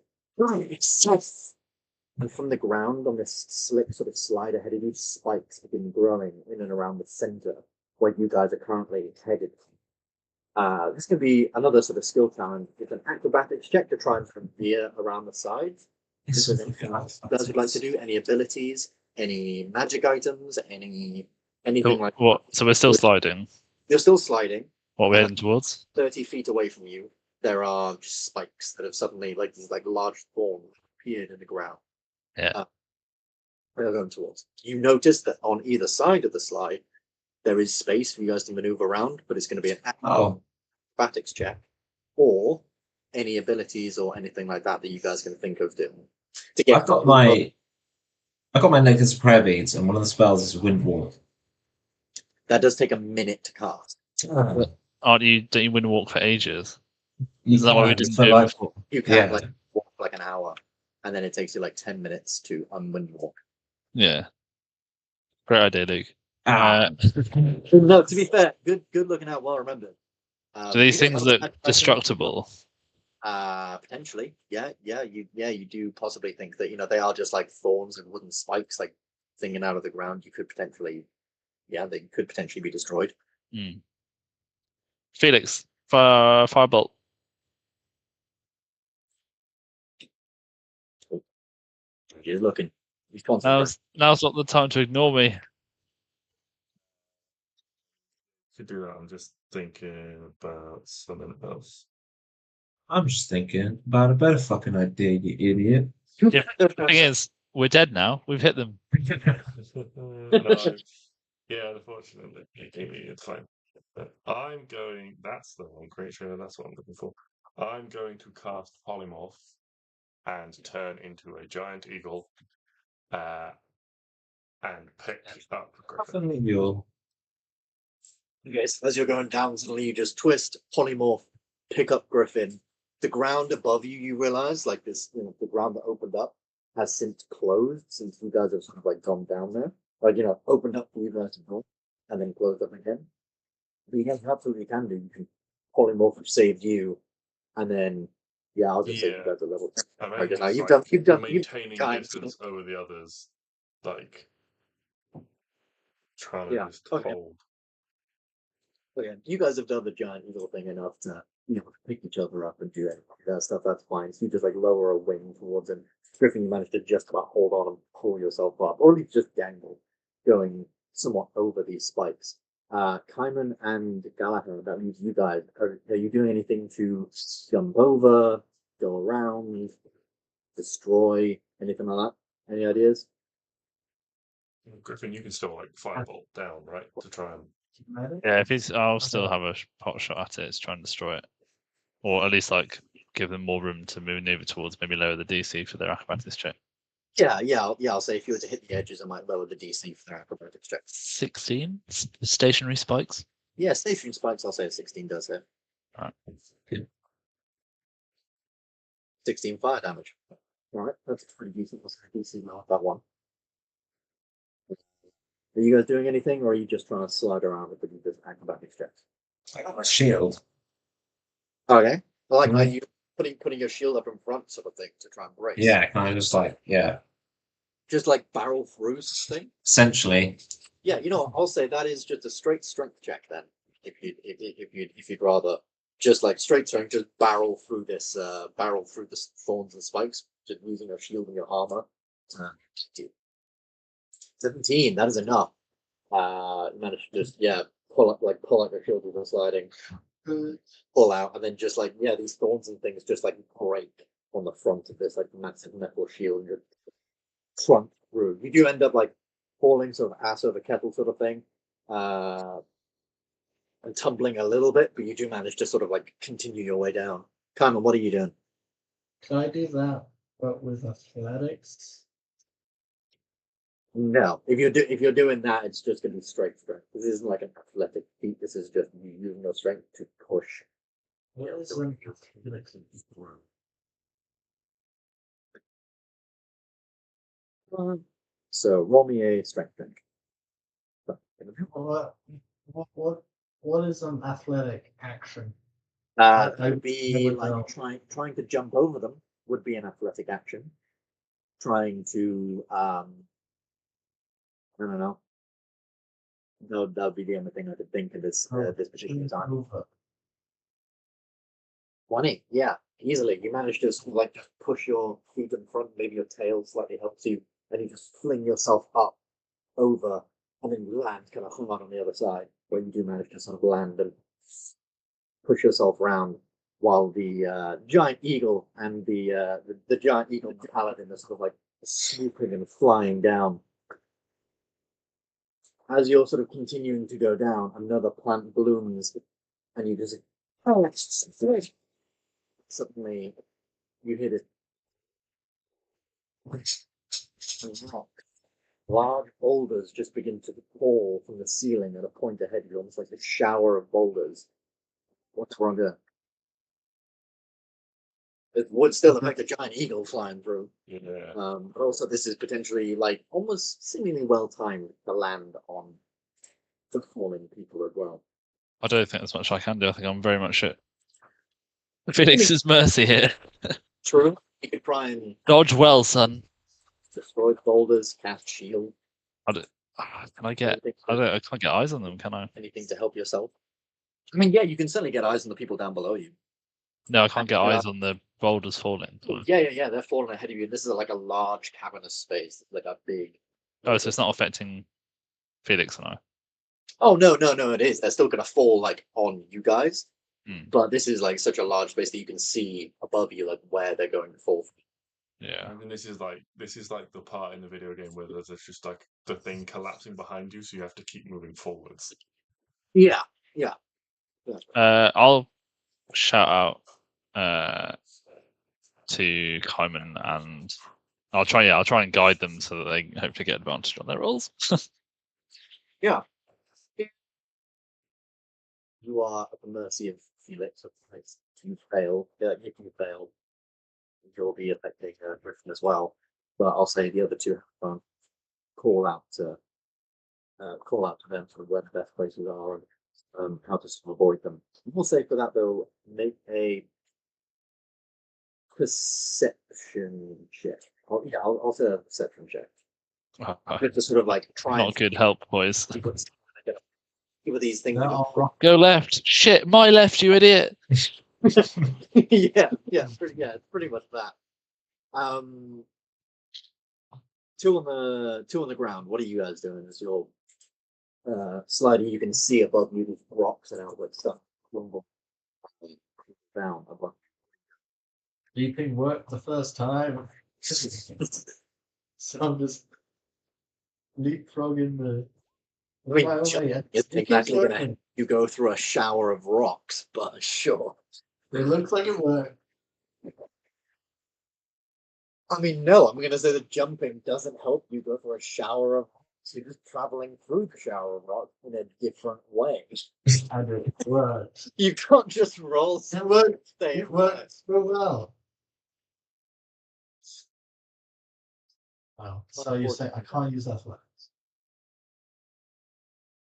And from the ground on this slick sort of slide ahead of you, spikes have been growing in and around the center where you guys are currently headed. This can be another sort of skill challenge. It's an acrobatics check to try and veer around the sides. If there's anything else you guys would like to do, any abilities, any magic items, anything like what? So we're still sliding. You're still sliding. What we're heading towards? 30 feet away from you, there are just spikes that have suddenly, like these like large thorns, appeared in the ground. Yeah. We're going towards. You notice that on either side of the slide, there is space for you guys to maneuver around, but it's going to be an acrobatics check or any abilities or anything like that you guys can think of doing. I've got my negative prayer beads, and one of the spells is wind walk. That does take a minute to cast. Don't you wind walk for ages? Isn't that what we didn't do before? You can walk like an hour, and then it takes you like 10 minutes to unwind walk. Yeah. Great idea, Luke. No, to be fair, good looking out, well remembered. Do these things look destructible? Potentially, yeah. You do possibly think that they are just like thorns and wooden spikes, like singing out of the ground. You could potentially, they could potentially be destroyed. Felix, firebolt. He's looking. He's concentrating. Now's not the time to ignore me. To do that, I'm just thinking about something else. I'm just thinking about a better fucking idea, you idiot. Yeah, the thing is, we're dead now. We've hit them. Yeah, unfortunately, it's fine. I'm going. That's the wrong creature. That's what I'm looking for. I'm going to cast Polymorph and turn into a giant eagle, and pick up Griffin. Okay, so as you're going down, suddenly you just twist, polymorph, pick up Griffin. The ground above you, you realize, like this, the ground that opened up has since closed, since you guys have sort of like gone down there. Like, opened up for you guys to go, and then closed up again. But you guys absolutely can do. You can polymorph, which saved you, and then, I'll just say you guys are level 10. I don't know. You've done maintaining distance over the others, like trying to just hold. Okay, you guys have done the giant eagle thing enough to pick each other up and do that stuff. That's fine. So you just like lower a wing towards him. Griffin, you managed to just about hold on and pull yourself up, or at least just dangle, going somewhat over these spikes. Kaiman and Galahad, that means you guys. Are you doing anything to jump over, go around, destroy, anything like that? Any ideas? Griffin, you can still like firebolt down, right, to try and. Yeah, I'll still have a pot shot at it. It's trying to destroy it, or at least like give them more room to maneuver towards. Maybe lower the DC for their acrobatics check. I'll say if you were to hit the edges, I might lower the DC for their acrobatics check. 16 stationary spikes. Yeah, stationary spikes. I'll say a 16 does hit. All right. 16 fire damage. All right, that's pretty decent. What's the DC now? That one. Are you guys doing anything, or are you just trying to slide around with the acrobatics checks? I got my shield. Okay. I like how you putting your shield up in front, sort of thing, to try and brace. Yeah, kind of just like just like barrel through something. Essentially, Yeah, you know, I'll say that is just a straight strength check then. If you'd rather just like straight strength, just barrel through this thorns and spikes, just using your shield and your armor. 17. That is enough. You managed to just pull out your shield with the sliding, pull out, and then just like these thorns and things just like break on the front of this like massive metal shield and just trunk through. You do end up like falling sort of ass over kettle sort of thing, and tumbling a little bit, but you do manage to sort of like continue your way down. Carmen, what are you doing? Can I do that, but with athletics? No, if you're doing that, it's just going to be straight strength. This isn't like an athletic feat. This is just you using your strength to push. What is an athletics? So roll me a strength check. What is an athletic action? That would be like trying to jump over them would be an athletic action. Trying to I don't know. No, that would be the only thing I could think of this particular time. 20, yeah, easily. You manage to sort of like just push your feet in front, maybe your tail slightly helps you, and you just fling yourself up over and then you land kind of hard on the other side, where you do manage to sort of land and push yourself round while the giant eagle and the giant eagle and the paladin are sort of like swooping and flying down. As you're sort of continuing to go down, another plant blooms, and you just suddenly you hit it. Rock. Large boulders just begin to fall from the ceiling at a point ahead of you, almost like a shower of boulders. What's wrong there? It would still affect a giant eagle flying through. Yeah. But also, this is potentially like almost seemingly well timed to land on the falling people as well. I don't think there's much I can do. I think I'm very much at Felix's mercy here. True. You could try and Dodge well, son. destroy the boulders, cast shield. Can I get? I can't get eyes on them, can I? Anything to help yourself. I mean, yeah, you can certainly get eyes on the people down below you. No, I can't get eyes on the boulders falling. Yeah, they're falling ahead of you. This is like a large cavernous space, like a big. Oh, so it's not affecting Felix and I. Oh no, it is. They're still gonna fall like on you guys, Hmm. but this is like such a large space that you can see above you, like where they're going to fall. Yeah. I mean, this is like the part in the video game where there's just like the thing collapsing behind you, so you have to keep moving forwards. Yeah. I'll shout out to Kyman and I'll try and guide them so that they hopefully get advantage on their rolls. Yeah. You are at the mercy of Felix. If you fail, you'll be affecting Griffin as well. But I'll say the other two have call out to them sort of where the best places are and how to sort of avoid them. We'll say for that though, make a perception check. I'll say a perception check. Just to sort of like try. Not good help, boys. Give these things. Go left. Shit, my left, you idiot. yeah, it's pretty much that. Two on the ground. What are you guys doing as you're sliding? You can see above you these rocks and outward stuff rumble down above. Leaping worked the first time. So I'm just leapfrogging the. I mean, it's exactly gonna you go through a shower of rocks, but sure. It looks like it worked. I mean, no, I'm gonna say that jumping doesn't help you go through a shower of rocks. You're just traveling through the shower of rocks in a different way. And it worked. You can't just roll. It worked. Stay It worked so well. Oh, so you say I can't use athletics.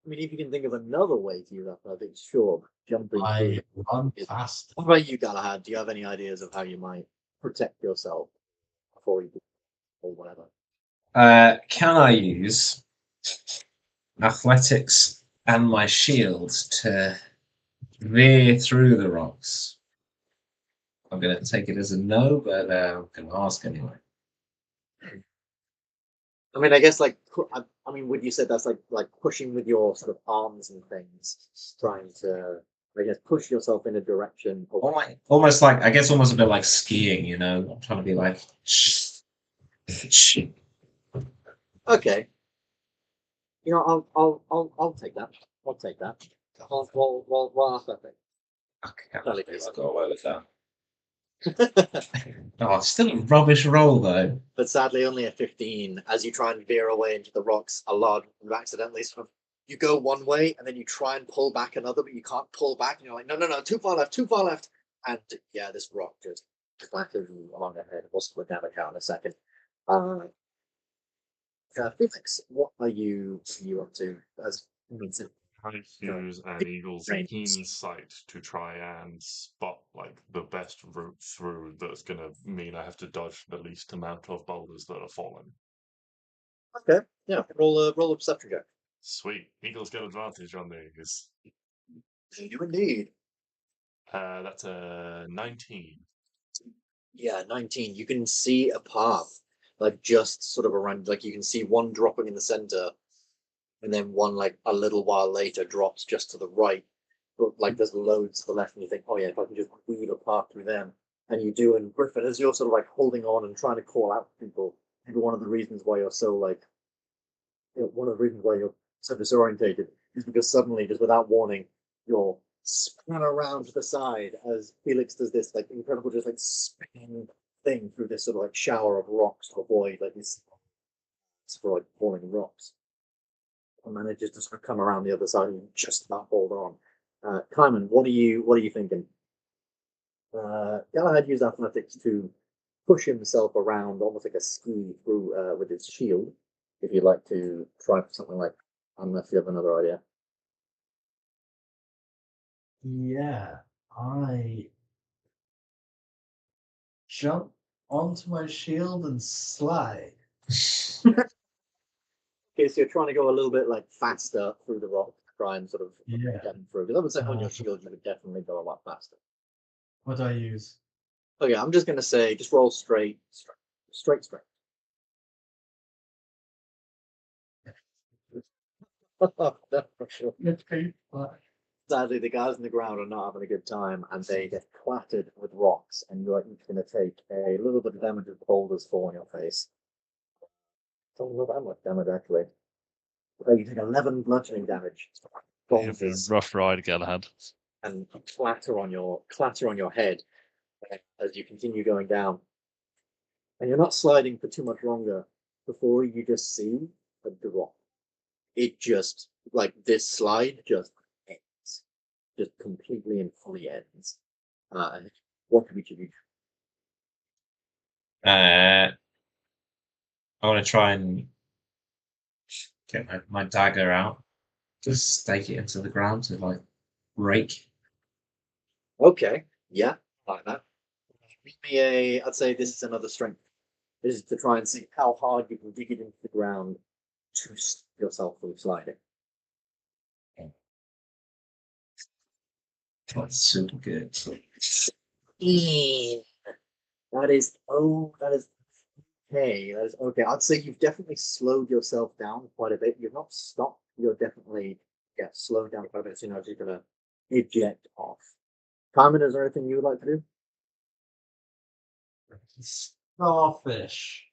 I mean, if you can think of another way to use athletics, sure. Jumping. I run fast. What about you, Galahad? Do you have any ideas of how you might protect yourself before you do or whatever? Can I use athletics and my shield to veer through the rocks? I'm going to take it as a no, but I'm going to ask anyway. I mean, I guess like I mean, would you say that's like pushing with your sort of arms and things, trying to I guess push yourself in a direction? Almost like, I guess, almost a bit like skiing. You know, I'm trying to be like. Okay. You know, I'll take that. I'll take that. Well, athletic. Okay, I got away with that. Oh, still a rubbish roll though. But sadly, only a 15. As you try and veer away into the rocks, a lot of accidentally sort of you go one way and then you try and pull back another, but you can't pull back, and you're like, no, too far left, and yeah, this rock just clatters along ahead. We'll split down the count in a second. Felix, what are you up to? As Use an eagle's keen sight to try and spot like the best route through that's going to mean I have to dodge the least amount of boulders that are falling. Okay, yeah, roll a perception check. Sweet, eagles get advantage on these. They do indeed. That's a 19. Yeah, 19. You can see a path, like just sort of around, like you can see one dropping in the center, and then one like a little while later drops just to the right. But like there's loads to the left, and you think, oh yeah, if I can just weave a path through them, and you do. And Griffin, as you're sort of like holding on and trying to call out to people, maybe one of the reasons why you're so like, one of the reasons why you're so disorientated is because suddenly, just without warning, you're spun around to the side as Felix does this like incredible, just like spinning thing through this sort of like shower of rocks to avoid like this sort of like falling rocks. And manages to sort of come around the other side and just about hold on. Kaiman, what are you thinking? Galahad used athletics to push himself around almost like a ski through with his shield. If you'd like to try for something like, unless you have another idea. Yeah, I jump onto my shield and slide. Okay, so you're trying to go a little bit like faster through the rock to try and sort of Yeah. get them through. Because I would say on your shield you would definitely go a lot faster. What do I use? Okay, I'm just gonna say just roll straight. Sadly, the guys on the ground are not having a good time, and they get clattered with rocks, and you're each going to take a little bit of damage as boulders fall on your face. It's not that much damage, actually. So you take 11 bludgeoning damage. Boulders Rough ride, Galahad. and clatter on your head as you continue going down. And you're not sliding for too much longer before you just see a drop. It just, like this slide just ends. Just completely and fully ends. What could we do? I want to try and get my dagger out, just stake it into the ground to like break. Okay, yeah, like that. Give me I'd say this is another strength. This is to try and see how hard you can dig it into the ground to stop yourself from sliding. That's super good. That is okay. That is okay. I'd say you've definitely slowed yourself down quite a bit. You've not stopped. You're definitely slowed down quite a bit. So you're gonna eject off. Carmen, is there anything you would like to do? Starfish.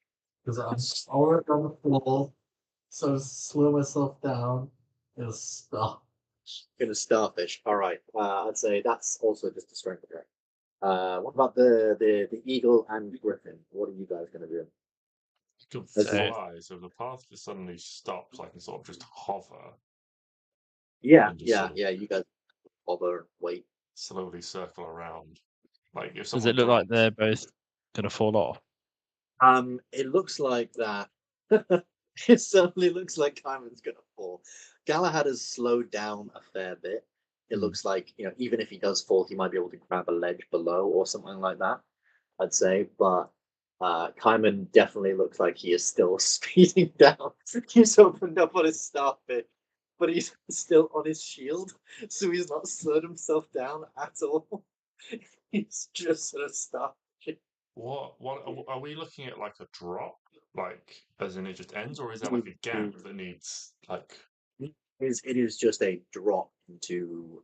Because I'm already on the floor, so to slow myself down is stop. Gonna starfish. All right. I'd say that's also just a strength check. What about the eagle and griffin? What are you guys gonna do? You could Okay. fly, so if the path just suddenly stops, I can sort of just hover, Yeah, And just yeah, sort of- yeah. You guys bother, wait. slowly circle around. Like if Does someone it look like drops- they're both going to fall off? It looks like that. It certainly looks like Kaiman's gonna fall. Galahad has slowed down a fair bit. It looks like, even if he does fall, he might be able to grab a ledge below or something like that, I'd say. But Kaiman definitely looks like he is still speeding down. He's opened up on his staff bit, but he's still on his shield, so he's not slowed himself down at all. He's just sort of stopped. What are we looking at? Like a drop, like as in it just ends, or is there like a gap that needs like? It is just a drop into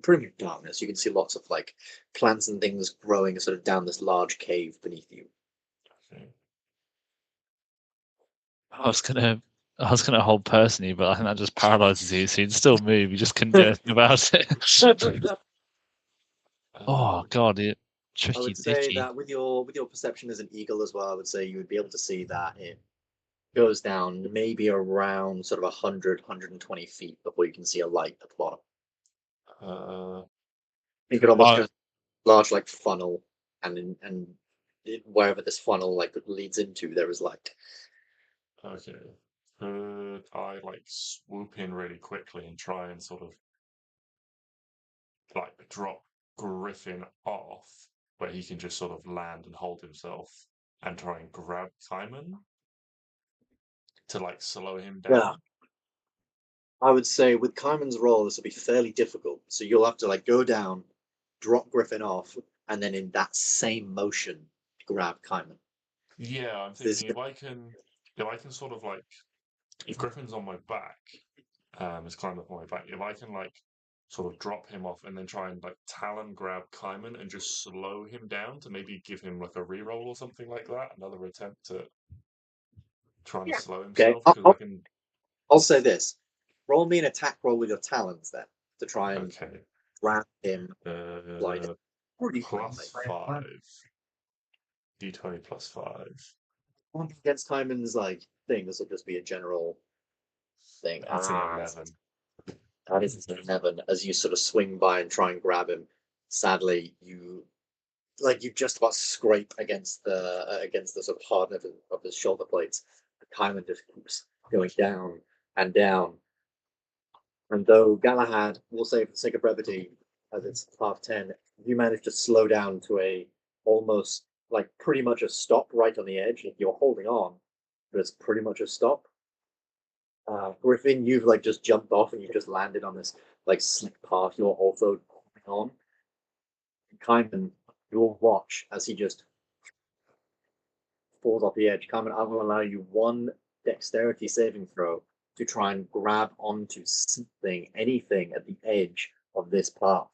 pretty much darkness. You can see lots of like plants and things growing sort of down this large cave beneath you. Okay. I was gonna hold personally, but I think that just paralyzes you, so you'd still move. You just couldn't do anything about it. Oh god, it I tricky would say dicky. that with your perception as an eagle as well, I would say you would be able to see that it goes down maybe around sort of 100, 120 feet before you can see a light at the bottom. You could almost go large like funnel, and wherever this funnel like leads into, there is light. Okay. Could I like swoop in really quickly and try and sort of like drop Griffin off where he can just sort of land and hold himself and try and grab Kaiman to like slow him down? Yeah. I would say with Kaiman's roll, this will be fairly difficult. So you'll have to like go down, drop Griffin off, and then in that same motion, grab Kaiman. Yeah, I'm thinking if I can sort of like, if Griffin's on my back, is climbing up on my back, if I can like sort of drop him off and then try and like talon grab Kaiman and just slow him down to maybe give him like a reroll or something like that, another attempt to try and slow Okay, himself because I can. I'll say this: roll me an attack roll with your talons then to try and Okay. grab him. Plus 5. D20 plus 5. Against Kaiman's like thing, this will just be a general thing. That's an 11. That is an 11. As you sort of swing by and try and grab him, sadly, you just about scrape against the sort of hardness of his shoulder blades. Kaiman just keeps going down and down. And though Galahad, will say for the sake of brevity, as it's 10:30, you manage to slow down to a almost like pretty much a stop right on the edge. You're holding on, but it's pretty much a stop. Griffin, you've like just jumped off and you just landed on this like slick path. You're also holding on. Kaiman, you'll watch as he just falls off the edge. Kaiman, I will allow you one dexterity saving throw to try and grab onto something, anything at the edge of this path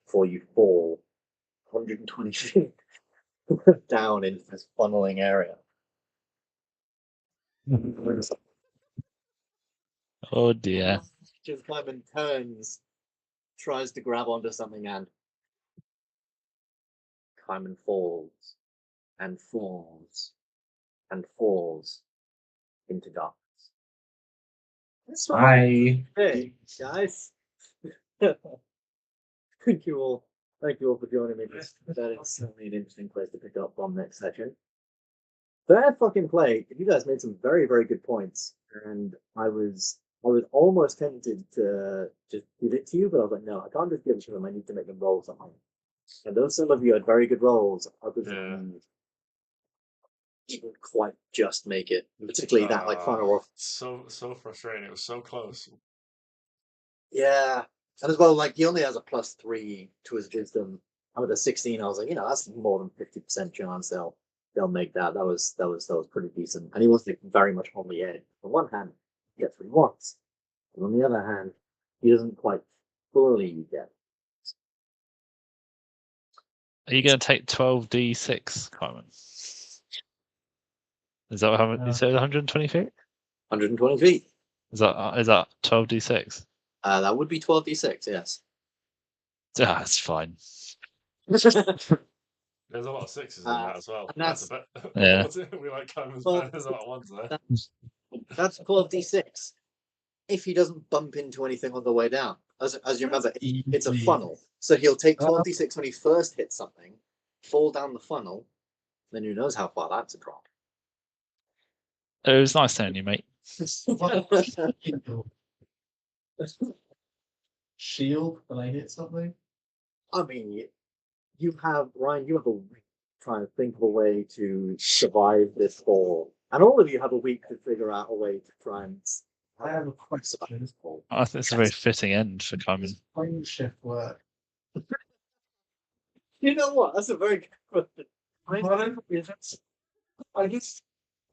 before you fall 120 feet down into this funneling area. Oh dear. Just Kaiman turns, tries to grab onto something, and Kaiman falls and falls and falls into darkness. Bye. Hey, guys. Thank you all. Thank you all for joining me. That is certainly an interesting place to pick up from next session. Fair fucking play. You guys made some very, very good points, and I was almost tempted to just give it to you, but I was like, no, I can't just give it to them. I need to make them roll something. And though some of you had very good rolls, others of you didn't quite just make it. Particularly that like final roll. So frustrating. It was so close. Yeah. And as well, like he only has a +3 to his wisdom. And with a 16, I was like, that's more than 50% chance they'll make that. That was pretty decent. And he was like, very much on the edge. On one hand, he gets what he wants. And on the other hand, he doesn't quite fully get. Are you going to take 12d6, Carmen? Is that how you said? 120 feet? 120 feet. Is that 12d6? That would be 12d6. Yes. That's fine. There's a lot of 6s in that as well. That's a bit. Yeah. We like Kaiman's there's a lot of 1s there. That's 12d6. If he doesn't bump into anything on the way down, as you remember, it's a funnel. So he'll take 12d6 when he first hits something, fall down the funnel, then who knows how far that's a drop. It was nice knowing you, mate. Shield when I hit something? I mean, you have, Ryan, you have a try and think of a way to survive this fall. And all of you have a week to figure out a way to try and I have a survive question. this fall. I think it's a very fitting end for climbing. Does plane shift work? You know what? That's a very good question. I just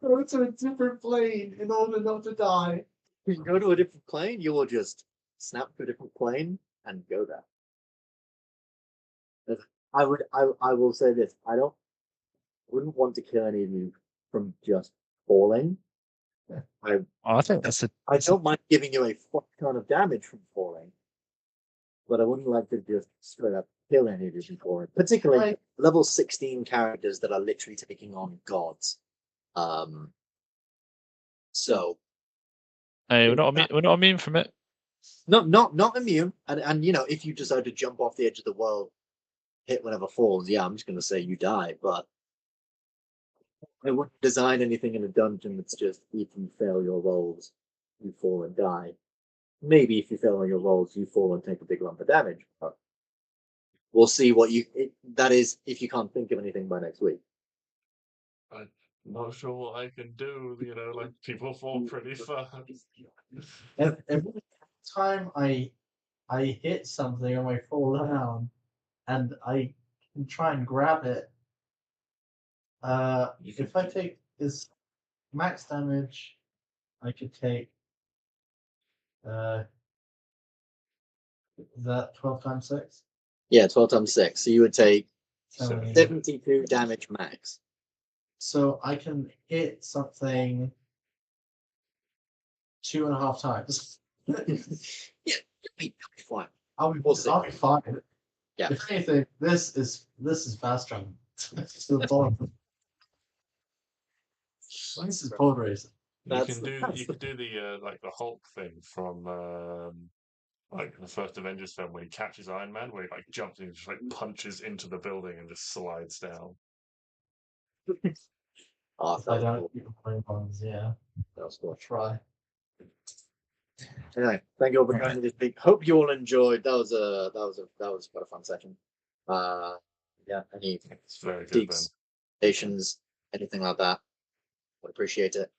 go to a different plane in order not to die. You can go to a different plane, you will just snap to a different plane and go there. I will say this, wouldn't want to kill any of you from just falling. I think that's I don't mind giving you a fuck ton of damage from falling, but I wouldn't like to just straight up kill any of you from falling. Particularly level 16 characters that are literally taking on gods. So Hey, we're not immune from it. not immune. And you know, if you decide to jump off the edge of the world, hit whatever falls, yeah, I'm just gonna say you die, but I wouldn't design anything in a dungeon that's just if you fail your rolls, you fall and die. Maybe if you fail on your rolls, you fall and take a big lump of damage. But we'll see what that is if you can't think of anything by next week. I'm not sure what I can do. You know, like people fall pretty fast. Every time I hit something or I fall down, and I can try and grab it. If I take this max damage, I could take that 12 times 6. Yeah, 12 times 6. So you would take 70. 72 damage max. So I can hit something 2.5 times. Yeah, you'll be fine. I'll be fine. Yeah. If anything, this is fast travel. This is pod racing. You can do the like the Hulk thing from like the first Avengers film where he catches Iron Man, where he like jumps and just like punches into the building and just slides down. Oh, If I don't keep playing ones, yeah. that was cool. I'll try. Anyway, thank you all for joining this week. Hope you all enjoyed. That was quite a fun session. Yeah, any It's very good. stations, anything like that, would appreciate it.